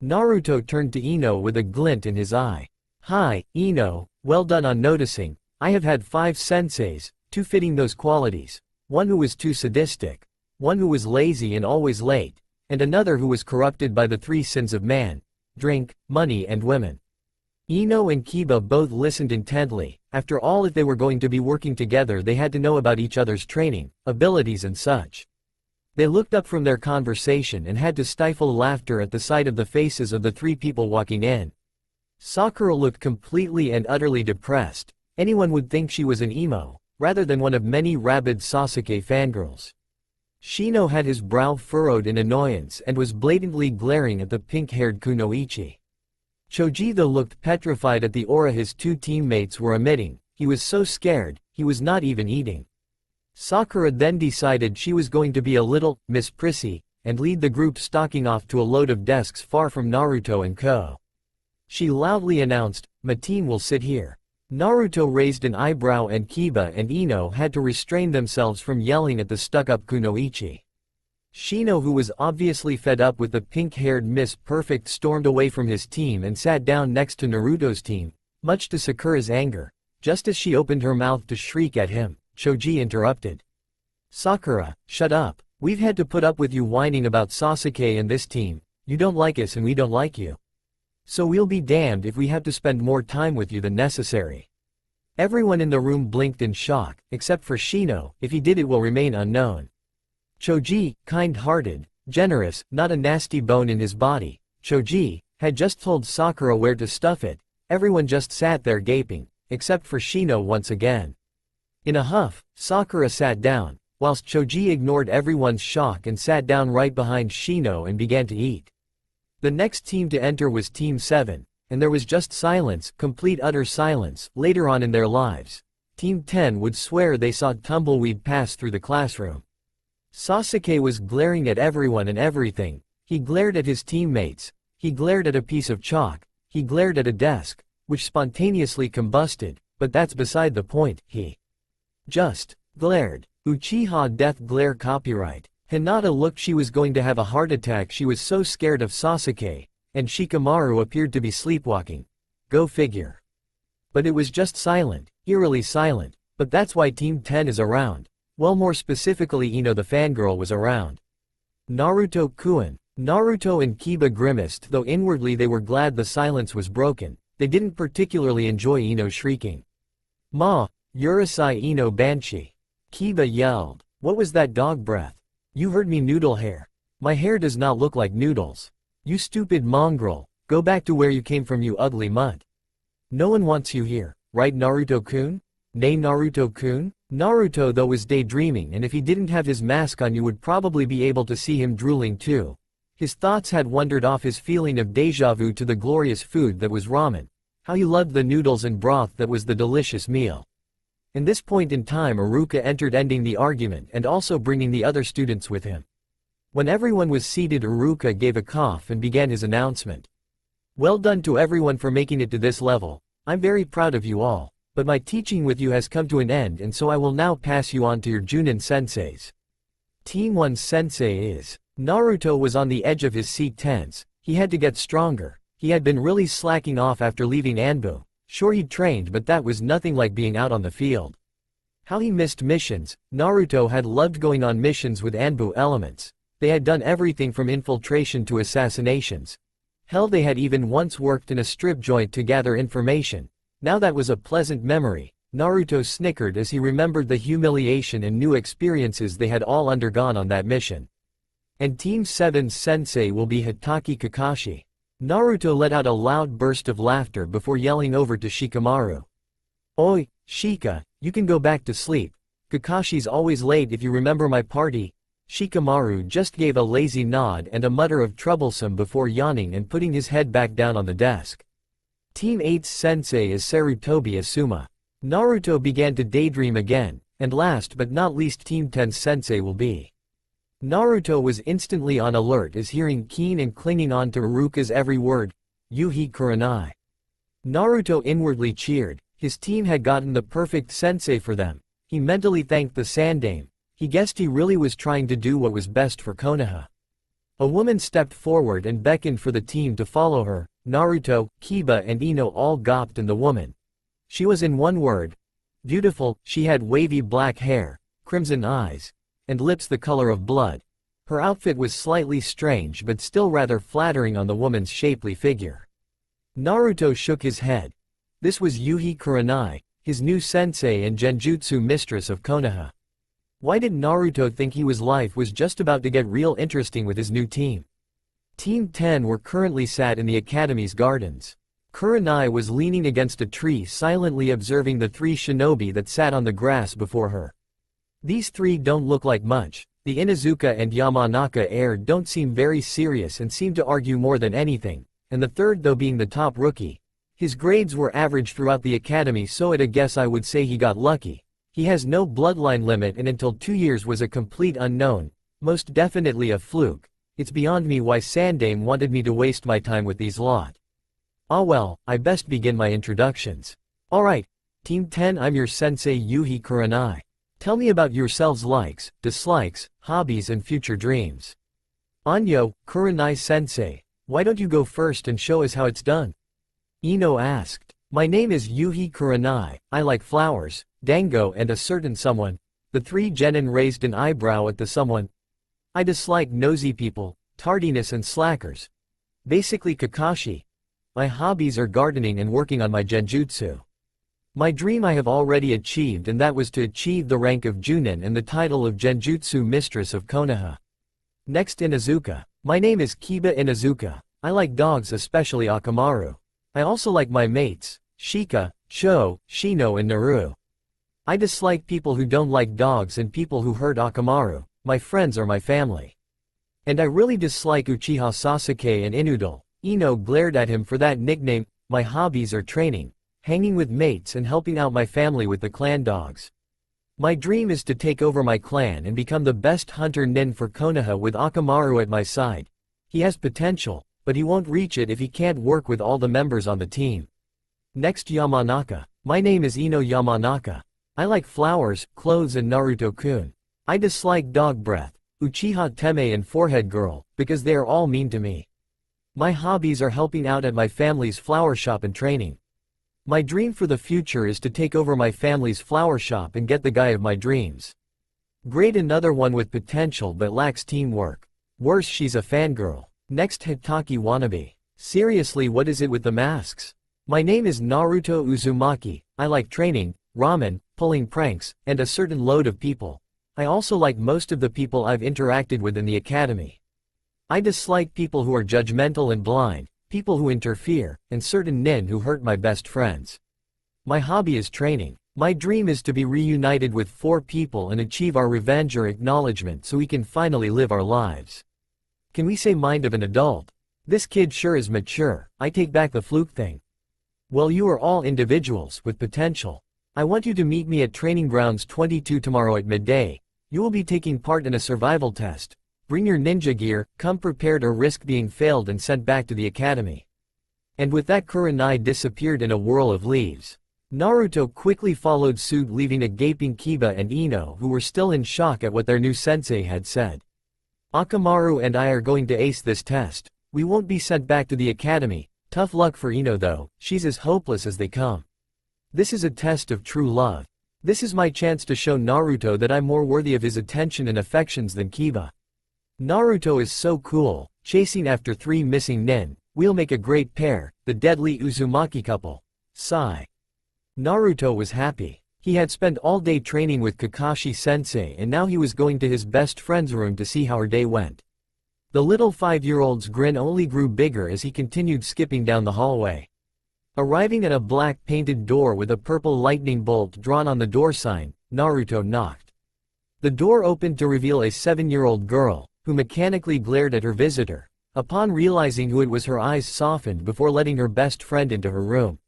Naruto turned to Ino with a glint in his eye. Hi, Ino, well done on noticing. I have had 5 senseis, 2 fitting those qualities, one who was too sadistic, one who was lazy and always late, and another who was corrupted by the 3 sins of man: drink, money and women. Ino and Kiba both listened intently. After all, if they were going to be working together they had to know about each other's training, abilities and such. They looked up from their conversation and had to stifle laughter at the sight of the faces of the 3 people walking in. Sakura looked completely and utterly depressed. Anyone would think she was an emo, rather than one of many rabid Sasuke fangirls. Shino had his brow furrowed in annoyance and was blatantly glaring at the pink-haired kunoichi. Choji though looked petrified at the aura his 2 teammates were emitting. He was so scared, he was not even eating. Sakura then decided she was going to be a little Miss Prissy, and lead the group stalking off to a load of desks far from Naruto and Co. She loudly announced, "My team will sit here." Naruto raised an eyebrow and Kiba and Ino had to restrain themselves from yelling at the stuck-up kunoichi. Shino, who was obviously fed up with the pink-haired Miss Perfect, stormed away from his team and sat down next to Naruto's team, much to Sakura's anger. Just as she opened her mouth to shriek at him, Choji interrupted. "Sakura, shut up. We've had to put up with you whining about Sasuke and this team. You don't like us and we don't like you. So we'll be damned if we have to spend more time with you than necessary." Everyone in the room blinked in shock, except for Shino. If he did, it will remain unknown. Choji, kind-hearted, generous, not a nasty bone in his body, Choji, had just told Sakura where to stuff it. Everyone just sat there gaping, except for Shino once again. In a huff, Sakura sat down, whilst Choji ignored everyone's shock and sat down right behind Shino and began to eat. The next team to enter was Team 7, and there was just silence, complete utter silence. Later on in their lives, Team 10 would swear they saw Tumbleweed pass through the classroom. Sasuke was glaring at everyone and everything. He glared at his teammates, he glared at a piece of chalk, he glared at a desk, which spontaneously combusted, but that's beside the point. He just glared. Uchiha Death Glare copyright. Hinata looked she was going to have a heart attack. She was so scared of Sasuke, and Shikamaru appeared to be sleepwalking. Go figure. But it was just silent, eerily silent. But that's why Team 10 is around. Well, more specifically, Ino the fangirl was around. Naruto-kun. Naruto and Kiba grimaced, though inwardly they were glad the silence was broken. They didn't particularly enjoy Ino shrieking. "Ma, Urusei Ino Banshee." Kiba yelled. "What was that dog breath? You heard me, noodle hair. My hair does not look like noodles. You stupid mongrel, go back to where you came from, you ugly mutt. No one wants you here, right Naruto-kun? Nay Naruto-kun?" Naruto though was daydreaming, and if he didn't have his mask on you would probably be able to see him drooling too. His thoughts had wandered off his feeling of deja vu to the glorious food that was ramen. How he loved the noodles and broth that was the delicious meal. In this point in time Iruka entered, ending the argument and also bringing the other students with him. When everyone was seated, Iruka gave a cough and began his announcement. "Well done to everyone for making it to this level. I'm very proud of you all, but my teaching with you has come to an end, and so I will now pass you on to your Chunin senseis. Team 1 sensei is..." Naruto was on the edge of his seat, tense. He had to get stronger. He had been really slacking off after leaving ANBU. Sure, he'd trained, but that was nothing like being out on the field. How he missed missions. Naruto had loved going on missions with ANBU elements. They had done everything from infiltration to assassinations. Hell, they had even once worked in a strip joint to gather information. Now that was a pleasant memory. Naruto snickered as he remembered the humiliation and new experiences they had all undergone on that mission. And Team 7's sensei will be Hitaki Kakashi. Naruto let out a loud burst of laughter before yelling over to Shikamaru. "Oi, Shika, you can go back to sleep. Kakashi's always late if you remember my party." Shikamaru just gave a lazy nod and a mutter of troublesome before yawning and putting his head back down on the desk. Team 8's sensei is Sarutobi Asuma. Naruto began to daydream again, and last but not least Team 10's sensei will be. Naruto was instantly on alert as hearing keen and clinging on to Iruka's every word, Yuhi Kurenai. Naruto inwardly cheered, his team had gotten the perfect sensei for them. He mentally thanked the Sandame. He guessed he really was trying to do what was best for Konoha. A woman stepped forward and beckoned for the team to follow her. Naruto, Kiba and Ino all gawped in the woman. She was in one word, beautiful. She had wavy black hair, crimson eyes, and lips the color of blood. Her outfit was slightly strange but still rather flattering on the woman's shapely figure. Naruto shook his head. This was Yuhi Kurenai, his new sensei and genjutsu mistress of Konoha. Why did Naruto think life was just about to get real interesting with his new team? Team 10 were currently sat in the academy's gardens. Kurenai was leaning against a tree silently observing the three shinobi that sat on the grass before her. These three don't look like much. The Inuzuka and Yamanaka heir don't seem very serious and seem to argue more than anything, and the third though being the top rookie. His grades were average throughout the academy, so at a guess I would say he got lucky. He has no bloodline limit and until 2 years was a complete unknown, most definitely a fluke. It's beyond me why Sandame wanted me to waste my time with these lot. Ah well, I best begin my introductions. Alright, Team 10, I'm your sensei Yuhi Kurenai. Tell me about yourselves' likes, dislikes, hobbies and future dreams. Anyo, Kurenai sensei, why don't you go first and show us how it's done? Ino asked. My name is Yuhi Kurenai, I like flowers, dango and a certain someone. The three genin raised an eyebrow at the someone. I dislike nosy people, tardiness and slackers. Basically Kakashi. My hobbies are gardening and working on my genjutsu. My dream I have already achieved, and that was to achieve the rank of Chunin and the title of Genjutsu Mistress of Konoha. Next Inuzuka. My name is Kiba Inuzuka. I like dogs, especially Akamaru. I also like my mates, Shika, Cho, Shino and Naru. I dislike people who don't like dogs and people who hurt Akamaru. My friends are my family. And I really dislike Uchiha Sasuke and Inudel. Ino glared at him for that nickname. My hobbies are training, hanging with mates and helping out my family with the clan dogs. My dream is to take over my clan and become the best hunter nin for Konoha with Akamaru at my side. He has potential, but he won't reach it if he can't work with all the members on the team. Next Yamanaka. My name is Ino Yamanaka. I like flowers, clothes and Naruto-kun. I dislike dog breath, Uchiha Teme and Forehead Girl, because they are all mean to me. My hobbies are helping out at my family's flower shop and training. My dream for the future is to take over my family's flower shop and get the guy of my dreams. Great, another one with potential but lacks teamwork. Worse, she's a fangirl. Next Hitaki wannabe. Seriously, what is it with the masks? My name is Naruto Uzumaki. I like training, ramen, pulling pranks, and a certain load of people. I also like most of the people I've interacted with in the academy. I dislike people who are judgmental and blind, people who interfere, and certain nin who hurt my best friends. My hobby is training. My dream is to be reunited with 4 people and achieve our revenge or acknowledgement so we can finally live our lives. Can we say mind of an adult? This kid sure is mature. I take back the fluke thing. Well, you are all individuals with potential. I want you to meet me at Training Grounds 22 tomorrow at midday. You will be taking part in a survival test. Bring your ninja gear, come prepared or risk being failed and sent back to the academy. And with that, Kurenai disappeared in a whirl of leaves. Naruto quickly followed suit, leaving a gaping Kiba and Ino who were still in shock at what their new sensei had said. Akamaru and I are going to ace this test. We won't be sent back to the academy. Tough luck for Ino though, she's as hopeless as they come. This is a test of true love. This is my chance to show Naruto that I'm more worthy of his attention and affections than Kiba. Naruto is so cool, chasing after 3 missing nin. We'll make a great pair, the deadly Uzumaki couple. Sigh. Naruto was happy. He had spent all day training with Kakashi sensei and now he was going to his best friend's room to see how her day went. The little 5-year-old's grin only grew bigger as he continued skipping down the hallway. Arriving at a black painted door with a purple lightning bolt drawn on the door sign, Naruto knocked. The door opened to reveal a 7-year-old girl, who mechanically glared at her visitor. Upon realizing who it was, her eyes softened before letting her best friend into her room.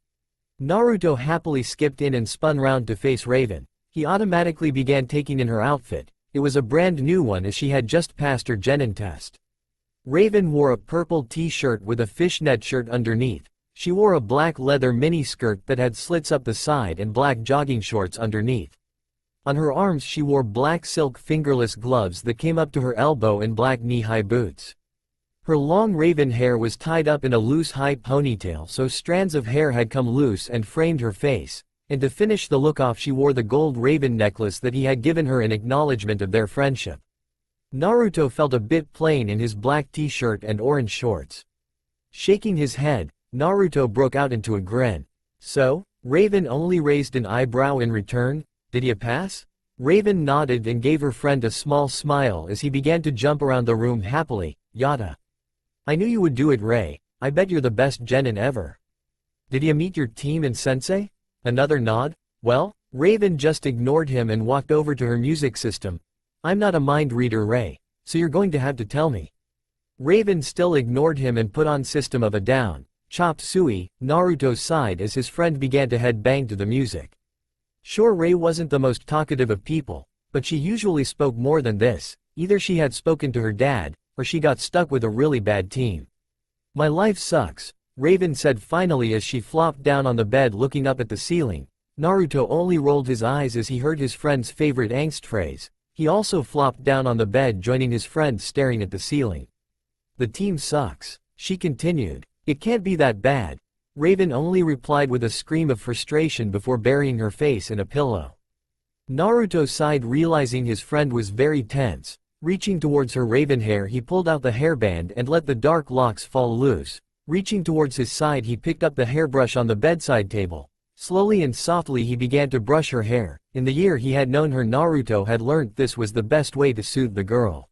Naruto happily skipped in and spun round to face Raven. He automatically began taking in her outfit. It was a brand new one as she had just passed her Genin test. Raven wore a purple t-shirt with a fishnet shirt underneath. She wore a black leather mini-skirt that had slits up the side and black jogging shorts underneath. On her arms she wore black silk fingerless gloves that came up to her elbow and black knee-high boots. Her long raven hair was tied up in a loose high ponytail, so strands of hair had come loose and framed her face, and to finish the look off she wore the gold raven necklace that he had given her in acknowledgement of their friendship. Naruto felt a bit plain in his black t-shirt and orange shorts. Shaking his head, Naruto broke out into a grin. "So, Raven only raised an eyebrow in return? Did you pass?" Raven nodded and gave her friend a small smile as he began to jump around the room happily. "Yada. I knew you would do it, Ray. I bet you're the best genin ever. Did you meet your team and sensei?" Another nod. "Well?" Raven just ignored him and walked over to her music system. "I'm not a mind reader, Ray, so you're going to have to tell me." Raven still ignored him and put on System of a Down. Chop Suey. Naruto sighed as his friend began to head bang to the music. Sure, Ray wasn't the most talkative of people, but she usually spoke more than this. Either she had spoken to her dad, or she got stuck with a really bad team. "My life sucks," Raven said finally as she flopped down on the bed looking up at the ceiling. Naruto only rolled his eyes as he heard his friend's favorite angst phrase. He also flopped down on the bed, joining his friend staring at the ceiling. "The team sucks," she continued. "It can't be that bad." Raven only replied with a scream of frustration before burying her face in a pillow. Naruto sighed, realizing his friend was very tense. Reaching towards her raven hair, he pulled out the hairband and let the dark locks fall loose. Reaching towards his side, he picked up the hairbrush on the bedside table. Slowly and softly he began to brush her hair. In the year he had known her, Naruto had learnt this was the best way to soothe the girl.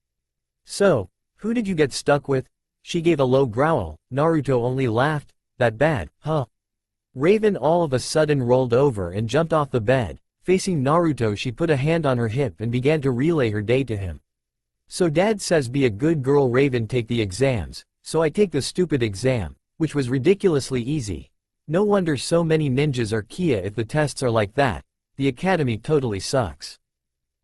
"So, who did you get stuck with?" She gave a low growl. Naruto only laughed. "That bad, huh?" Raven all of a sudden rolled over and jumped off the bed. Facing Naruto, she put a hand on her hip and began to relay her day to him. "So dad says be a good girl, Raven, take the exams. So I take the stupid exam, which was ridiculously easy. No wonder so many ninjas are Kia if the tests are like that. The academy totally sucks.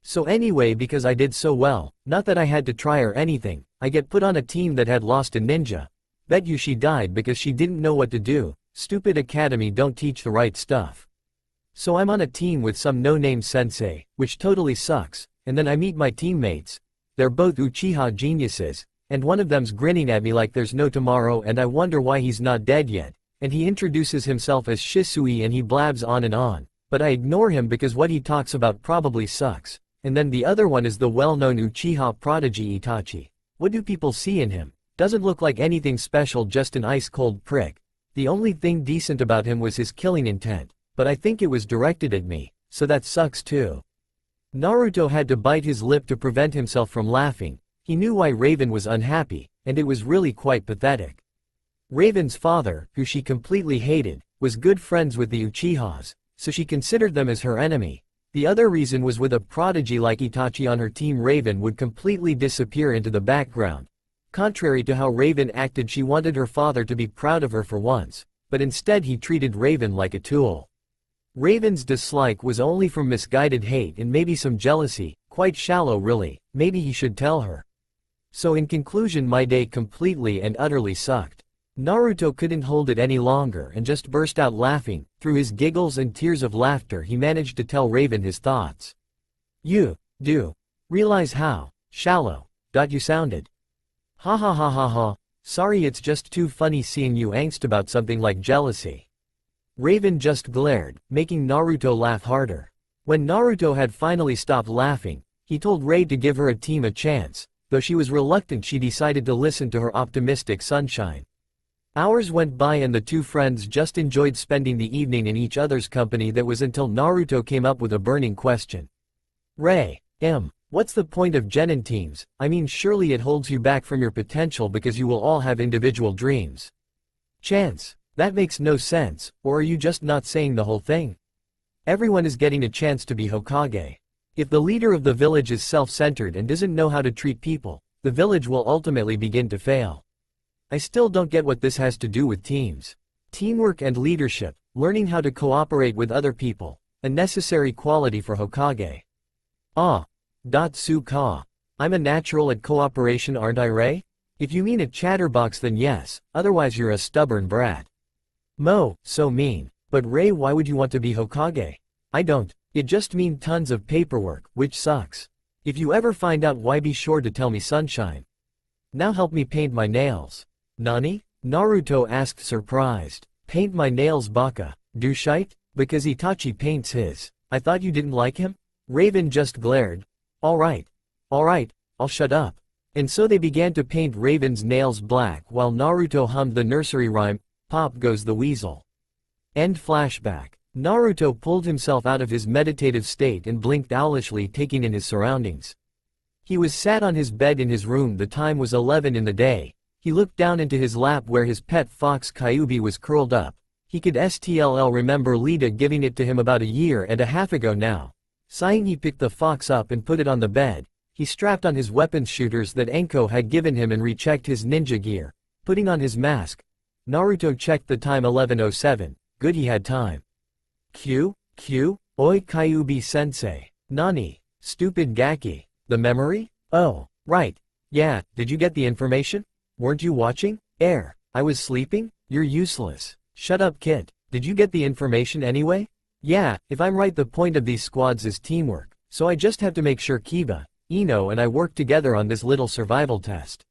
So anyway, because I did so well, not that I had to try or anything, I get put on a team that had lost a ninja. Bet you she died because she didn't know what to do. Stupid academy don't teach the right stuff. So I'm on a team with some no-name sensei, which totally sucks, and then I meet my teammates. They're both Uchiha geniuses, and one of them's grinning at me like there's no tomorrow, and I wonder why he's not dead yet. And he introduces himself as Shisui and he blabs on, but I ignore him because what he talks about probably sucks. And then the other one is the well-known Uchiha prodigy Itachi. What do people see in him? Doesn't look like anything special, just an ice-cold prick. The only thing decent about him was his killing intent, but I think it was directed at me, so that sucks too." Naruto had to bite his lip to prevent himself from laughing. He knew why Raven was unhappy, and it was really quite pathetic. Raven's father, who she completely hated, was good friends with the Uchihas, so she considered them as her enemy. The other reason was with a prodigy like Itachi on her team, Raven would completely disappear into the background. Contrary to how Raven acted, she wanted her father to be proud of her for once, but instead he treated Raven like a tool. Raven's dislike was only from misguided hate and maybe some jealousy, quite shallow really. Maybe he should tell her. So in conclusion, my day completely and utterly sucked. Naruto couldn't hold it any longer and just burst out laughing. Through his giggles and tears of laughter he managed to tell Raven his thoughts. "You do realize how shallow you sounded? Ha ha ha ha ha. Sorry, it's just too funny seeing you angst about something like jealousy." Raven just glared, making Naruto laugh harder. When Naruto had finally stopped laughing, he told Ray to give her team a chance. Though she was reluctant, she decided to listen to her optimistic sunshine. Hours went by and the two friends just enjoyed spending the evening in each other's company. That was until Naruto came up with a burning question. "Ray, what's the point of genin teams? I mean, surely it holds you back from your potential because you will all have individual dreams." "Chance, that makes no sense, or are you just not saying the whole thing? Everyone is getting a chance to be Hokage. If the leader of the village is self-centered and doesn't know how to treat people, the village will ultimately begin to fail. I still don't get what this has to do with teams. Teamwork and leadership, learning how to cooperate with other people, a necessary quality for Hokage. Su-ka. I'm a natural at cooperation, aren't I, Ray? If you mean a chatterbox then yes, otherwise you're a stubborn brat. So mean. But Ray, why would you want to be Hokage? I don't. It just mean tons of paperwork, which sucks. If you ever find out why, be sure to tell me, sunshine. Now help me paint my nails. Nani? Naruto asked, surprised. Paint my nails, baka. Douchite? Because Itachi paints his. I thought you didn't like him? Raven just glared. Alright, I'll shut up. And so they began to paint Raven's nails black while Naruto hummed the nursery rhyme, Pop Goes the Weasel. End flashback. Naruto pulled himself out of his meditative state and blinked owlishly, taking in his surroundings. He was sat on his bed in his room. The time was 11 in the day. He looked down into his lap where his pet fox Kyubi was curled up. He could still remember Lita giving it to him about a year and a half ago now. Sighing, he picked the fox up and put it on the bed. He strapped on his weapons shooters that Enko had given him and rechecked his ninja gear. Putting on his mask, Naruto checked the time, 11:07. Good, he had time. Q? Oi Kyubi-sensei. Nani? Stupid Gaki. The memory? Oh, right. Yeah, did you get the information? Weren't you watching? I was sleeping? You're useless. Shut up, kid. Did you get the information anyway? Yeah, if I'm right, the point of these squads is teamwork, so I just have to make sure Kiba, Ino and I work together on this little survival test.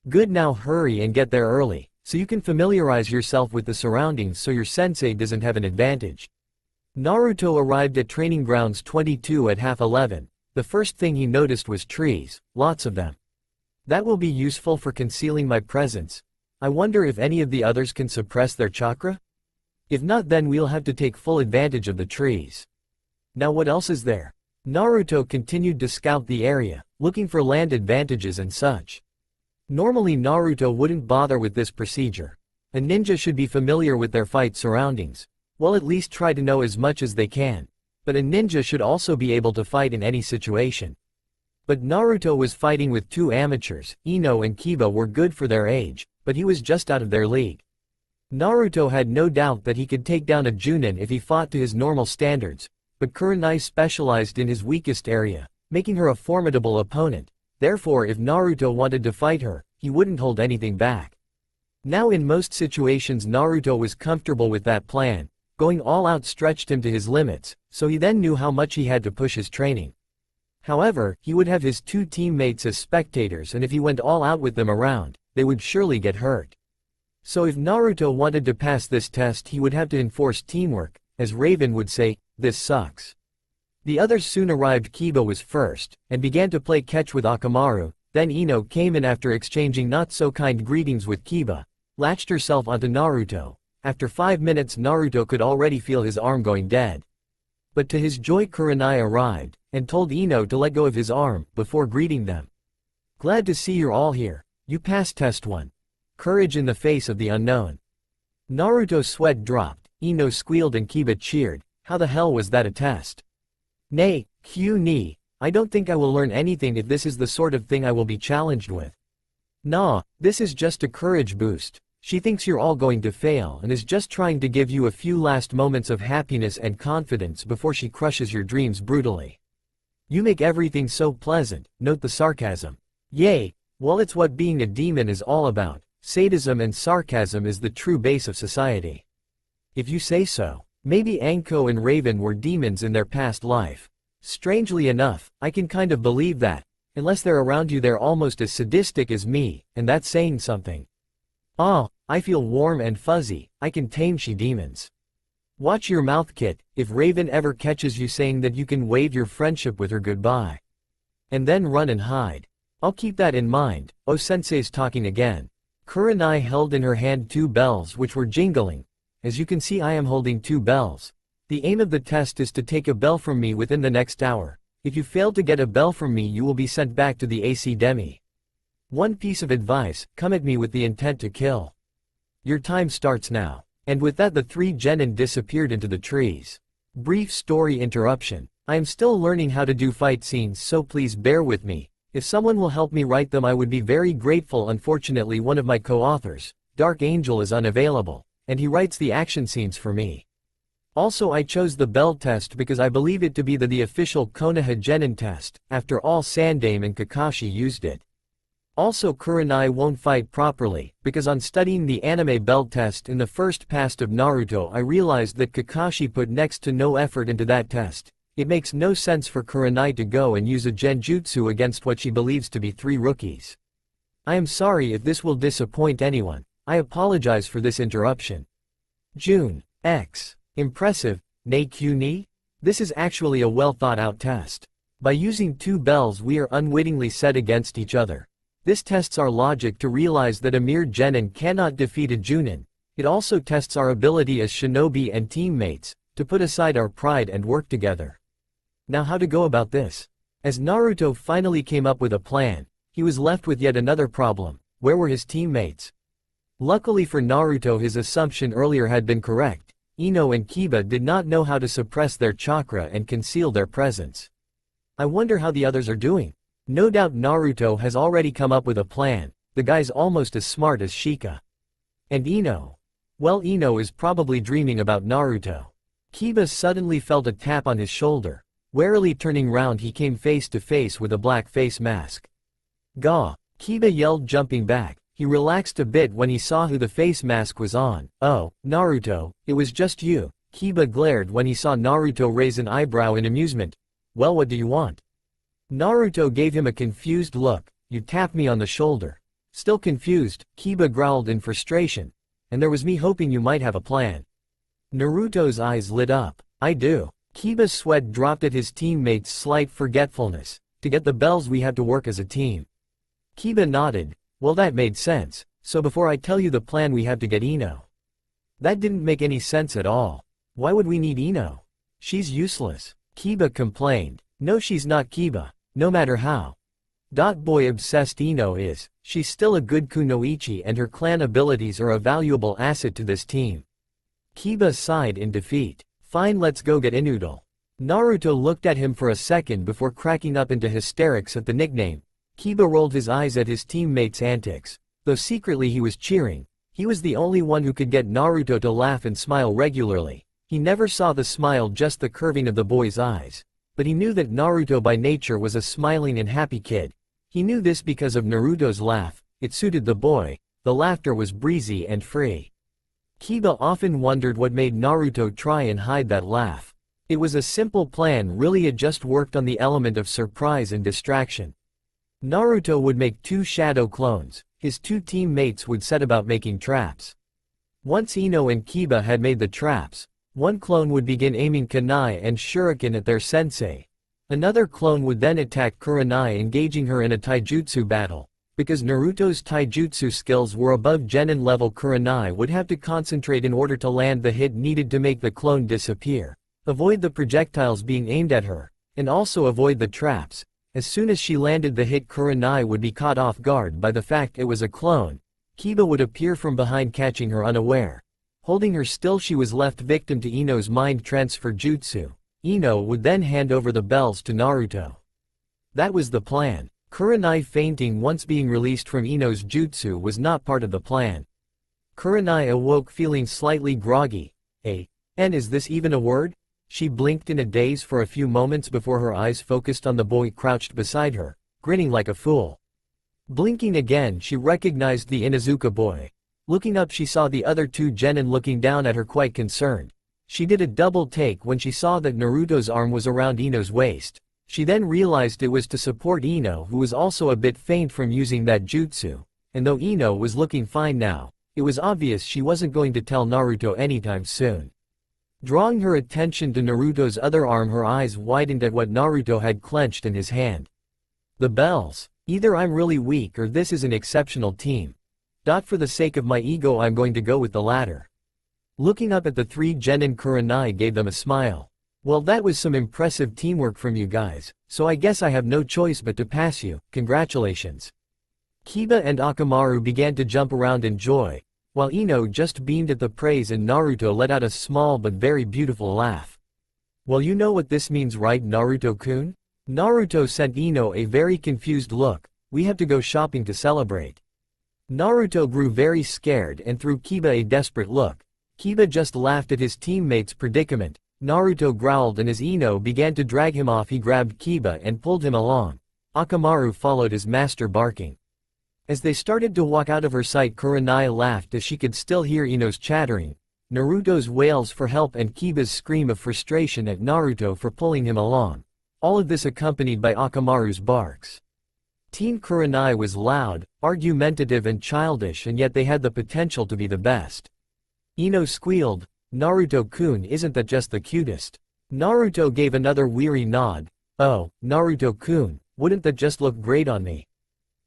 Good, now hurry and get there early, so you can familiarize yourself with the surroundings so your sensei doesn't have an advantage. Naruto arrived at training grounds 22 at 11:30. The first thing he noticed was trees, lots of them. That will be useful for concealing my presence. I wonder if any of the others can suppress their chakra? If not, then we'll have to take full advantage of the trees. Now what else is there? Naruto continued to scout the area, looking for land advantages and such. Normally Naruto wouldn't bother with this procedure. A ninja should be familiar with their fight surroundings. Well, at least try to know as much as they can. But a ninja should also be able to fight in any situation. But Naruto was fighting with two amateurs. Ino and Kiba were good for their age, but he was just out of their league. Naruto had no doubt that he could take down a Chunin if he fought to his normal standards, but Kurenai specialized in his weakest area, making her a formidable opponent. Therefore, if Naruto wanted to fight her, he wouldn't hold anything back. Now, in most situations Naruto was comfortable with that plan. Going all out stretched him to his limits, so he then knew how much he had to push his training. However, he would have his two teammates as spectators, and if he went all out with them around, they would surely get hurt. So if Naruto wanted to pass this test, he would have to enforce teamwork. As Raven would say, this sucks. The others soon arrived. Kiba was first, and began to play catch with Akamaru. Then Ino came in after exchanging not-so-kind greetings with Kiba, latched herself onto Naruto. After 5 minutes Naruto could already feel his arm going dead. But to his joy Kurenai arrived, and told Ino to let go of his arm, before greeting them. Glad to see you're all here. You passed test 1. Courage in the face of the unknown. Naruto's sweat dropped, Ino squealed and Kiba cheered. How the hell was that a test? Nay, Q-ni, I don't think I will learn anything if this is the sort of thing I will be challenged with. Nah, this is just a courage boost. She thinks you're all going to fail and is just trying to give you a few last moments of happiness and confidence before she crushes your dreams brutally. You make everything so pleasant, note the sarcasm. Yay, well, it's what being a demon is all about. Sadism and sarcasm is the true base of society. If you say so. Maybe Anko and Raven were demons in their past life. Strangely enough, I can kind of believe that. Unless they're around you, they're almost as sadistic as me, and that's saying something. Ah, I feel warm and fuzzy. I can tame she-demons. Watch your mouth, kid, if Raven ever catches you saying that you can wave your friendship with her goodbye. And then run and hide. I'll keep that in mind. Oh, sensei's talking again. Kurenai held in her hand 2 bells which were jingling. As you can see, I am holding 2 bells. The aim of the test is to take a bell from me within the next hour. If you fail to get a bell from me, you will be sent back to the academy. One piece of advice, come at me with the intent to kill. Your time starts now. And with that the 3 genin disappeared into the trees. Brief story interruption. I am still learning how to do fight scenes, so please bear with me. If someone will help me write them I would be very grateful. Unfortunately one of my co-authors, Dark Angel, is unavailable, and he writes the action scenes for me. Also I chose the bell test because I believe it to be the official Konoha Genin test. After all, Sandame and Kakashi used it. Also Kurenai won't fight properly, because on studying the anime bell test in the first past of Naruto I realized that Kakashi put next to no effort into that test. It makes no sense for Kurenai to go and use a genjutsu against what she believes to be 3 rookies. I am sorry if this will disappoint anyone. I apologize for this interruption. June. X. Impressive, ne Q ni? This is actually a well thought out test. By using 2 bells we are unwittingly set against each other. This tests our logic to realize that a mere genin cannot defeat a Chunin. It also tests our ability as shinobi and teammates, to put aside our pride and work together. Now how to go about this? As Naruto finally came up with a plan, he was left with yet another problem. Where were his teammates? Luckily for Naruto his assumption earlier had been correct. Ino and Kiba did not know how to suppress their chakra and conceal their presence. I wonder how the others are doing. No doubt Naruto has already come up with a plan. The guy's almost as smart as Shika. And Ino? Well, Ino is probably dreaming about Naruto. Kiba suddenly felt a tap on his shoulder. Warily turning round he came face to face with a black face mask. Gah! Kiba yelled, jumping back. He relaxed a bit when he saw who the face mask was on. Oh, Naruto, it was just you. Kiba glared when he saw Naruto raise an eyebrow in amusement. Well, what do you want? Naruto gave him a confused look. You tapped me on the shoulder. Still confused, Kiba growled in frustration. And there was me hoping you might have a plan. Naruto's eyes lit up. I do. Kiba's sweat dropped at his teammates' slight forgetfulness. To get the bells we have to work as a team. Kiba nodded. Well, that made sense. So before I tell you the plan we have to get Ino. That didn't make any sense at all. Why would we need Ino? She's useless. Kiba complained. No, she's not, Kiba. No matter how boy obsessed Ino is, she's still a good kunoichi and her clan abilities are a valuable asset to this team. Kiba sighed in defeat. Fine, let's go get Inudo. Naruto looked at him for a second before cracking up into hysterics at the nickname. Kiba rolled his eyes at his teammates' antics. Though secretly he was cheering. He was the only one who could get Naruto to laugh and smile regularly. He never saw the smile, just the curving of the boy's eyes. But he knew that Naruto by nature was a smiling and happy kid. He knew this because of Naruto's laugh. It suited the boy. The laughter was breezy and free. Kiba often wondered what made Naruto try and hide that laugh. It was a simple plan, really. It just worked on the element of surprise and distraction. Naruto would make 2 shadow clones. His 2 teammates would set about making traps. Once Ino and Kiba had made the traps, one clone would begin aiming kunai and shuriken at their sensei. Another clone would then attack Kurenai, engaging her in a taijutsu battle. Because Naruto's taijutsu skills were above genin level, Kurenai would have to concentrate in order to land the hit needed to make the clone disappear, avoid the projectiles being aimed at her, and also avoid the traps. As soon as she landed the hit, Kurenai would be caught off guard by the fact it was a clone. Kiba would appear from behind, catching her unaware. Holding her still, she was left victim to Ino's mind transfer jutsu. Ino would then hand over the bells to Naruto. That was the plan. Kurenai fainting once being released from Ino's jutsu was not part of the plan. Kurenai awoke feeling slightly groggy. And is this even a word? She blinked in a daze for a few moments before her eyes focused on the boy crouched beside her, grinning like a fool. Blinking again, she recognized the Inuzuka boy. Looking up, she saw the other 2 genin looking down at her, quite concerned. She did a double take when she saw that Naruto's arm was around Ino's waist. She then realized it was to support Ino, who was also a bit faint from using that jutsu. And though Ino was looking fine now, it was obvious she wasn't going to tell Naruto anytime soon. Drawing her attention to Naruto's other arm, her eyes widened at what Naruto had clenched in his hand. The bells. Either I'm really weak or this is an exceptional team. For the sake of my ego I'm going to go with the latter. Looking up at the 3 genin, Kurenai gave them a smile. Well, that was some impressive teamwork from you guys, so I guess I have no choice but to pass you. Congratulations. Kiba and Akamaru began to jump around in joy, while Ino just beamed at the praise and Naruto let out a small but very beautiful laugh. Well, you know what this means, right, Naruto-kun? Naruto sent Ino a very confused look. We have to go shopping to celebrate. Naruto grew very scared and threw Kiba a desperate look. Kiba just laughed at his teammate's predicament. Naruto growled, and as Ino began to drag him off, he grabbed Kiba and pulled him along. Akamaru followed his master, barking. As they started to walk out of her sight, Kurenai laughed as she could still hear Ino's chattering, Naruto's wails for help, and Kiba's scream of frustration at Naruto for pulling him along. All of this accompanied by Akamaru's barks. Team Kurenai was loud, argumentative and childish, and yet they had the potential to be the best. Ino squealed, "Naruto-kun, isn't that just the cutest?" Naruto gave another weary nod. "Oh, Naruto-kun, wouldn't that just look great on me?"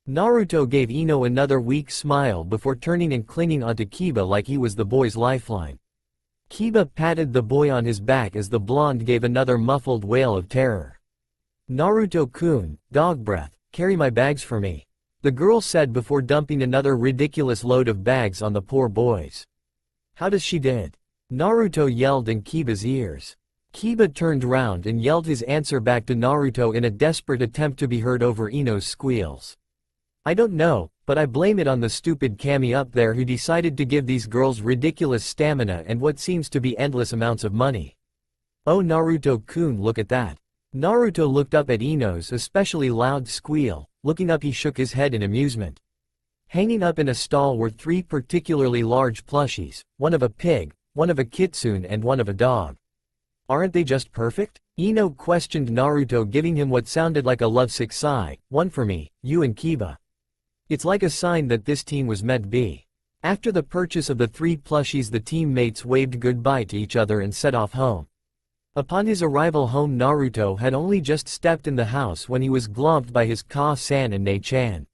Naruto gave Ino another weak smile before turning and clinging onto Kiba like he was the boy's lifeline. Kiba patted the boy on his back as the blonde gave another muffled wail of terror. "Naruto-kun, dog breath, carry my bags for me," the girl said before dumping another ridiculous load of bags on the poor boys. "How does she did?" Naruto yelled in Kiba's ears. Kiba turned round and yelled his answer back to Naruto in a desperate attempt to be heard over Ino's squeals. "I don't know, but I blame it on the stupid Kami up there who decided to give these girls ridiculous stamina and what seems to be endless amounts of money." "Oh, Naruto-kun, look at that." Naruto looked up at Ino's especially loud squeal. Looking up, he shook his head in amusement. Hanging up in a stall were 3 particularly large plushies, one of a pig, one of a kitsune and one of a dog. "Aren't they just perfect?" Ino questioned Naruto, giving him what sounded like a lovesick sigh. "One for me, you and Kiba." It's like a sign that this team was meant to be. After the purchase of the 3 plushies, the teammates waved goodbye to each other and set off home. Upon his arrival home, Naruto had only just stepped in the house when he was glomped by his Ka-san and Ne-chan.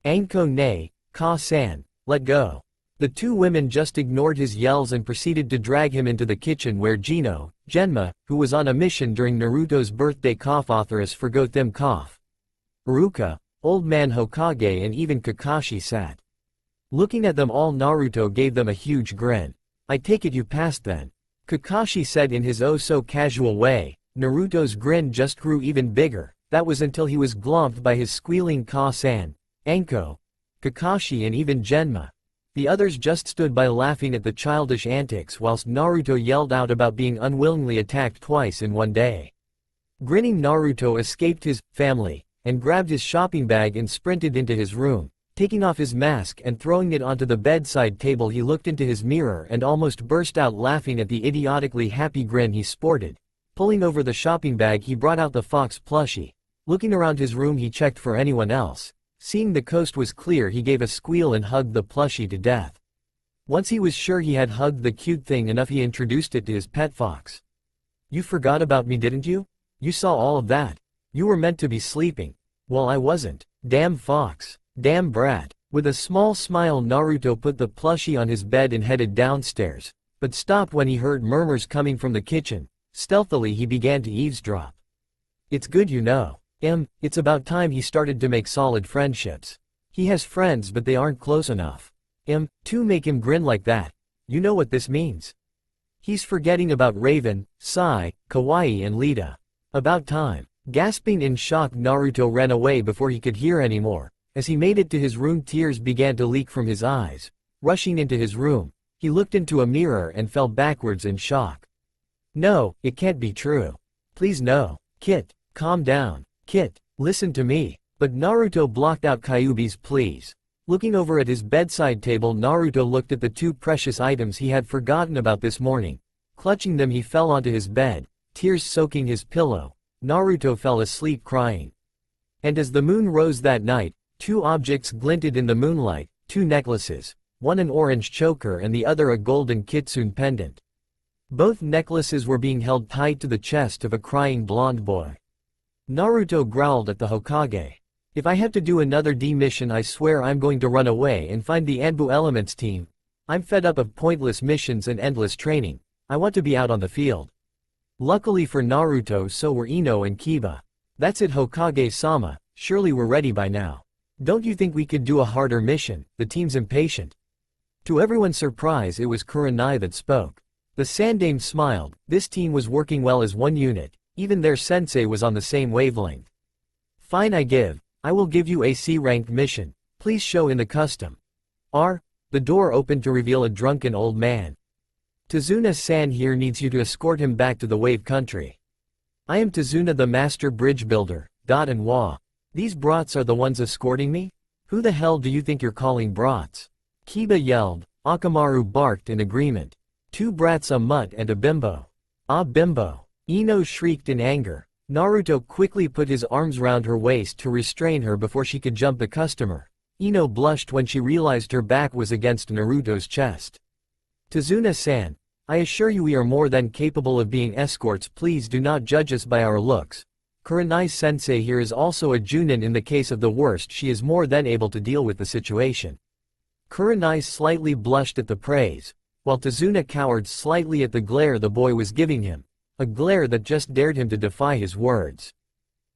"Anko ne, Ka-san, let go." The 2 women just ignored his yells and proceeded to drag him into the kitchen where Genma, who was on a mission during Naruto's birthday, authoress forgot them Iruka, Old Man Hokage and even Kakashi sat. Looking at them all, Naruto gave them a huge grin. "I take it you passed then," Kakashi said in his oh-so-casual way. Naruto's grin just grew even bigger. That was until he was glomped by his squealing Ka-san, Anko, Kakashi and even Genma. The others just stood by laughing at the childish antics whilst Naruto yelled out about being unwillingly attacked twice in one day. Grinning, Naruto escaped his family and grabbed his shopping bag and sprinted into his room. Taking off his mask and throwing it onto the bedside table, he looked into his mirror and almost burst out laughing at the idiotically happy grin he sported. Pulling over the shopping bag, he brought out the fox plushie. Looking around his room, he checked for anyone else. Seeing the coast was clear, he gave a squeal and hugged the plushie to death. Once he was sure he had hugged the cute thing enough, he introduced it to his pet fox. "You forgot about me, didn't you? You saw all of that. You were meant to be sleeping." "Well, I wasn't. Damn fox. Damn brat." With a small smile, Naruto put the plushie on his bed and headed downstairs, but stopped when he heard murmurs coming from the kitchen. Stealthily, he began to eavesdrop. "It's good, you know. It's about time he started to make solid friendships. He has friends, but they aren't close enough. To make him grin like that. You know what this means? He's forgetting about Raven, Sai, Kawaii and Lita. About time." Gasping in shock, Naruto ran away before he could hear anymore. As he made it to his room, tears began to leak from his eyes. Rushing into his room, he looked into a mirror and fell backwards in shock. "No, it can't be true. Please no. Kit, calm down. Kit, listen to me." But Naruto blocked out Kyuubi's pleas. Looking over at his bedside table, Naruto looked at the 2 precious items he had forgotten about this morning. Clutching them, he fell onto his bed, tears soaking his pillow. Naruto fell asleep crying. And as the moon rose that night, 2 objects glinted in the moonlight, 2 necklaces, one an orange choker and the other a golden kitsune pendant. Both necklaces were being held tight to the chest of a crying blonde boy. Naruto growled at the Hokage. "If I have to do another D mission, I swear I'm going to run away and find the ANBU Elements team. I'm fed up of pointless missions and endless training. I want to be out on the field." Luckily for Naruto, so were Ino and Kiba. "That's it, Hokage-sama, surely we're ready by now. Don't you think we could do a harder mission? The team's impatient." To everyone's surprise, it was Kurenai that spoke. The Sandame smiled. This team was working well as one unit, even their sensei was on the same wavelength. Fine, I will give you a C-ranked mission. Please show in the custom. The door opened to reveal a drunken old man. Tazuna-san here needs you to escort him back to the wave country. I am Tazuna, the master bridge builder, and Wa. These brats are the ones escorting me? Who the hell do you think you're calling brats? Kiba yelled. Akamaru barked in agreement. Two brats, a mutt and a bimbo. Ah, bimbo. Ino shrieked in anger. Naruto quickly put his arms round her waist to restrain her before she could jump the customer. Ino blushed when she realized her back was against Naruto's chest. Tazuna-san, I assure you we are more than capable of being escorts. Please do not judge us by our looks. Kurenai-sensei here is also a Chunin. In the case of the worst, she is more than able to deal with the situation. Kurenai slightly blushed at the praise, while Tazuna cowered slightly at the glare the boy was giving him, a glare that just dared him to defy his words.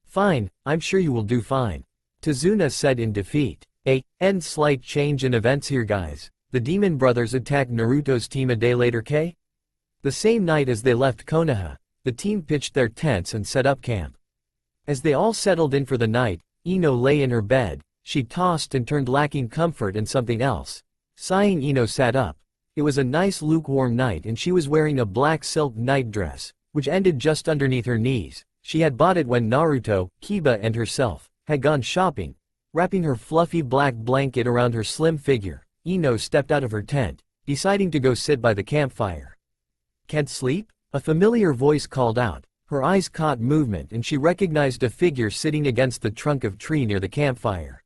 Fine, I'm sure you will do fine, Tazuna said in defeat. Slight change in events here, guys. The Demon Brothers attacked Naruto's team a day later. The same night as they left Konoha, the team pitched their tents and set up camp. As they all settled in for the night, Ino lay in her bed. She tossed and turned, lacking comfort and something else. Sighing, Ino sat up. It was a nice lukewarm night and she was wearing a black silk nightdress, which ended just underneath her knees. She had bought it when Naruto, Kiba and herself had gone shopping. Wrapping her fluffy black blanket around her slim figure, Ino stepped out of her tent, deciding to go sit by the campfire. Can't sleep? A familiar voice called out. Her eyes caught movement and she recognized a figure sitting against the trunk of tree near the campfire.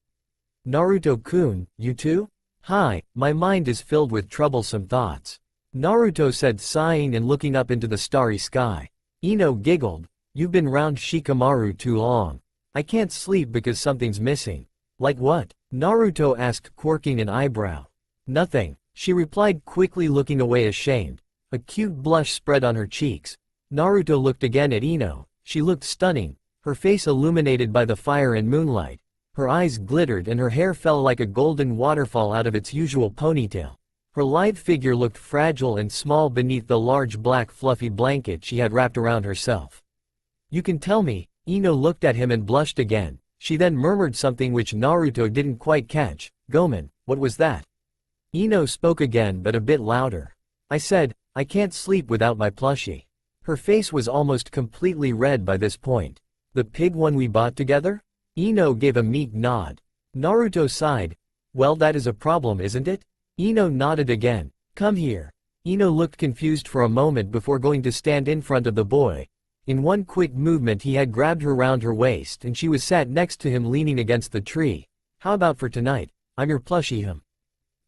Naruto-kun, you too? Hi, my mind is filled with troublesome thoughts, Naruto said, sighing and looking up into the starry sky. Ino giggled. You've been round Shikamaru too long. I can't sleep because something's missing. Like what? Naruto asked, quirking an eyebrow. Nothing, she replied quickly, looking away ashamed. A cute blush spread on her cheeks. Naruto looked again at Ino. She looked stunning, her face illuminated by the fire and moonlight. Her eyes glittered and her hair fell like a golden waterfall out of its usual ponytail. Her lithe figure looked fragile and small beneath the large black fluffy blanket she had wrapped around herself. You can tell me? Ino looked at him and blushed again. She then murmured something which Naruto didn't quite catch. Gomen, what was that? Ino spoke again, but a bit louder. I said, I can't sleep without my plushie. Her face was almost completely red by this point. The pig one we bought together? Ino gave a meek nod. Naruto sighed. Well, that is a problem, isn't it? Ino nodded again. Come here. Ino looked confused for a moment before going to stand in front of the boy. In one quick movement he had grabbed her round her waist and she was sat next to him, leaning against the tree. How about for tonight? I'm your plushie him.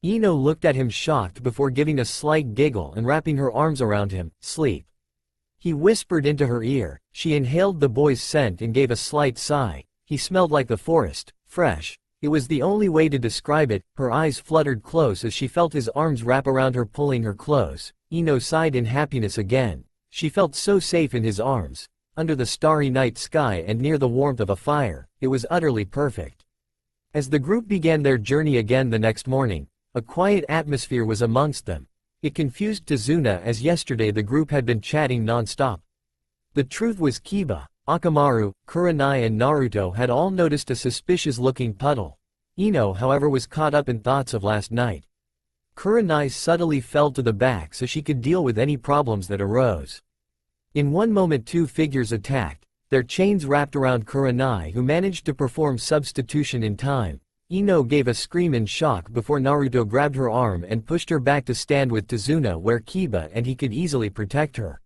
Ino looked at him shocked before giving a slight giggle and wrapping her arms around him. Sleep. He whispered into her ear. She inhaled the boy's scent and gave a slight sigh. He smelled like the forest, fresh. It was the only way to describe it. Her eyes fluttered close as she felt his arms wrap around her, pulling her close. Ino sighed in happiness again. She felt so safe in his arms, under the starry night sky and near the warmth of a fire. It was utterly perfect. As the group began their journey again the next morning, a quiet atmosphere was amongst them. It confused Tazuna, as yesterday the group had been chatting non-stop. The truth was, Kiba, Akamaru, Kurenai and Naruto had all noticed a suspicious-looking puddle. Ino, however, was caught up in thoughts of last night. Kurenai subtly fell to the back so she could deal with any problems that arose. In one moment two figures attacked, their chains wrapped around Kurenai, who managed to perform substitution in time. Ino gave a scream in shock before Naruto grabbed her arm and pushed her back to stand with Tazuna where Kiba and he could easily protect her.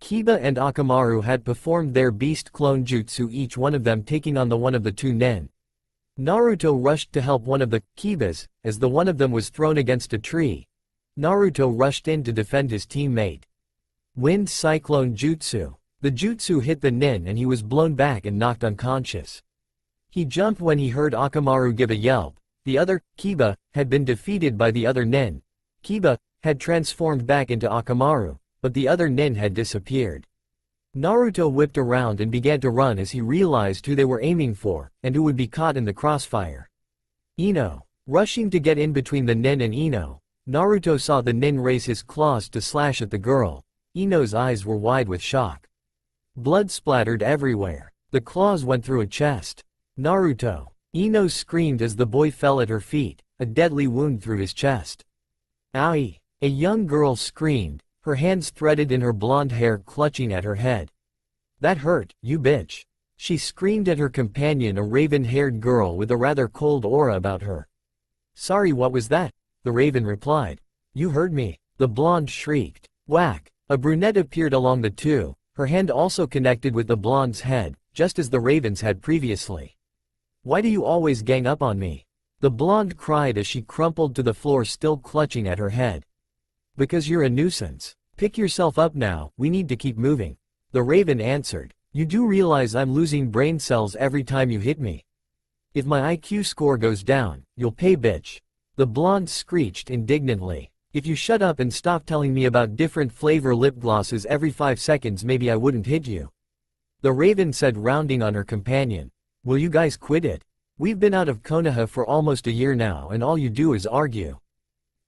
Kiba and Akamaru had performed their beast clone jutsu, each one of them taking on the one of the two nen. Naruto rushed to help one of the Kibas, as the one of them was thrown against a tree. Naruto rushed in to defend his teammate. Wind Cyclone Jutsu. The jutsu hit the nin and he was blown back and knocked unconscious. He jumped when he heard Akamaru give a yelp. The other, Kiba, had been defeated by the other nin. Kiba had transformed back into Akamaru, but the other nin had disappeared. Naruto whipped around and began to run as he realized who they were aiming for, and who would be caught in the crossfire. Ino. Rushing to get in between the nin and Ino, Naruto saw the nin raise his claws to slash at the girl. Ino's eyes were wide with shock. Blood splattered everywhere. The claws went through a chest. Naruto! Ino screamed as the boy fell at her feet, a deadly wound through his chest. Owie! A young girl screamed, her hands threaded in her blonde hair clutching at her head. That hurt, you bitch! She screamed at her companion, a raven-haired girl with a rather cold aura about her. Sorry, what was that? The raven replied. You heard me, the blonde shrieked. Whack! A brunette appeared along the two, her hand also connected with the blonde's head, just as the raven's had previously. Why do you always gang up on me? The blonde cried as she crumpled to the floor, still clutching at her head. Because you're a nuisance. Pick yourself up now, we need to keep moving. The raven answered. You do realize I'm losing brain cells every time you hit me. If my IQ score goes down, you'll pay, bitch. The blonde screeched indignantly. If you shut up and stop telling me about different flavor lip glosses every 5 seconds, maybe I wouldn't hit you. The raven said, rounding on her companion. Will you guys quit it? We've been out of Konoha for almost a year now and all you do is argue.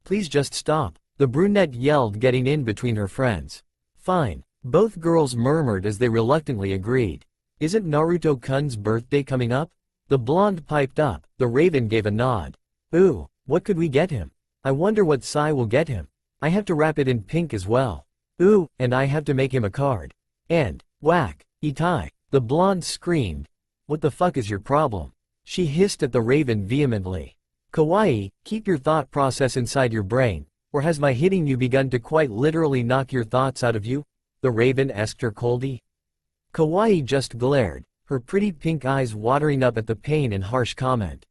Please just stop, the brunette yelled, getting in between her friends. Fine, both girls murmured as they reluctantly agreed. Isn't Naruto-kun's birthday coming up? The blonde piped up. The raven gave a nod. Ooh, what could we get him? I wonder what Sai will get him. I have to wrap it in pink as well. Ooh, and I have to make him a card. And, whack, Itai, the blonde screamed. What the fuck is your problem? She hissed at the raven vehemently. Kawaii, keep your thought process inside your brain, or has my hitting you begun to quite literally knock your thoughts out of you? The raven asked her coldly. Kawaii just glared, her pretty pink eyes watering up at the pain and harsh comment.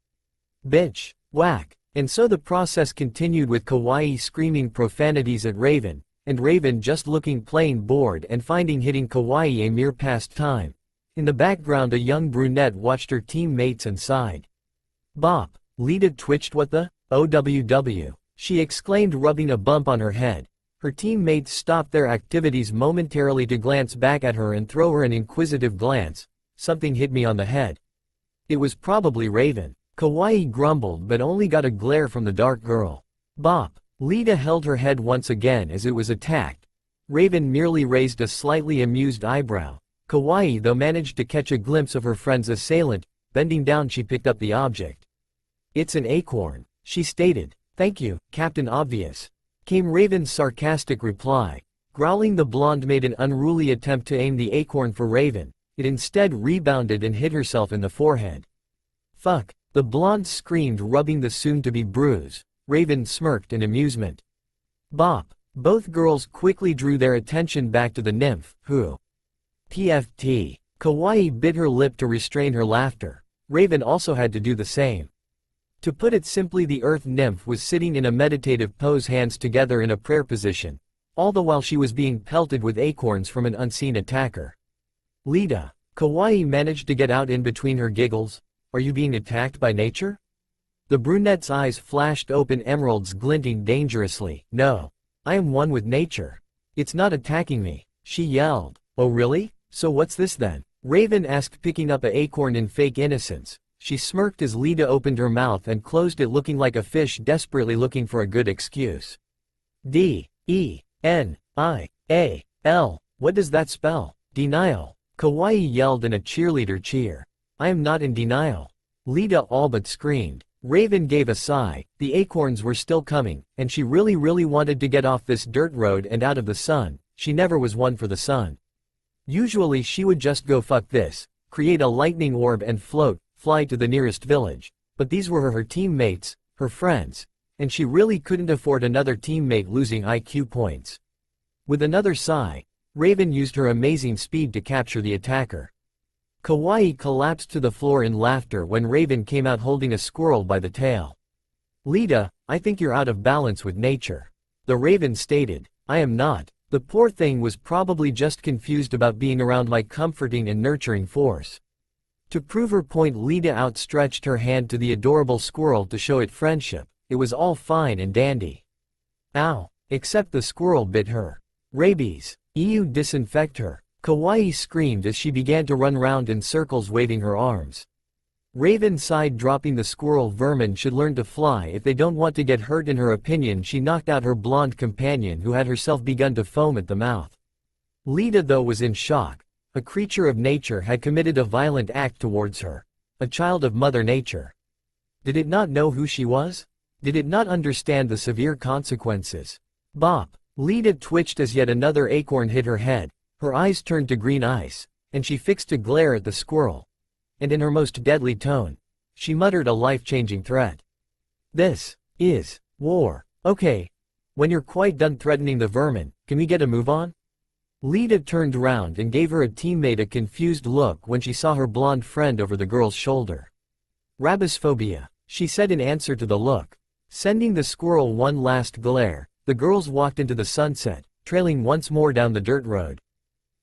Bitch, whack. And so the process continued, with Kawaii screaming profanities at Raven, and Raven just looking plain bored and finding hitting Kawaii a mere pastime. In the background, a young brunette watched her teammates and sighed. Bop! Lita twitched. What the? OWW, she exclaimed, rubbing a bump on her head. Her teammates stopped their activities momentarily to glance back at her and throw her an inquisitive glance. Something hit me on the head. It was probably Raven. Kawaii grumbled, but only got a glare from the dark girl. Bop! Lita held her head once again as it was attacked. Raven merely raised a slightly amused eyebrow. Kawaii, though, managed to catch a glimpse of her friend's assailant. Bending down, she picked up the object. It's an acorn, she stated. Thank you, Captain Obvious, came Raven's sarcastic reply. Growling, the blonde made an unruly attempt to aim the acorn for Raven. It instead rebounded and hit herself in the forehead. Fuck! The blonde screamed, rubbing the soon-to-be bruise. Raven smirked in amusement. Bop! Both girls quickly drew their attention back to the nymph, who PFT. Kawaii bit her lip to restrain her laughter. Raven also had to do the same. To put it simply, the earth nymph was sitting in a meditative pose, hands together in a prayer position, all the while she was being pelted with acorns from an unseen attacker. Lita. Kawaii managed to get out in between her giggles. Are you being attacked by nature? The brunette's eyes flashed open, emeralds glinting dangerously. No. I am one with nature. It's not attacking me, she yelled. Oh really? So what's this then? Raven asked, picking up an acorn in fake innocence. She smirked as Lita opened her mouth and closed it, looking like a fish desperately looking for a good excuse. D-E-N-I-A-L. What does that spell? Denial. Kawaii yelled in a cheerleader cheer. I am not in denial. Lita all but screamed. Raven gave a sigh. The acorns were still coming, and she really wanted to get off this dirt road and out of the sun. She never was one for the sun. Usually she would just go fuck this, create a lightning orb and fly to the nearest village. But these were her teammates, her friends, and she really couldn't afford another teammate losing IQ points. With another sigh, Raven used her amazing speed to capture the attacker. Kawaii collapsed to the floor in laughter when Raven came out holding a squirrel by the tail. Lita, I think you're out of balance with nature. The Raven stated. I am not. The poor thing was probably just confused about being around my comforting and nurturing force. To prove her point, Lita outstretched her hand to the adorable squirrel to show it friendship. It was all fine and dandy. Ow! Except the squirrel bit her. Rabies. EU disinfect her. Kawaii screamed as she began to run round in circles, waving her arms. Raven sighed, dropping the squirrel. Vermin should learn to fly if they don't want to get hurt. In her opinion, she knocked out her blonde companion, who had herself begun to foam at the mouth. Lita, though, was in shock. A creature of nature had committed a violent act towards her. A child of Mother Nature. Did it not know who she was? Did it not understand the severe consequences? Bop! Lita twitched as yet another acorn hit her head. Her eyes turned to green ice, and she fixed a glare at the squirrel. And in her most deadly tone, she muttered a life-changing threat. This is war. Okay. When you're quite done threatening the vermin, can we get a move on? Lita turned round and gave her teammate a confused look when she saw her blonde friend over the girl's shoulder. Rabisphobia, she said in answer to the look. Sending the squirrel one last glare, the girls walked into the sunset, trailing once more down the dirt road.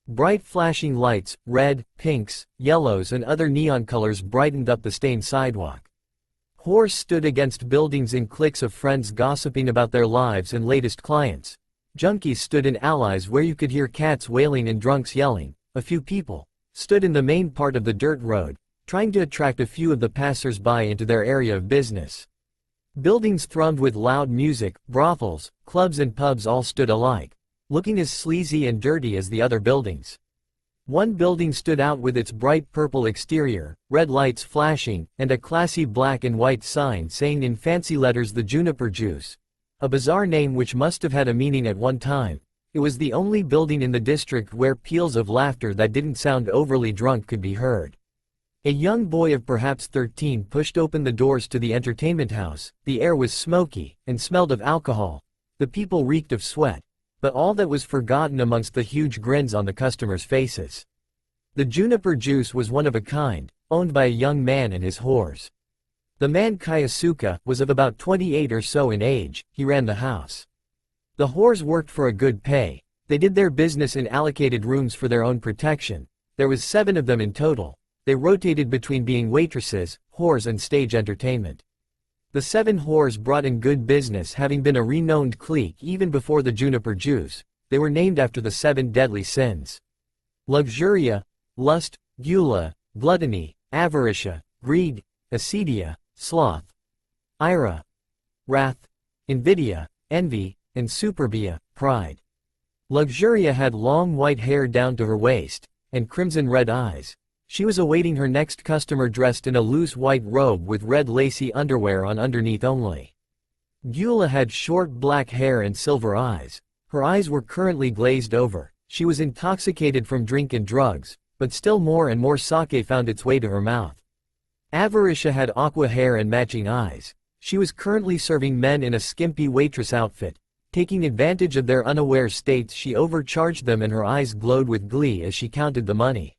Bright flashing lights, red, pinks, yellows and other neon colors brightened up the stained sidewalk. Whores stood against buildings in cliques of friends gossiping about their lives and latest clients. Junkies stood in alleys where you could hear cats wailing and drunks yelling. A few people stood in the main part of the dirt road, trying to attract a few of the passers-by into their area of business. Buildings thrummed with loud music, brothels, clubs and pubs all stood alike, looking as sleazy and dirty as the other buildings. One building stood out with its bright purple exterior, red lights flashing, and a classy black and white sign saying in fancy letters the Juniper Juice. A bizarre name which must have had a meaning at one time. It was the only building in the district where peals of laughter that didn't sound overly drunk could be heard. A young boy of perhaps 13 pushed open the doors to the entertainment house. The air was smoky, and smelled of alcohol. The people reeked of sweat. But all that was forgotten amongst the huge grins on the customers' faces. The Juniper Juice was one of a kind, owned by a young man and his whores. The man, Kyosuke, was of about 28 or so in age. He ran the house. The whores worked for a good pay. They did their business in allocated rooms for their own protection. There was 7 of them in total. They rotated between being waitresses, whores and stage entertainment. The 7 whores brought in good business, having been a renowned clique even before the Juniper Juice. They were named after the 7 deadly sins. Luxuria, lust, gula, gluttony, avaricia, greed, acedia, sloth, ira, wrath, invidia, envy, and superbia, pride. Luxuria had long white hair down to her waist, and crimson red eyes. She was awaiting her next customer dressed in a loose white robe with red lacy underwear on underneath only. Gula had short black hair and silver eyes. Her eyes were currently glazed over. She was intoxicated from drink and drugs, but still more and more sake found its way to her mouth. Avaricia had aqua hair and matching eyes. She was currently serving men in a skimpy waitress outfit. Taking advantage of their unaware states, she overcharged them and her eyes glowed with glee as she counted the money.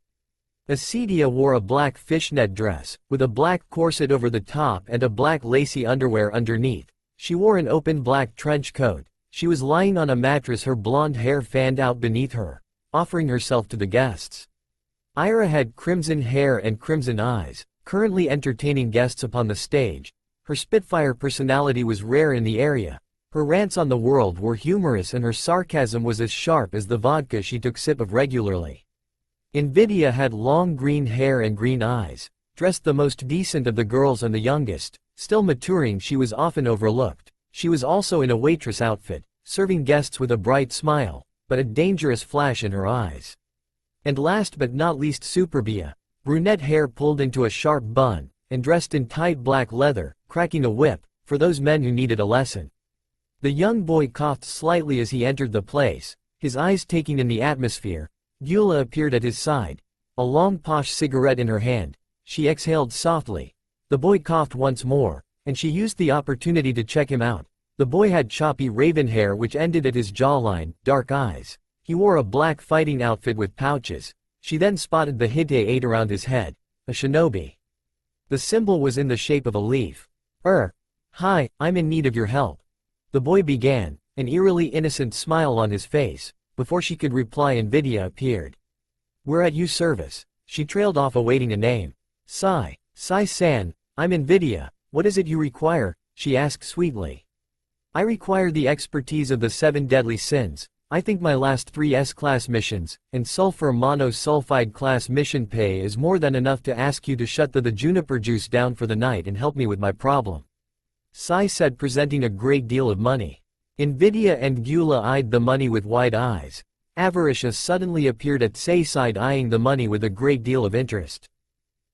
Acedia wore a black fishnet dress, with a black corset over the top and a black lacy underwear underneath. She wore an open black trench coat. She was lying on a mattress, her blonde hair fanned out beneath her, offering herself to the guests. Ira had crimson hair and crimson eyes, currently entertaining guests upon the stage. Her spitfire personality was rare in the area. Her rants on the world were humorous and her sarcasm was as sharp as the vodka she took sip of regularly. Invidia had long green hair and green eyes. Dressed the most decent of the girls and the youngest, still maturing, she was often overlooked. She was also in a waitress outfit, serving guests with a bright smile, but a dangerous flash in her eyes. And last but not least, Superbia. Brunette hair pulled into a sharp bun, and dressed in tight black leather, cracking a whip, for those men who needed a lesson. The young boy coughed slightly as he entered the place, his eyes taking in the atmosphere. Gula appeared at his side, a long posh cigarette in her hand. She exhaled softly. The boy coughed once more, and she used the opportunity to check him out. The boy had choppy raven hair which ended at his jawline, dark eyes. He wore a black fighting outfit with pouches. She then spotted the Hite-8 around his head, a shinobi. The symbol was in the shape of a leaf. Hi, I'm in need of your help. The boy began, an eerily innocent smile on his face. Before she could reply, Invidia appeared. We're at your service. She trailed off, awaiting a name. Sai-san, I'm Invidia. What is it you require? She asked sweetly. I require the expertise of the 7 deadly sins. I think my last 3 S-class missions, and sulfur monosulfide class mission pay is more than enough to ask you to shut the juniper juice down for the night and help me with my problem. Sai said, presenting a great deal of money. Nvidia and Gyula eyed the money with wide eyes. Avarisha suddenly appeared at Sai's side, eyeing the money with a great deal of interest.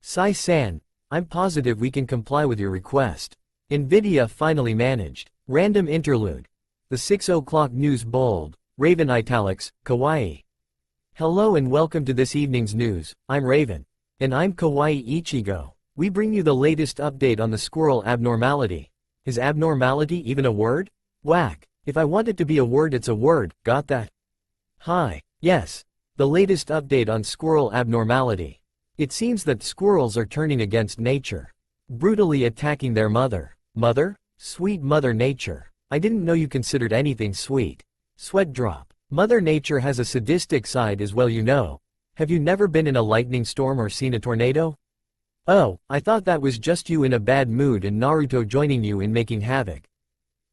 Sai-san, I'm positive we can comply with your request. Nvidia finally managed. Random interlude. The 6 o'clock news bold. Raven italics, Kawaii. Hello and welcome to this evening's news. I'm Raven. And I'm Kawaii Ichigo. We bring you the latest update on the squirrel abnormality. Is abnormality even a word? Whack. If I want it to be a word, it's a word, got that? Hi. Yes. The latest update on squirrel abnormality. It seems that squirrels are turning against nature. Brutally attacking their mother. Mother? Sweet Mother Nature. I didn't know you considered anything sweet. Sweat drop. Mother Nature has a sadistic side as well, you know. Have you never been in a lightning storm or seen a tornado? Oh, I thought that was just you in a bad mood and Naruto joining you in making havoc.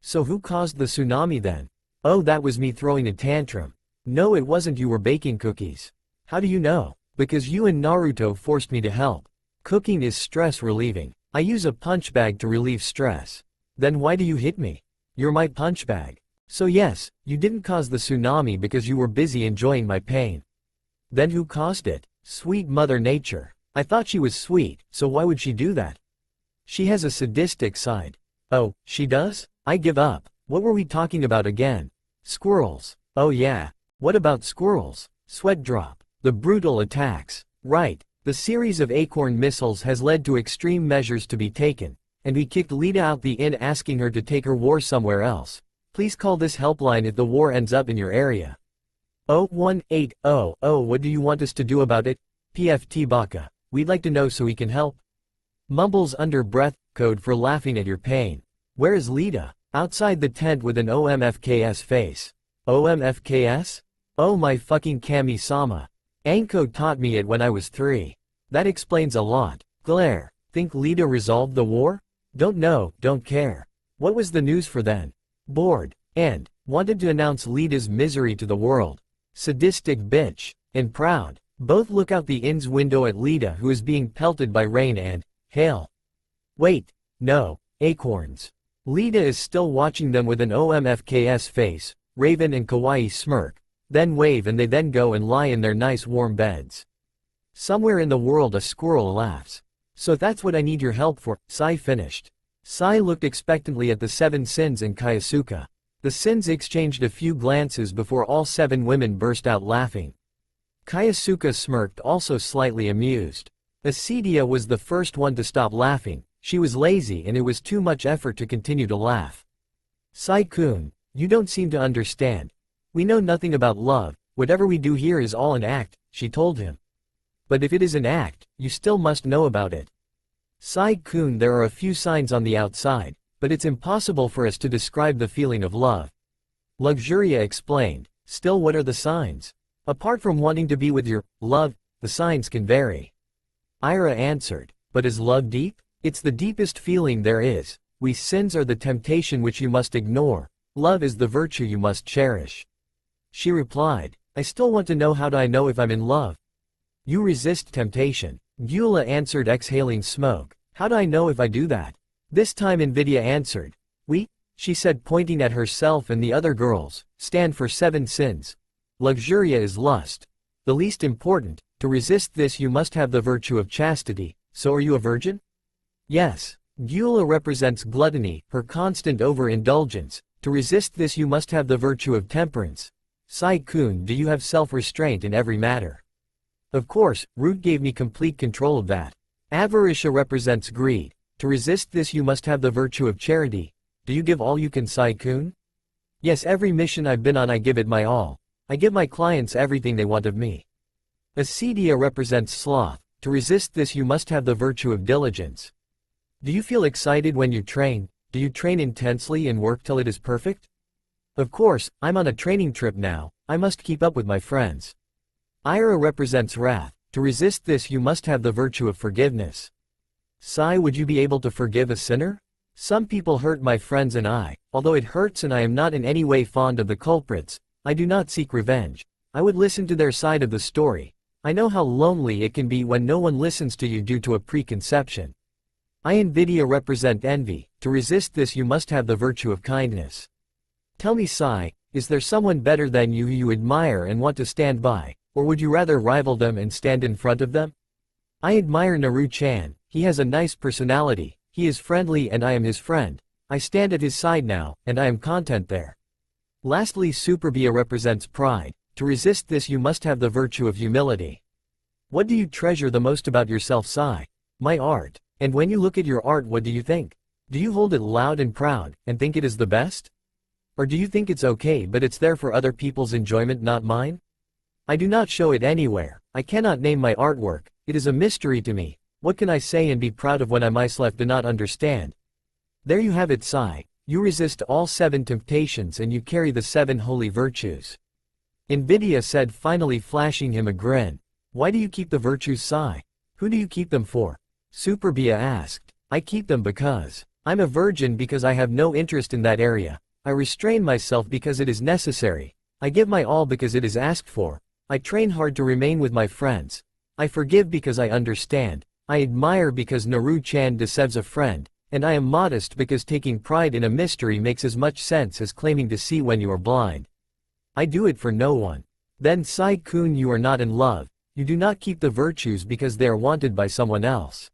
So who caused the tsunami then? Oh, that was me throwing a tantrum. No, it wasn't, you were baking cookies. How do you know? Because you and Naruto forced me to help. Cooking is stress relieving. I use a punch bag to relieve stress. Then why do you hit me? You're my punch bag. So yes, you didn't cause the tsunami because you were busy enjoying my pain. Then who caused it? Sweet Mother Nature. I thought she was sweet, so why would she do that? She has a sadistic side. Oh, she does? I give up. What were we talking about again? Squirrels. Oh yeah. What about squirrels? Sweat drop. The brutal attacks. Right. The series of acorn missiles has led to extreme measures to be taken, and we kicked Lita out the inn, asking her to take her war somewhere else. Please call this helpline if the war ends up in your area. 01800, what do you want us to do about it? PFT Baka. We'd like to know so we can help. Mumbles under breath, code for laughing at your pain. Where is Lita? Outside the tent with an OMFKS face. OMFKS? Oh my fucking Kami-sama. Anko taught me it when I was 3. That explains a lot. Glare. Think Lita resolved the war? Don't know, don't care. What was the news for then? Bored. And wanted to announce Lita's misery to the world. Sadistic bitch. And proud. Both look out the inn's window at Lita, who is being pelted by rain and hail. Wait. No. Acorns. Lita is still watching them with an OMFKS face. Raven and Kawaii smirk. Then wave, and they then go and lie in their nice warm beds. Somewhere in the world a squirrel laughs. So that's what I need your help for. Sai finished. Sai looked expectantly at the 7 sins and Kyosuke. The sins exchanged a few glances before all 7 women burst out laughing. Kyosuke smirked, also slightly amused. Acedia was the first one to stop laughing. She was lazy and it was too much effort to continue to laugh. Sai-kun, you don't seem to understand. We know nothing about love, whatever we do here is all an act, she told him. But if it is an act, you still must know about it. Sai-kun, there are a few signs on the outside, but it's impossible for us to describe the feeling of love. Luxuria explained. Still, what are the signs? Apart from wanting to be with your love, the signs can vary. Ira answered. But is love deep? It's the deepest feeling there is. We sins are the temptation which you must ignore. Love is the virtue you must cherish. She replied. I still want to know, how do I know if I'm in love? You resist temptation. Gyula answered, exhaling smoke. How do I know if I do that? This time Nvidia answered. We, she said, pointing at herself and the other girls, stand for 7 sins. Luxuria is lust. The least important. To resist this you must have the virtue of chastity. So are you a virgin? Yes. Gyula represents gluttony, her constant overindulgence. To resist this you must have the virtue of temperance. Sai-kun, do you have self-restraint in every matter? Of course, Root gave me complete control of that. Avarisha represents greed. To resist this you must have the virtue of charity. Do you give all you can, Sai-kun? Yes, every mission I've been on I give it my all. I give my clients everything they want of me. Acedia represents sloth. To resist this you must have the virtue of diligence. Do you feel excited when you train? Do you train intensely and work till it is perfect? Of course, I'm on a training trip now. I must keep up with my friends. Ira represents wrath. To resist this you must have the virtue of forgiveness. Sai, would you be able to forgive a sinner? Some people hurt my friends and I, although it hurts and I am not in any way fond of the culprits, I do not seek revenge. I would listen to their side of the story. I know how lonely it can be when no one listens to you due to a preconception. ANBU represent envy. To resist this you must have the virtue of kindness. Tell me Sai, is there someone better than you who you admire and want to stand by, or would you rather rival them and stand in front of them? I admire Naruto-chan, he has a nice personality, he is friendly and I am his friend. I stand at his side now, and I am content there. Lastly Superbia represents pride. To resist this you must have the virtue of humility. What do you treasure the most about yourself Sai? My art. And when you look at your art what do you think? Do you hold it loud and proud, and think it is the best? Or do you think it's okay but it's there for other people's enjoyment not mine? I do not show it anywhere. I cannot name my artwork, it is a mystery to me. What can I say and be proud of when I myself do not understand? There you have it Sai. You resist all 7 temptations and you carry the 7 holy virtues. Nvidia said finally flashing him a grin. Why do you keep the virtues Sai? Who do you keep them for? Superbia asked. I keep them because I'm a virgin because I have no interest in that area. I restrain myself because it is necessary. I give my all because it is asked for. I train hard to remain with my friends. I forgive because I understand. I admire because Naruto-chan deserves a friend. And I am modest because taking pride in a mystery makes as much sense as claiming to see when you are blind. I do it for no one. Then Sai-kun you are not in love. You do not keep the virtues because they are wanted by someone else.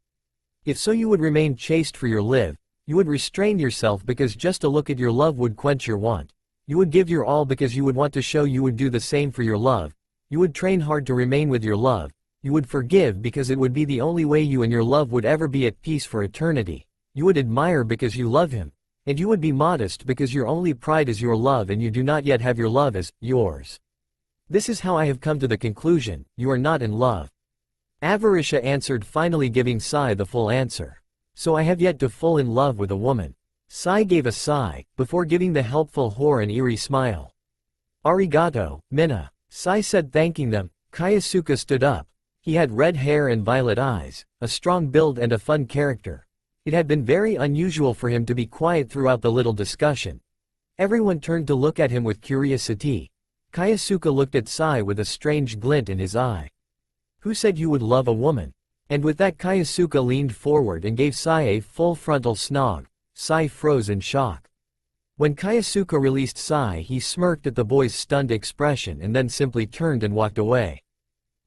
If so you would remain chaste for your live. You would restrain yourself because just a look at your love would quench your want. You would give your all because you would want to show you would do the same for your love. You would train hard to remain with your love. You would forgive because it would be the only way you and your love would ever be at peace for eternity. You would admire because you love him. And you would be modest because your only pride is your love and you do not yet have your love as yours. This is how I have come to the conclusion, you are not in love. Avarisha answered finally giving Sai the full answer. So I have yet to fall in love with a woman. Sai gave a sigh, before giving the helpful whore an eerie smile. Arigato, Minna. Sai said thanking them. Kyosuke stood up. He had red hair and violet eyes, a strong build and a fun character. It had been very unusual for him to be quiet throughout the little discussion. Everyone turned to look at him with curiosity. Kyosuke looked at Sai with a strange glint in his eye. Who said you would love a woman? And with that Kyosuke leaned forward and gave Sai a full frontal snog. Sai froze in shock. When Kyosuke released Sai he smirked at the boy's stunned expression and then simply turned and walked away.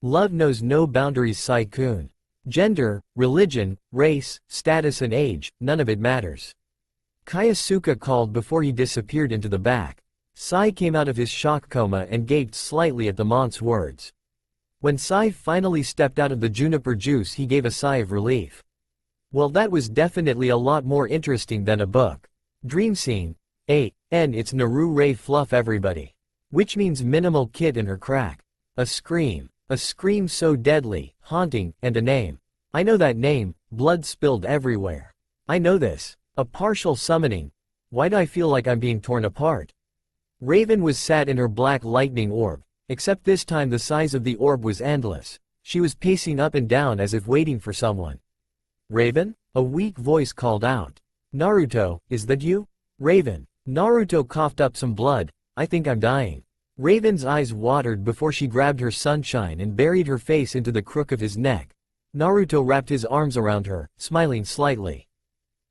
Love knows no boundaries Sai-kun. Gender, religion, race, status and age, none of it matters. Kyosuke called before he disappeared into the back. Sai came out of his shock coma and gaped slightly at the mont's words. When Sai finally stepped out of the juniper juice he gave a sigh of relief. Well that was definitely a lot more interesting than a book. Dream scene. It's Naru-Ray fluff everybody. Which means minimal kid in her crack. A scream so deadly, haunting, and a name. I know that name, blood spilled everywhere. I know this. A partial summoning. Why do I feel like I'm being torn apart? Raven was sat in her black lightning orb. Except this time the size of the orb was endless. She was pacing up and down as if waiting for someone. Raven? A weak voice called out. Naruto, is that you? Raven. Naruto coughed up some blood. I think I'm dying. Raven's eyes watered before she grabbed her sunshine and buried her face into the crook of his neck. Naruto wrapped his arms around her, smiling slightly.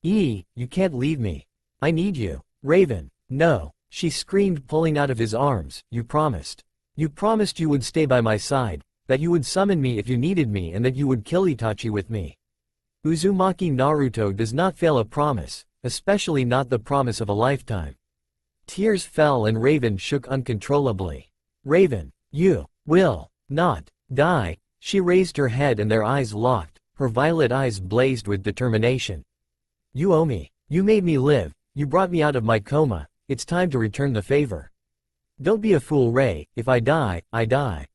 You can't leave me. I need you. Raven. No. She screamed pulling out of his arms. You promised. You promised you would stay by my side, that you would summon me if you needed me and that you would kill Itachi with me. Uzumaki Naruto does not fail a promise, especially not the promise of a lifetime. Tears fell and Raven shook uncontrollably. Raven, you will not die. She raised her head and their eyes locked, her violet eyes blazed with determination. You owe me. You made me live, you brought me out of my coma, it's time to return the favor. Don't be a fool Ray, if I die, I die.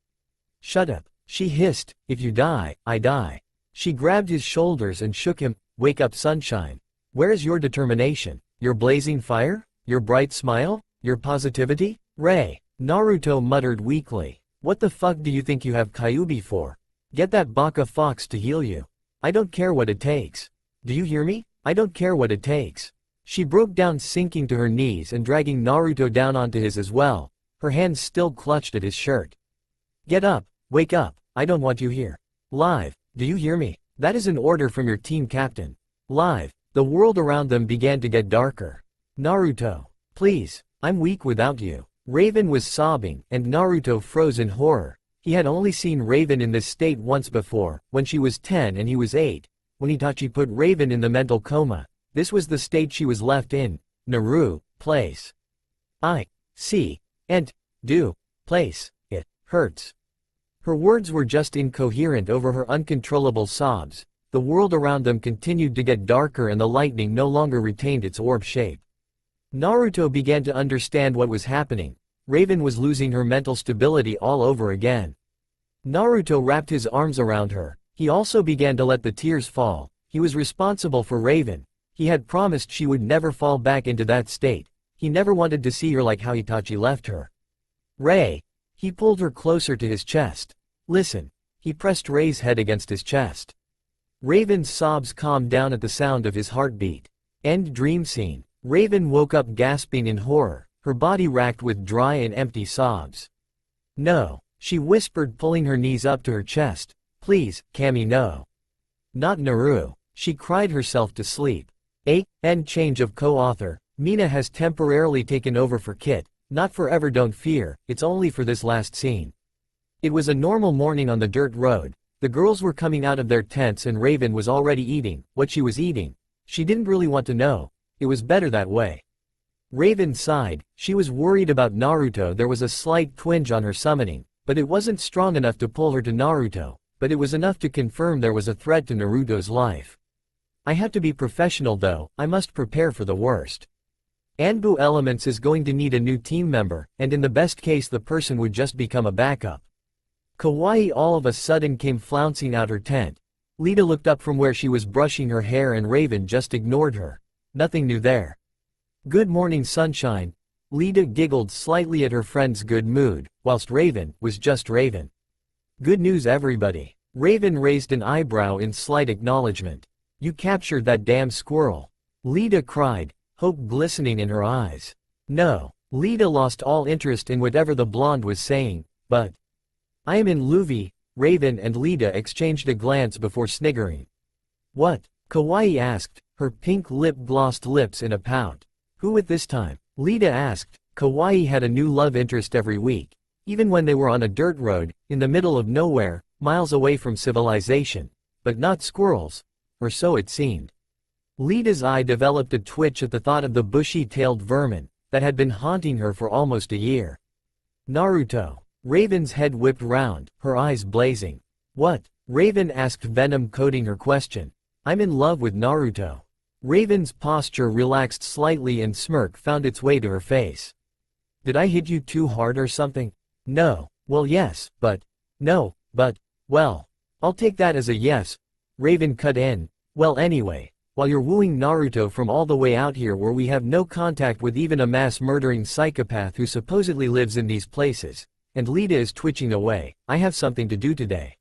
Shut up, she hissed, if you die, I die. She grabbed his shoulders and shook him. Wake up sunshine. Where is your determination? Your blazing fire? Your bright smile? Your positivity? Ray. Naruto muttered weakly. What the fuck do you think you have Kyuubi for? Get that baka fox to heal you. I don't care what it takes. Do you hear me? I don't care what it takes. She broke down sinking to her knees and dragging Naruto down onto his as well. her hands still clutched at his shirt. Get up, wake up, I don't want you here. Live, do you hear me? That is an order from your team captain. Live, the world around them began to get darker. Naruto, please, I'm weak without you. Raven was sobbing, and Naruto froze in horror. He had only seen Raven in this state once before, when she was 10 and he was 8. When Itachi put Raven in the mental coma, this was the state she was left in. Naru, place. I, see, and, do, place, it, hurts. Her words were just incoherent over her uncontrollable sobs. The world around them continued to get darker and the lightning no longer retained its orb shape. Naruto began to understand what was happening. Raven was losing her mental stability all over again. Naruto wrapped his arms around her. He also began to let the tears fall. He was responsible for Raven. He had promised she would never fall back into that state. He never wanted to see her like how Itachi left her. Rei. He pulled her closer to his chest. Listen. He pressed Rei's head against his chest. Raven's sobs calmed down at the sound of his heartbeat. End dream scene. Raven woke up gasping in horror, her body racked with dry and empty sobs. No, she whispered, pulling her knees up to her chest. Please, Kami, no. Not Naru. She cried herself to sleep. End change of co-author. Mina has temporarily taken over for Kit. Not forever, don't fear, it's only for this last scene. It was a normal morning on the dirt road. The girls were coming out of their tents and Raven was already eating. What she was eating, she didn't really want to know. It was better that way. Raven sighed. She was worried about Naruto. There was a slight twinge on her summoning, but it wasn't strong enough to pull her to Naruto, but it was enough to confirm there was a threat to Naruto's life. I have to be professional though, I must prepare for the worst. ANBU Elements is going to need a new team member, and in the best case the person would just become a backup. Kawaii all of a sudden came flouncing out her tent. Lita looked up from where she was brushing her hair and Raven just ignored her. Nothing new there. Good morning, sunshine. Lita giggled slightly at her friend's good mood, whilst Raven was just Raven. Good news, everybody. Raven raised an eyebrow in slight acknowledgement. You captured that damn squirrel. Lita cried, hope glistening in her eyes. No. Lita lost all interest in whatever the blonde was saying, but I am in Luffy. Raven and Lita exchanged a glance before sniggering. What? Kawaii asked, her pink lip-glossed lips in a pout. Who at this time? Lita asked. Kawaii had a new love interest every week. Even when they were on a dirt road, in the middle of nowhere, miles away from civilization. But not squirrels. Or so it seemed. Lita's eye developed a twitch at the thought of the bushy-tailed vermin that had been haunting her for almost a year. Naruto. Raven's head whipped round, her eyes blazing. What? Raven asked, venom coating her question. I'm in love with Naruto. Raven's posture relaxed slightly and smirk found its way to her face. Did I hit you too hard or something? No. Well, yes, but. No, but. Well. I'll take that as a yes. Raven cut in. Well, anyway, while you're wooing Naruto from all the way out here where we have no contact with even a mass-murdering psychopath who supposedly lives in these places, and Lita is twitching away, I have something to do today.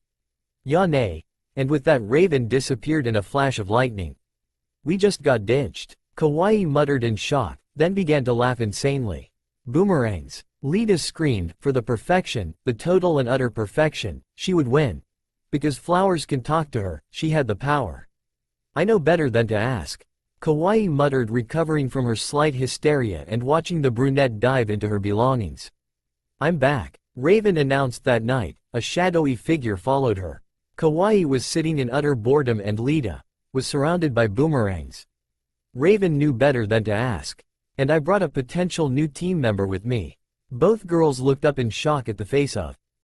Yane. And with that Raven disappeared in a flash of lightning. We just got ditched. Kawaii muttered in shock, then began to laugh insanely. Boomerangs. Lita screamed, for the perfection, the total and utter perfection, she would win. Because flowers can talk to her, she had the power. I know better than to ask. Kawaii muttered, recovering from her slight hysteria and watching the brunette dive into her belongings. I'm back. Raven announced that night. A shadowy figure followed her. Kawaii was sitting in utter boredom and Lita was surrounded by boomerangs. Raven knew better than to ask. And I brought a potential new team member with me. Both girls looked up in shock at the face of